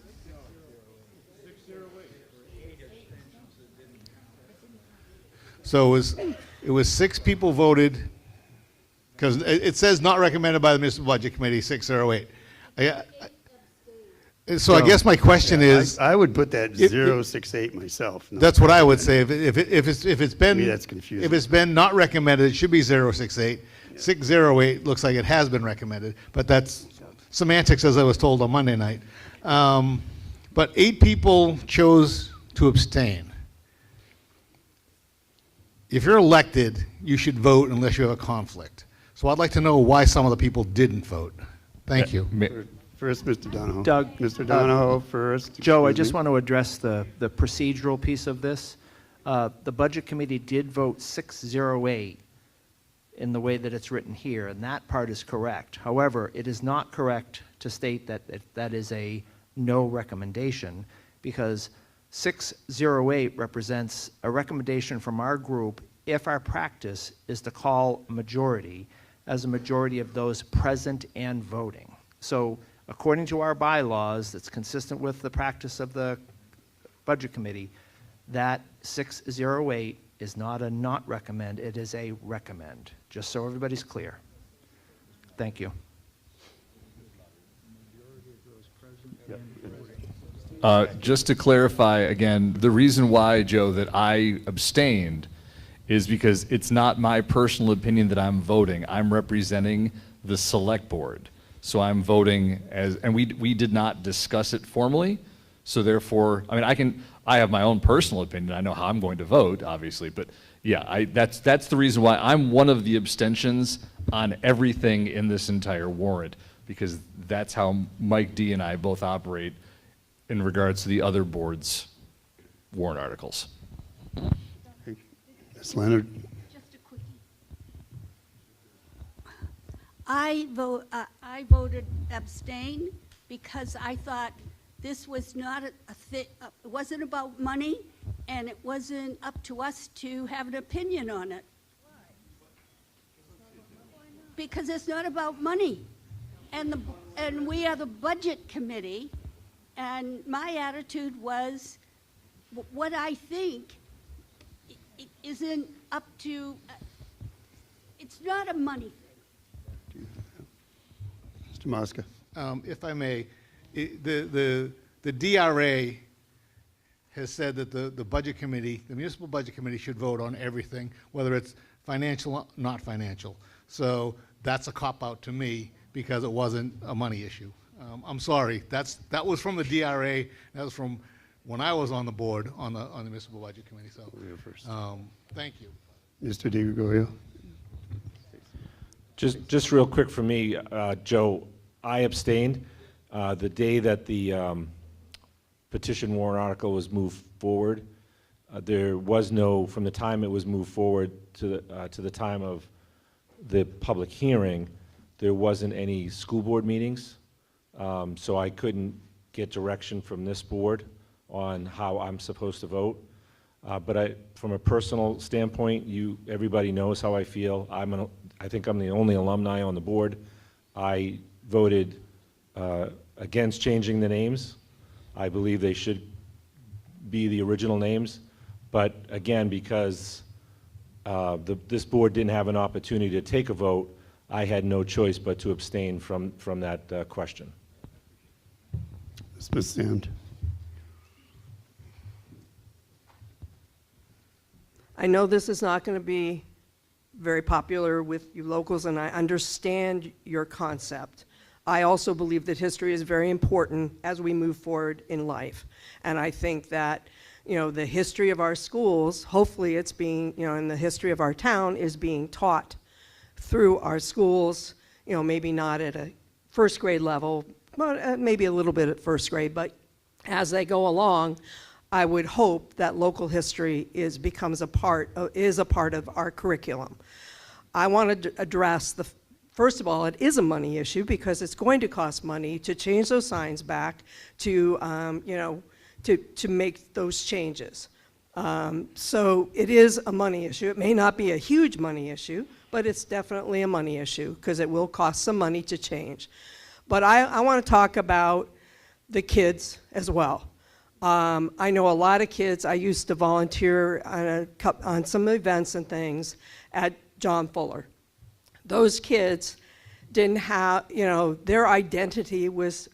So it was 6 people voted, because it says not recommended by the Municipal Budget Committee, 608. So I guess my question is, I would put that 068 myself. No. That's what I would say. If it's been, To me, that's confusing. if it's been not recommended, it should be 068. 608 looks like it has been recommended, but that's semantics, as I was told on Monday night. But 8 people chose to abstain. If you're elected, you should vote unless you have a conflict. So I'd like to know why some of the people didn't vote. Thank you. First, Mr. Donahoe. Doug. Mr. Donahoe first. Joe, I Excuse just me. want to address the procedural piece of this. The Budget Committee did vote 608 in the way that it's written here, and that part is correct. However, it is not correct to state that that is a no recommendation, because 608 represents a recommendation from our group if our practice is to call majority as a majority of those present and voting. So according to our bylaws, that's consistent with the practice of the Budget Committee, that 608 is not a not recommend, it is a recommend, just so everybody's clear. Thank you. Just to clarify again, the reason why, Joe, that I abstained is because it's not my personal opinion that I'm voting. I'm representing the select board. So I'm voting as, and we did not discuss it formally. So therefore, I mean, I have my own personal opinion. I know how I'm going to vote, obviously, but yeah, that's the reason why I'm one of the abstentions on everything in this entire warrant, because that's how Mike D and I both operate in regards to the other board's warrant articles. Ms. Leonard. Just a quickie. I voted abstain because I thought this was not it wasn't about money, and it wasn't up to us to have an opinion on it. Because it's not about money, and we are the Budget Committee, and my attitude was what I think isn't up to. It's not a money thing. Mr. Mosca. If I may, the DRA has said that the Budget Committee, the Municipal Budget Committee, should vote on everything, whether it's financial or not financial. So that's a cop-out to me because it wasn't a money issue. I'm sorry, that was from the DRA. That was from when I was on the board on the Municipal Budget Committee. So, thank you. Mr. Di Gregorio. Just real quick for me, Joe, I abstained. The day that the petition warrant article was moved forward, there was no, from the time it was moved forward to the time of the public hearing, there wasn't any school board meetings, so I couldn't get direction from this board on how I'm supposed to vote. But from a personal standpoint, everybody knows how I feel. I think I'm the only alumni on the board. I voted against changing the names. I believe they should be the original names, But again, because this board didn't have an opportunity to take a vote, I had no choice but to abstain from that question. Ms. Sand. I know this is not going to be very popular with you locals, and I understand your concept. I also believe that history is very important as we move forward in life. And I think that, you know, the history of our schools, hopefully it's being, you know, and the history of our town is being taught through our schools, you know, maybe not at a first grade level, but maybe a little bit at first grade, but as they go along, I would hope that local history is a part of our curriculum. I want to address first of all, it is a money issue because it's going to cost money to change those signs back to, you know, to make those changes. So it is a money issue. It may not be a huge money issue, but it's definitely a money issue because it will cost some money to change. But I want to talk about the kids as well. I know a lot of kids. I used to volunteer on some events and things at John Fuller. Those kids didn't have, you know, their identity was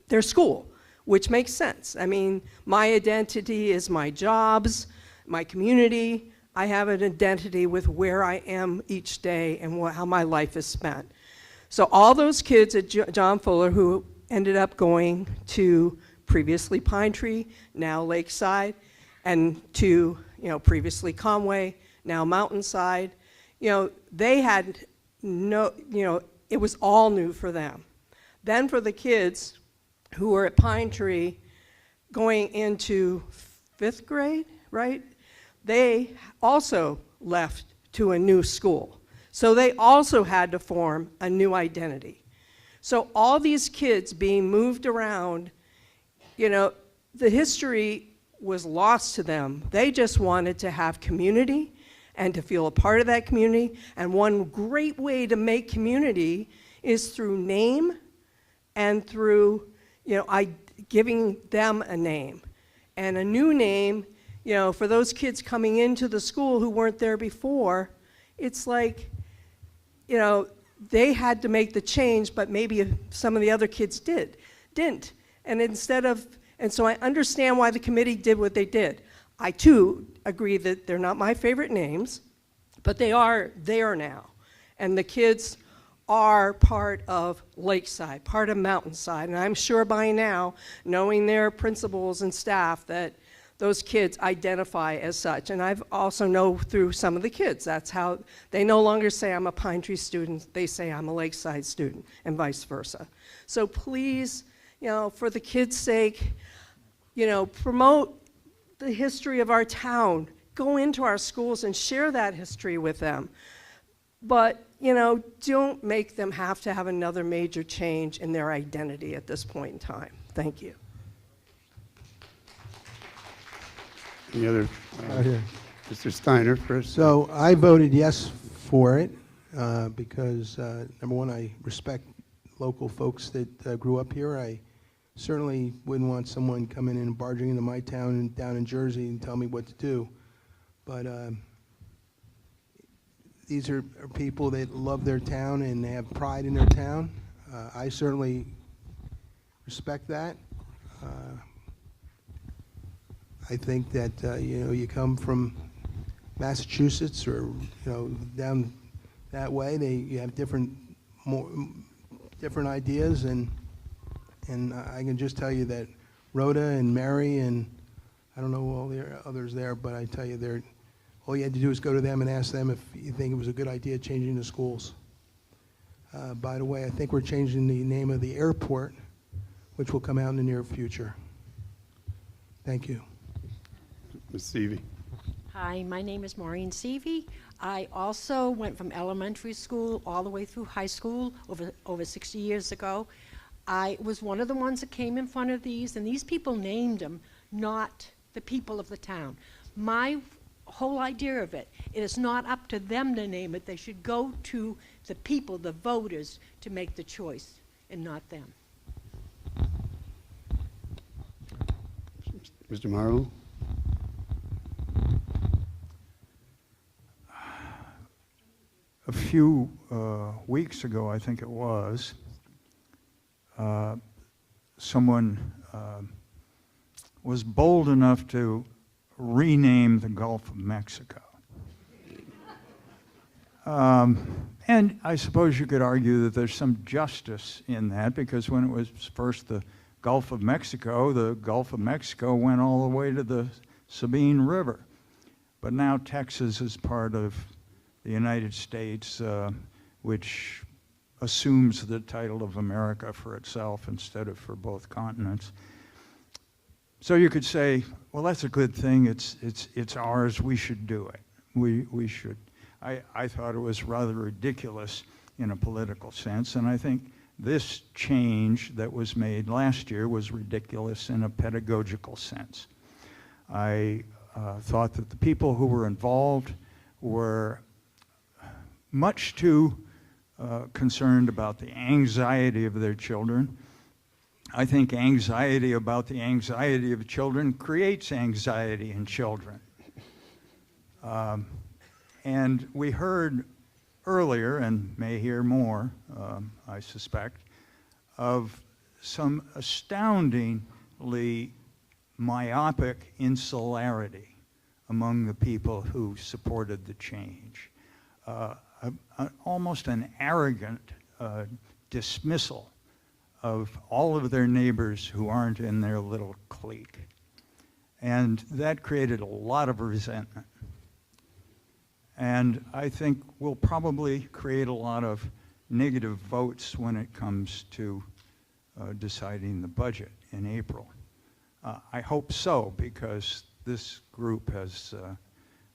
their school, which makes sense. I mean, my identity is my jobs, my community. I have an identity with where I am each day and how my life is spent. So all those kids at John Fuller who ended up going to previously Pine Tree, now Lakeside, and to, you know, previously Conway, now Mountainside, you know, they had no, you know, it was all new for them. Then for the kids who were at Pine Tree going into 5th grade, right? They also left to a new school. So they also had to form a new identity. So all these kids being moved around, you know, the history was lost to them. They just wanted to have community and to feel a part of that community. And one great way to make community is through name and through, you know, giving them a name. And a new name, you know, for those kids coming into the school who weren't there before, it's like, you know, they had to make the change, but maybe some of the other kids didn't. And so I understand why the committee did what they did. I too agree that they're not my favorite names, but they are there now. And the kids are part of Lakeside, part of Mountainside. And I'm sure by now, knowing their principals and staff, that those kids identify as such. And I've also know through some of the kids, that's how they no longer say I'm a Pine Tree student, they say I'm a Lakeside student, and vice versa. So please, you know, for the kids' sake, you know, promote the history of our town. Go into our schools and share that history with them. But, you know, don't make them have to have another major change in their identity at this point in time. Thank you. Any other? Right here. Mr. Steiner first. So I voted yes for it because, number one, I respect local folks that grew up here. I certainly wouldn't want someone coming in and barging into my town and down in Jersey and tell me what to do. But these are people that love their town and they have pride in their town. I certainly respect that. I think that you know, you come from Massachusetts or, you know, down that way, you have different ideas, and I can just tell you that Rhoda and Mary and I don't know all the others there, but I tell you, all you had to do is go to them and ask them if you think it was a good idea changing the schools. By the way, I think we're changing the name of the airport, which will come out in the near future. Thank you. Ms. Seavey. Hi, my name is Maureen Seavey. I also went from elementary school all the way through high school over 60 years ago. I was one of the ones that came in front of these, and these people named them, not the people of the town. My whole idea of it is not up to them to name it. They should go to the people, the voters, to make the choice, and not them. Mr. Marlowe. few weeks ago, I think it was, someone was bold enough to rename the Gulf of Mexico. And I suppose you could argue that there's some justice in that, because when it was first the Gulf of Mexico went all the way to the Sabine River. But now Texas is part of the United States, which assumes the title of America for itself instead of for both continents. So you could say, well, that's a good thing. It's ours. We should do it. We should. I thought it was rather ridiculous in a political sense, and I think this change that was made last year was ridiculous in a pedagogical sense. I thought that the people who were involved were much too concerned about the anxiety of their children. I think anxiety about the anxiety of children creates anxiety in children. And we heard earlier, and may hear more, I suspect, of some astoundingly myopic insularity among the people who supported the change. Almost an arrogant dismissal of all of their neighbors who aren't in their little clique. And that created a lot of resentment. And I think will probably create a lot of negative votes when it comes to deciding the budget in April. I hope so, because this group has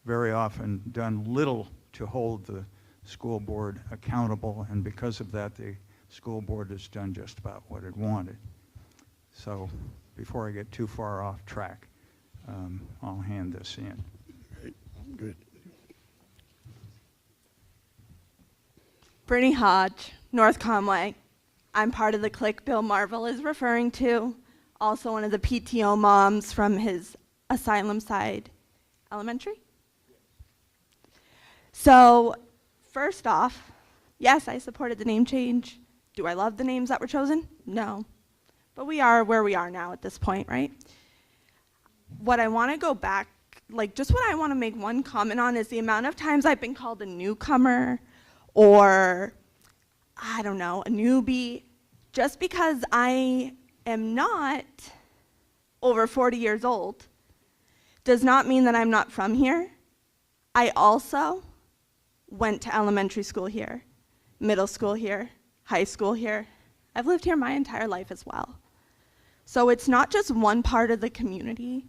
very often done little to hold the school board accountable, and because of that, the school board has done just about what it wanted. So before I get too far off track, I'll hand this in. Great. Good. Brittany Hodge, North Conway. I'm part of the clique Bill Marvel is referring to, also one of the PTO moms from his Asylum Side Elementary. So, first off, yes, I supported the name change. Do I love the names that were chosen? No. But we are where we are now at this point, right? What I want to go back, just what I want to make one comment on is the amount of times I've been called a newcomer, or, I don't know, a newbie, just because I am not over 40 years old does not mean that I'm not from here. I also went to elementary school here, middle school here, high school here. I've lived here my entire life as well. So it's not just one part of the community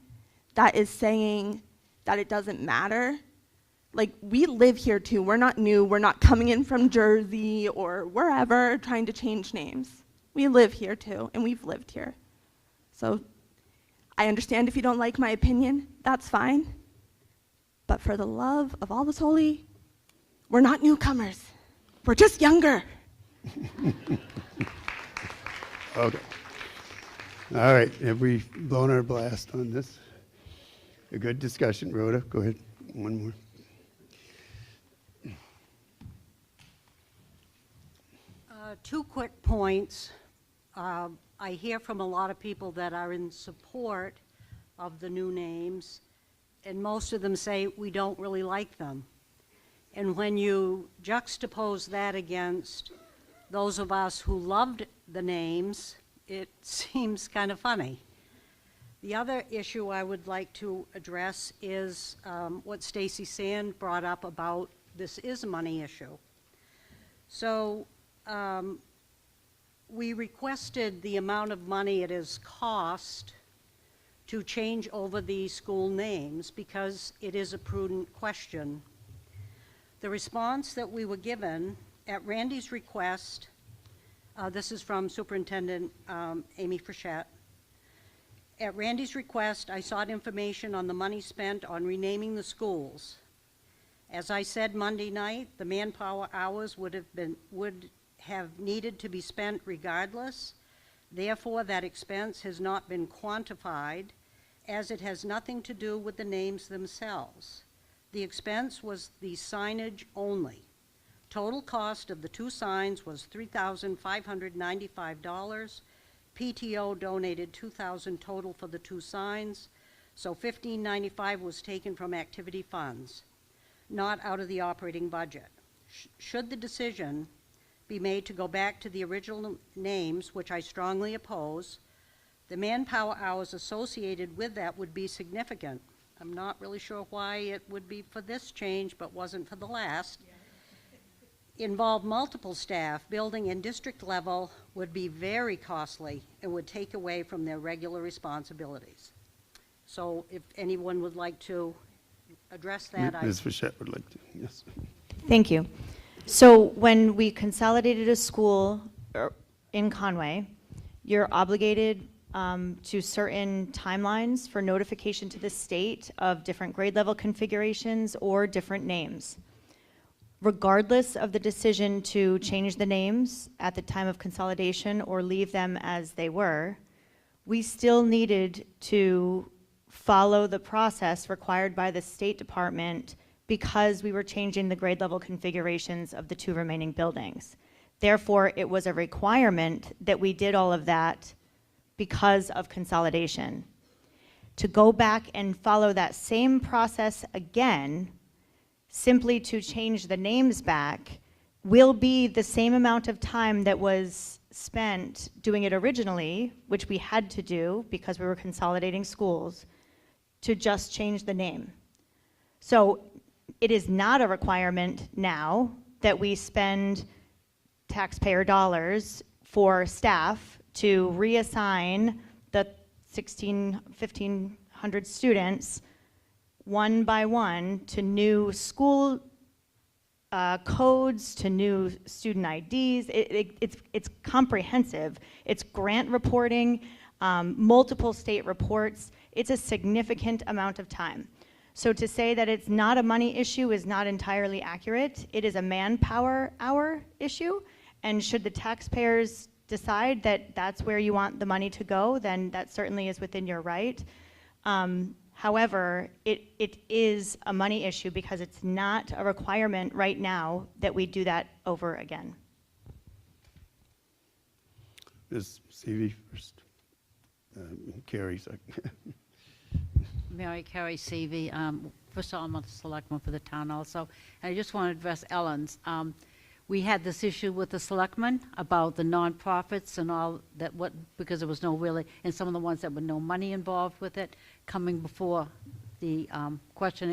that is saying that it doesn't matter. We live here too. We're not new. We're not coming in from Jersey or wherever trying to change names. We live here too, and we've lived here. So I understand if you don't like my opinion, that's fine. But for the love of all that's holy, we're not newcomers. We're just younger. Okay. All right. Have we blown our blast on this? A good discussion. Rhoda, go ahead. One more. Two quick points. I hear from a lot of people that are in support of the new names, and most of them say we don't really like them. And when you juxtapose that against those of us who loved the names, it seems kind of funny. The other issue I would like to address is what Stacy Sand brought up about this is a money issue. So we requested the amount of money it has cost to change over the school names because it is a prudent question. The response that we were given at Randy's request, this is from Superintendent Amy Frechette. At Randy's request, I sought information on the money spent on renaming the schools. As I said Monday night, the manpower hours would have needed to be spent regardless. Therefore, that expense has not been quantified, as it has nothing to do with the names themselves. The expense was the signage only. Total cost of the two signs was $3,595. PTO donated $2,000 total for the two signs, so $1,595 was taken from activity funds, not out of the operating budget. Should the decision be made to go back to the original names, which I strongly oppose, the manpower hours associated with that would be significant. I'm not really sure why it would be for this change, but wasn't for the last. Involve multiple staff, building and district level would be very costly and would take away from their regular responsibilities. So if anyone would like to address that, Ms. Fischette would like to, yes. Thank you. So when we consolidated a school in Conway, you're obligated to certain timelines for notification to the state of different grade level configurations or different names. Regardless of the decision to change the names at the time of consolidation or leave them as they were, we still needed to follow the process required by the State Department because we were changing the grade level configurations of the two remaining buildings. Therefore, it was a requirement that we did all of that because of consolidation. To go back and follow that same process again, simply to change the names back, will be the same amount of time that was spent doing it originally, which we had to do because we were consolidating schools, to just change the name. So it is not a requirement now that we spend taxpayer dollars for staff to reassign the 1,500 students one by one to new school codes, to new student IDs. It's comprehensive. It's grant reporting, multiple state reports. It's a significant amount of time. So to say that it's not a money issue is not entirely accurate. It is a manpower hour issue, and should the taxpayers decide that that's where you want the money to go, then that certainly is within your right. However, it is a money issue because it's not a requirement right now that we do that over again. Ms. Seavey first. Carrie second. Mary Carey Seavey. First of all, I'm a selectman for the town also. And I just want to address Ellen's. We had this issue with the selectmen about the nonprofits and all that, because there was no really, and some of the ones that were no money involved with it, coming before the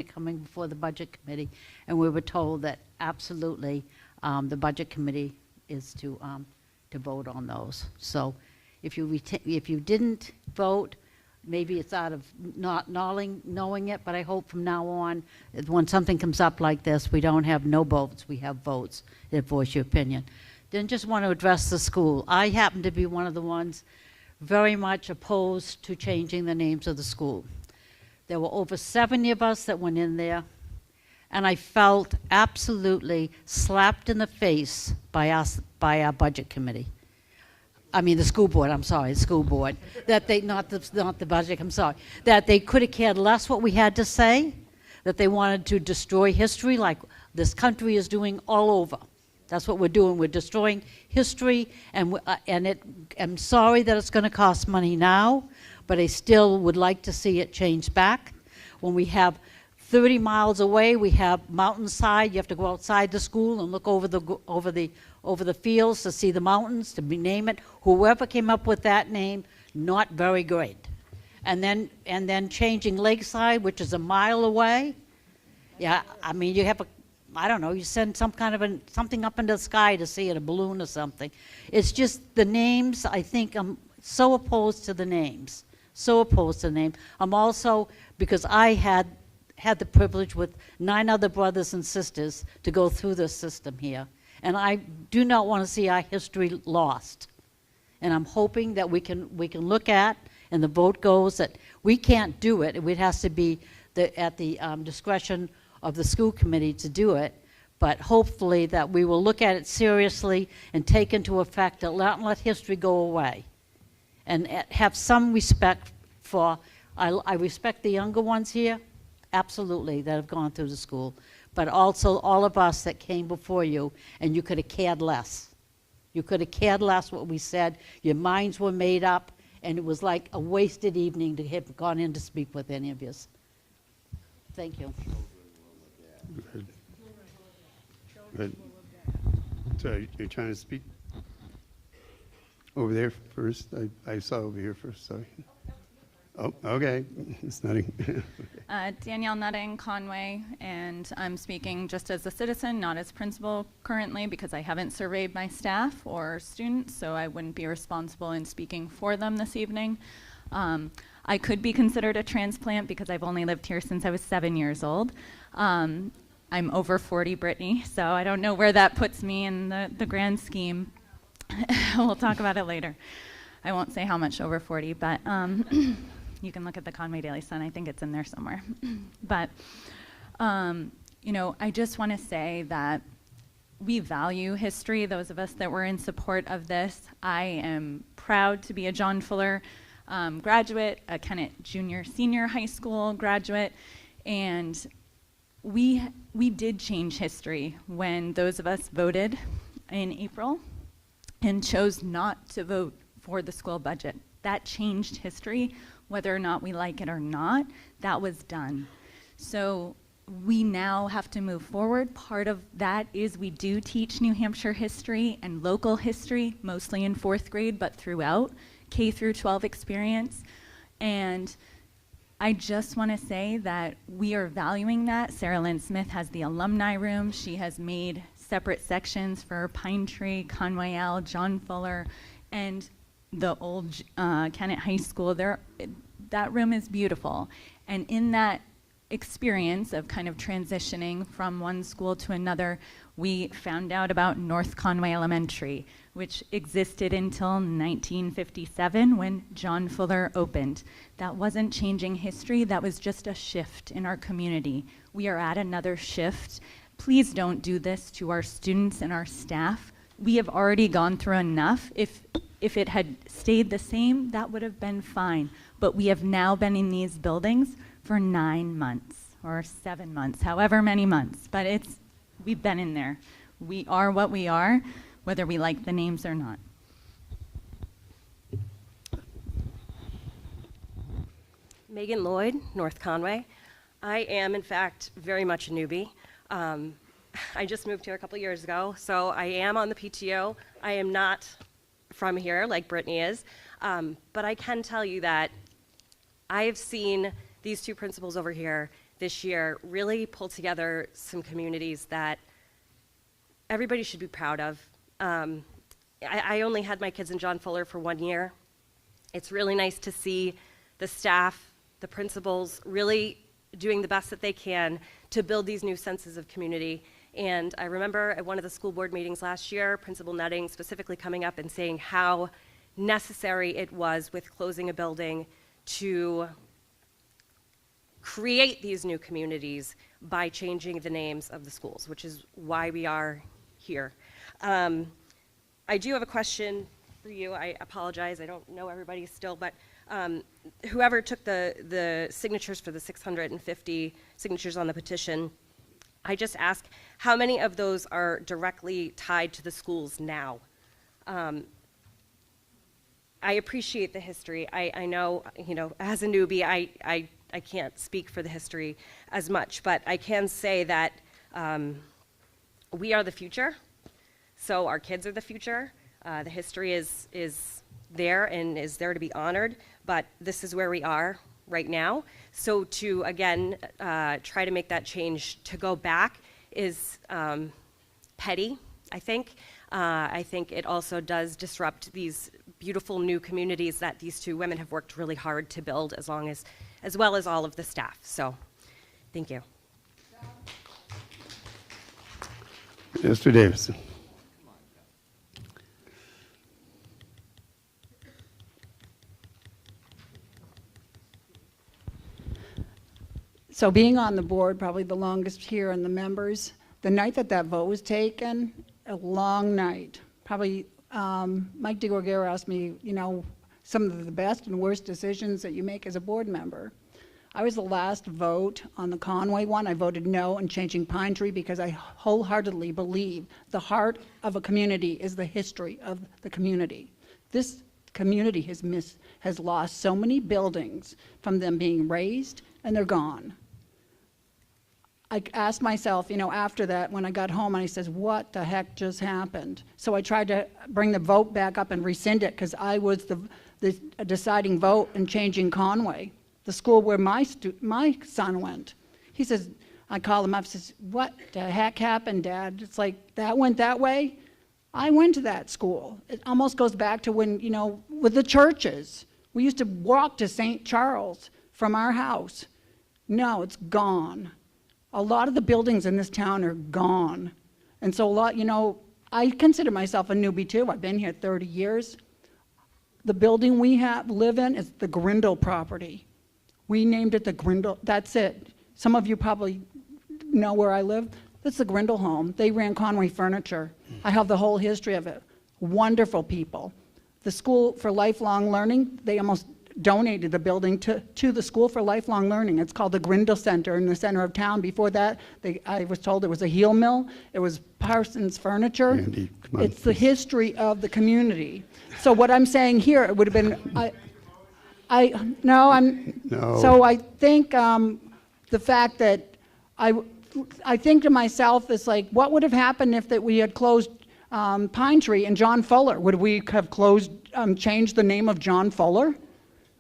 coming before the budget committee, and we were told that absolutely the budget committee is to vote on those. So if you didn't vote, maybe it's out of not knowing it, but I hope from now on, when something comes up like this, we don't have no votes, we have votes that voice your opinion. Then just want to address the school. I happen to be one of the ones very much opposed to changing the names of the school. There were over 70 of us that went in there, and I felt absolutely slapped in the face by our budget committee. I mean, the school board, I'm sorry, the school board, that they, not the budget, I'm sorry, that they could have cared less what we had to say, that they wanted to destroy history like this country is doing all over. That's what we're doing. We're destroying history, and I'm sorry that it's going to cost money now, but I still would like to see it change back. When we have 30 miles away, we have mountainside. You have to go outside the school and look over the fields to see the mountains, to name it. Whoever came up with that name, not very great. And then changing Lakeside, which is a mile away. Yeah, I mean, you have I don't know, you send something up into the sky to see it, a balloon or something. It's just the names. I think I'm so opposed to the names. So opposed to the name. I'm also, because I had the privilege with 9 other brothers and sisters to go through this system here. And I do not want to see our history lost. And I'm hoping that we can look at, and the vote goes that we can't do it. It has to be at the discretion of the school committee to do it. But hopefully that we will look at it seriously and take into effect that let history go away. And have some respect for, I respect the younger ones here, absolutely, that have gone through the school. but also all of us that came before you, and you could have cared less. You could have cared less what we said. Your minds were made up, and it was like a wasted evening to have gone in to speak with any of you. Thank you. Good. Good. So you're trying to speak? Over there first. I saw over here first, sorry. Oh, okay. It's nothing. Danielle Nutting, Conway, and I'm speaking just as a citizen, not as principal currently, because I haven't surveyed my staff or students, so I wouldn't be responsible in speaking for them this evening. I could be considered a transplant because I've only lived here since I was 7 years old. I'm over 40, Brittany, so I don't know where that puts me in the grand scheme. We'll talk about it later. I won't say how much over 40, but you can look at the Conway Daily Sun. I think it's in there somewhere. But, you know, I just want to say that we value history, those of us that were in support of this. I am proud to be a John Fuller graduate, a Kennett Junior Senior High School graduate, and we did change history when those of us voted in April and chose not to vote for the school budget. That changed history, whether or not we like it or not. That was done. So we now have to move forward. Part of that is we do teach New Hampshire history and local history, mostly in 4th grade, but throughout K through 12 experience. And I just want to say that we are valuing that. Sarah Lynn Smith has the alumni room. She has made separate sections for Pine Tree, Conway L, John Fuller, and the old Kennett High School. That room is beautiful. And in that experience of kind of transitioning from one school to another, we found out about North Conway Elementary, which existed until 1957 when John Fuller opened. That wasn't changing history, that was just a shift in our community. We are at another shift. Please don't do this to our students and our staff. We have already gone through enough. If it had stayed the same, that would have been fine. But we have now been in these buildings for 9 months or 7 months, however many months. But we've been in there. We are what we are, whether we like the names or not. Megan Lloyd, North Conway. I am, in fact, very much a newbie. I just moved here a couple years ago, so I am on the PTO. I am not from here like Brittany is, but I can tell you that I have seen these two principals over here this year really pull together some communities that everybody should be proud of. I only had my kids in John Fuller for 1 year. It's really nice to see the staff, the principals really doing the best that they can to build these new senses of community. And I remember at one of the school board meetings last year, Principal Nutting specifically coming up and saying how necessary it was with closing a building to create these new communities by changing the names of the schools, which is why we are here. I do have a question for you. I apologize, I don't know everybody still, but whoever took the signatures for the 650 signatures on the petition, I just ask, how many of those are directly tied to the schools now? I appreciate the history. I know, you know, as a newbie, I can't speak for the history as much, but I can say that we are the future, so our kids are the future. The history is there and is there to be honored, but this is where we are right now. So to, again, try to make that change, to go back is petty, I think. I think it also does disrupt these beautiful new communities that these two women have worked really hard to build, as well as all of the staff. So, thank you. Mr. Davison. So being on the board, probably the longest here, and the members, the night that vote was taken, a long night. Probably Mike DeGorgero asked me, you know, some of the best and worst decisions that you make as a board member. I was the last vote on the Conway one. I voted no in changing Pine Tree because I wholeheartedly believe the heart of a community is the history of the community. This community has lost so many buildings from them being raised, and they're gone. I asked myself, you know, after that, when I got home, and I says, what the heck just happened? So I tried to bring the vote back up and rescind it because I was the deciding vote in changing Conway, the school where my son went. He says, I call him up, says, what the heck happened, Dad? It's like, that went that way? I went to that school. It almost goes back to when, you know, with the churches. We used to walk to St. Charles from our house. No, it's gone. A lot of the buildings in this town are gone. And so a lot, you know, I consider myself a newbie too. I've been here 30 years. The building we live in is the Grindle property. We named it the Grindle, that's it. Some of you probably know where I live. That's the Grindle home. They ran Conway Furniture. I have the whole history of it. Wonderful people. The School for Lifelong Learning, they almost donated the building to the School for Lifelong Learning. It's called the Grindle Center in the center of town. Before that, I was told it was a heel mill. It was Parsons Furniture. Randy, come on, it's the history of the community. So what I'm saying here, it would have been, No. So I think the fact that I think to myself, it's like, what would have happened if we had closed Pine Tree and John Fuller? Would we have changed the name of John Fuller?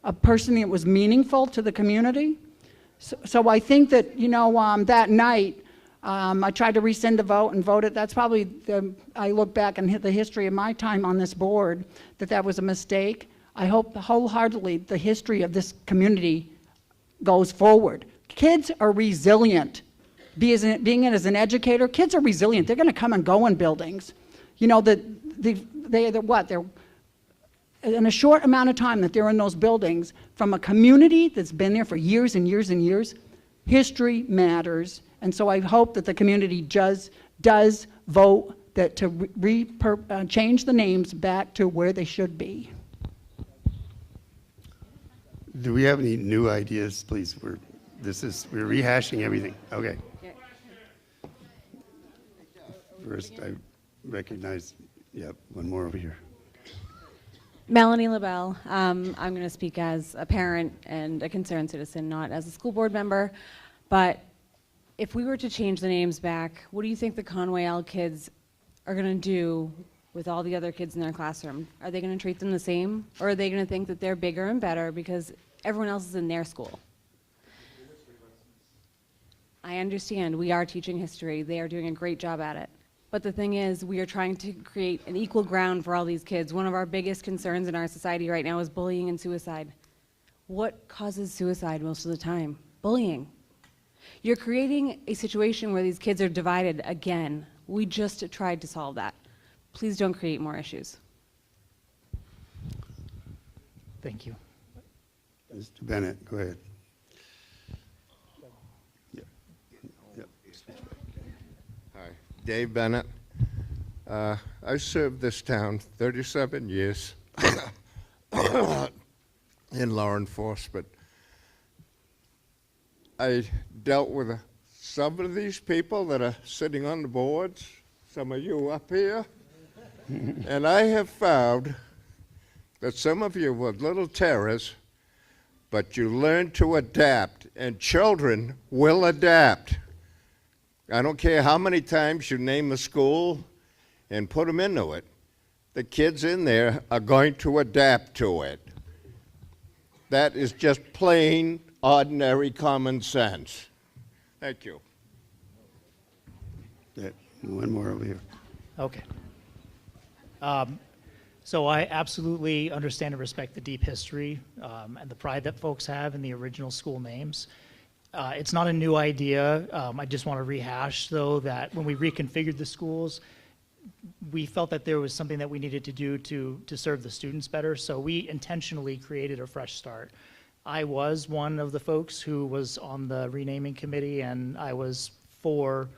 A person that was meaningful to the community? So I think that, you know, that night, I tried to rescind the vote and vote it. That's probably, I look back and hit the history of my time on this board, that was a mistake. I hope wholeheartedly the history of this community goes forward. Kids are resilient. Being as an educator, kids are resilient. They're going to come and go in buildings. You know, they're in a short amount of time that they're in those buildings, from a community that's been there for years and years and years, history matters. And so I hope that the community does vote to change the names back to where they should be. Do we have any new ideas, please? We're rehashing everything. Okay. First, I recognize, one more over here. Melanie LaBelle. I'm going to speak as a parent and a concerned citizen, not as a school board member. But if we were to change the names back, what do you think the Conway L kids are going to do with all the other kids in their classroom? Are they going to treat them the same? Or are they going to think that they're bigger and better because everyone else is in their school? I understand we are teaching history. They are doing a great job at it. But the thing is, we are trying to create an equal ground for all these kids. One of our biggest concerns in our society right now is bullying and suicide. What causes suicide most of the time? Bullying. You're creating a situation where these kids are divided again. We just tried to solve that. Please don't create more issues. Thank you. Mr. Bennett, go ahead. Hi, Dave Bennett. I served this town 37 years in law enforcement. I dealt with some of these people that are sitting on the boards, some of you up here, and I have found that some of you were little terrors, but you learn to adapt, and children will adapt. I don't care how many times you name a school and put them into it, the kids in there are going to adapt to it. That is just plain, ordinary common sense. Thank you. Yeah, one more over here. Okay. So I absolutely understand and respect the deep history and the pride that folks have in the original school names. It's not a new idea. I just want to rehash, though, that when we reconfigured the schools, we felt that there was something that we needed to do to serve the students better, so we intentionally created a fresh start. I was one of the folks who was on the renaming committee, and I was for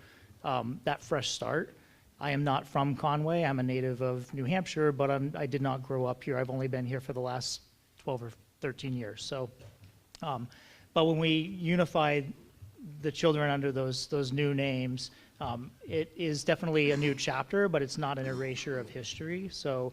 that fresh start. I am not from Conway. I'm a native of New Hampshire, but I did not grow up here. I've only been here for the last 12 or 13 years. So But when we unified the children under those new names, it is definitely a new chapter, but it's not an erasure of history. So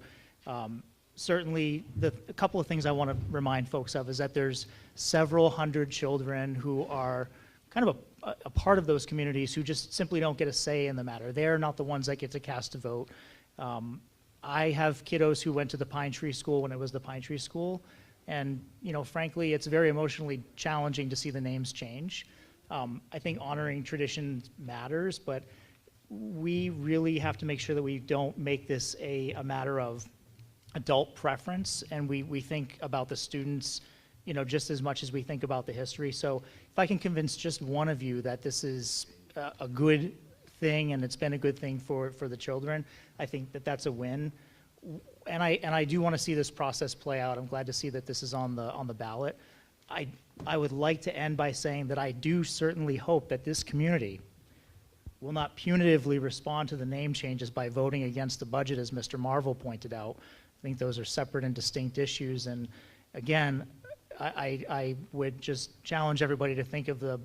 certainly a couple of things I want to remind folks of is that there's several hundred children who are kind of a part of those communities who just simply don't get a say in the matter. They're not the ones that get to cast a vote. I have kiddos who went to the Pine Tree School when it was the Pine Tree School, and frankly, it's very emotionally challenging to see the names change. I think honoring tradition matters, but we really have to make sure that we don't make this a matter of adult preference, and we think about the students just as much as we think about the history. So if I can convince just one of you that this is a good thing and it's been a good thing for the children, I think that that's a win. And I do want to see this process play out. I'm glad to see that this is on the ballot. I would like to end by saying that I do certainly hope that this community will not punitively respond to the name changes by voting against the budget, as Mr. Marvel pointed out. I think those are separate and distinct issues. And again, I would just challenge everybody to think of the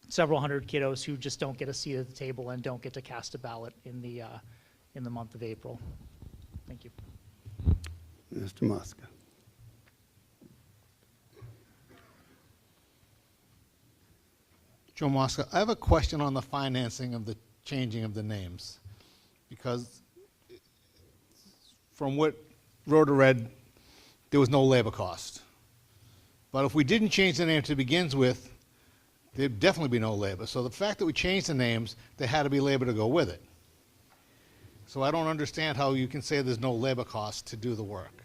several hundred kiddos who just don't get a seat at the table and don't get to cast a ballot in the month of April. Thank you. Mr. Mosca. Joe Mosca, I have a question on the financing of the changing of the names, because from what Rhoda read, there was no labor cost. But if we didn't change the name to begin with, there'd definitely be no labor. So the fact that we changed the names, there had to be labor to go with it. So I don't understand how you can say there's no labor cost to do the work.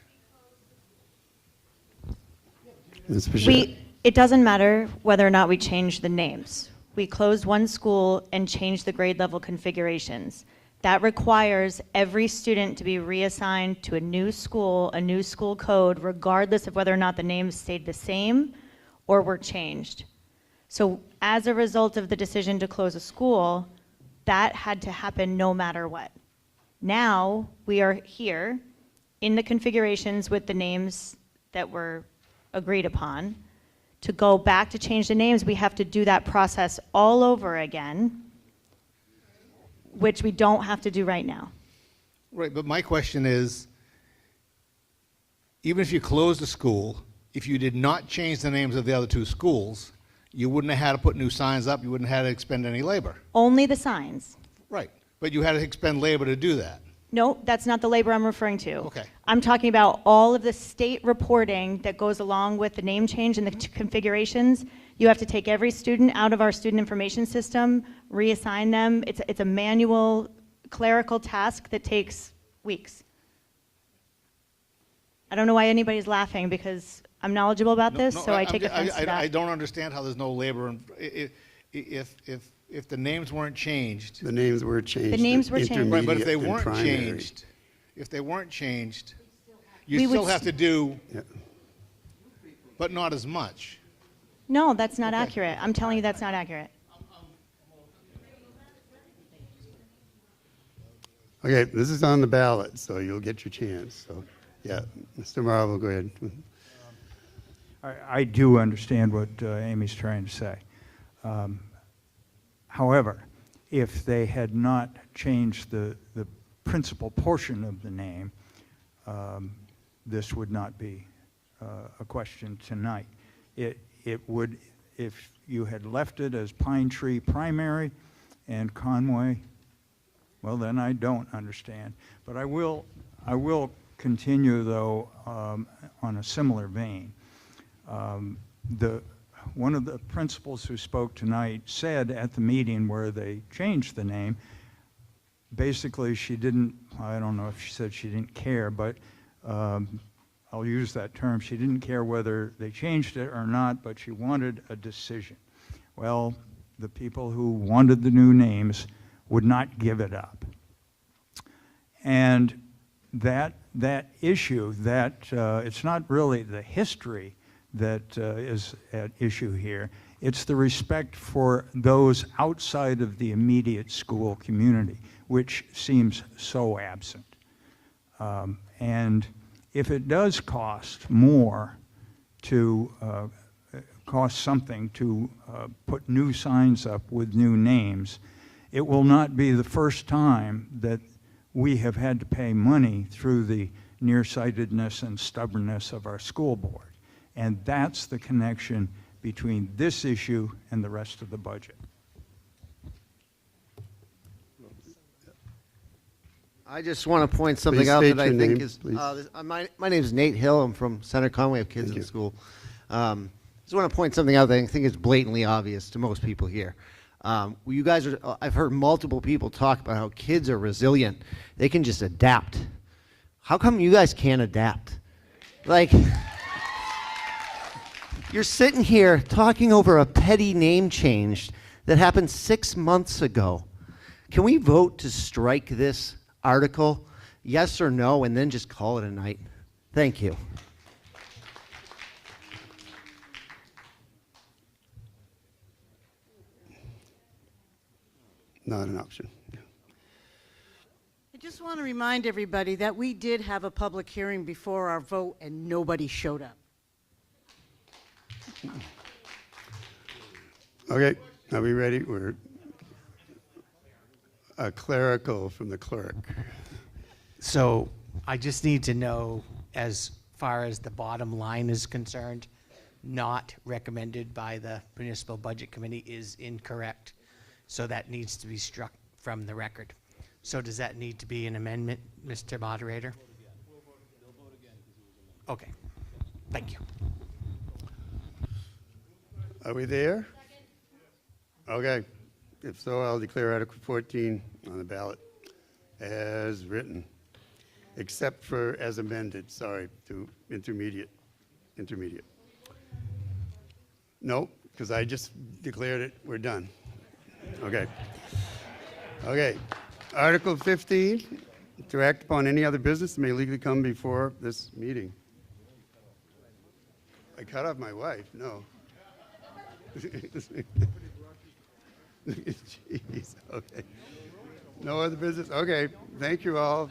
It doesn't matter whether or not we change the names. We closed one school and changed the grade level configurations. That requires every student to be reassigned to a new school code, regardless of whether or not the names stayed the same or were changed. So as a result of the decision to close a school, that had to happen no matter what. Now we are here in the configurations with the names that were agreed upon. To go back to change the names, we have to do that process all over again, which we don't have to do right now. Right, but my question is, even if you closed the school, if you did not change the names of the other two schools, you wouldn't have had to put new signs up, you wouldn't have had to expend any labor. Only the signs. Right, but you had to expend labor to do that. No, that's not the labor I'm referring to. Okay. I'm talking about all of the state reporting that goes along with the name change and the configurations. You have to take every student out of our student information system, reassign them. It's a manual, clerical task that takes weeks. I don't know why anybody's laughing, because I'm knowledgeable about this, so I take offense to that. I don't understand how there's no labor. If the names weren't changed. The names were changed. The names were changed. Right, but if they intermediate and weren't primary. changed, you still have to do, but not as much. No, that's not accurate. I'm telling you that's not accurate. Okay, this is on the ballot, so you'll get your chance. So, yeah, Mr. Marvel, go ahead. I do understand what Amy's trying to say. However, if they had not changed the principal portion of the name, this would not be a question tonight. It would, if you had left it as Pine Tree Primary and Conway, well, then I don't understand. But I will continue, though, on a similar vein. One of the principals who spoke tonight said at the meeting where they changed the name, basically she didn't, I don't know if she said she didn't care, but I'll use that term, she didn't care whether they changed it or not, but she wanted a decision. Well, the people who wanted the new names would not give it up. And that issue, it's not really the history that is at issue here. It's the respect for those outside of the immediate school community, which seems so absent. And if it does cost more to costs something to put new signs up with new names. It will not be the first time that we have had to pay money through the nearsightedness and stubbornness of our school board. And that's the connection between this issue and the rest of the budget. I just want to point something Please out state that I your think name, is, please. my name is Nate Hill. I'm from Center Conway. I have kids in school. Just want to point something out that I think is blatantly obvious to most people here. You guys are, I've heard multiple people talk about how kids are resilient. They can just adapt. How come you guys can't adapt? Like, you're sitting here talking over a petty name change that happened 6 months ago. Can we vote to strike this article, yes or no, and then just call it a night? Thank you. Not an option. I just want to remind everybody that we did have a public hearing before our vote and nobody showed up. Okay, are we ready? We're a clerical from the clerk. So I just need to know, as far as the bottom line is concerned, not recommended by the Municipal Budget Committee is incorrect. So that needs to be struck from the record. So does that need to be an amendment, Mr. Moderator? Okay, thank you. Are we there? Okay. If so, I'll declare Article 14 on the ballot as written, except for as amended, sorry, to intermediate. No, because I just declared it, we're done. Okay. Okay. Article 15, to act upon any other business that may legally come before this meeting. I cut off my wife, no. Jeez, okay. No other business? Okay, thank you all.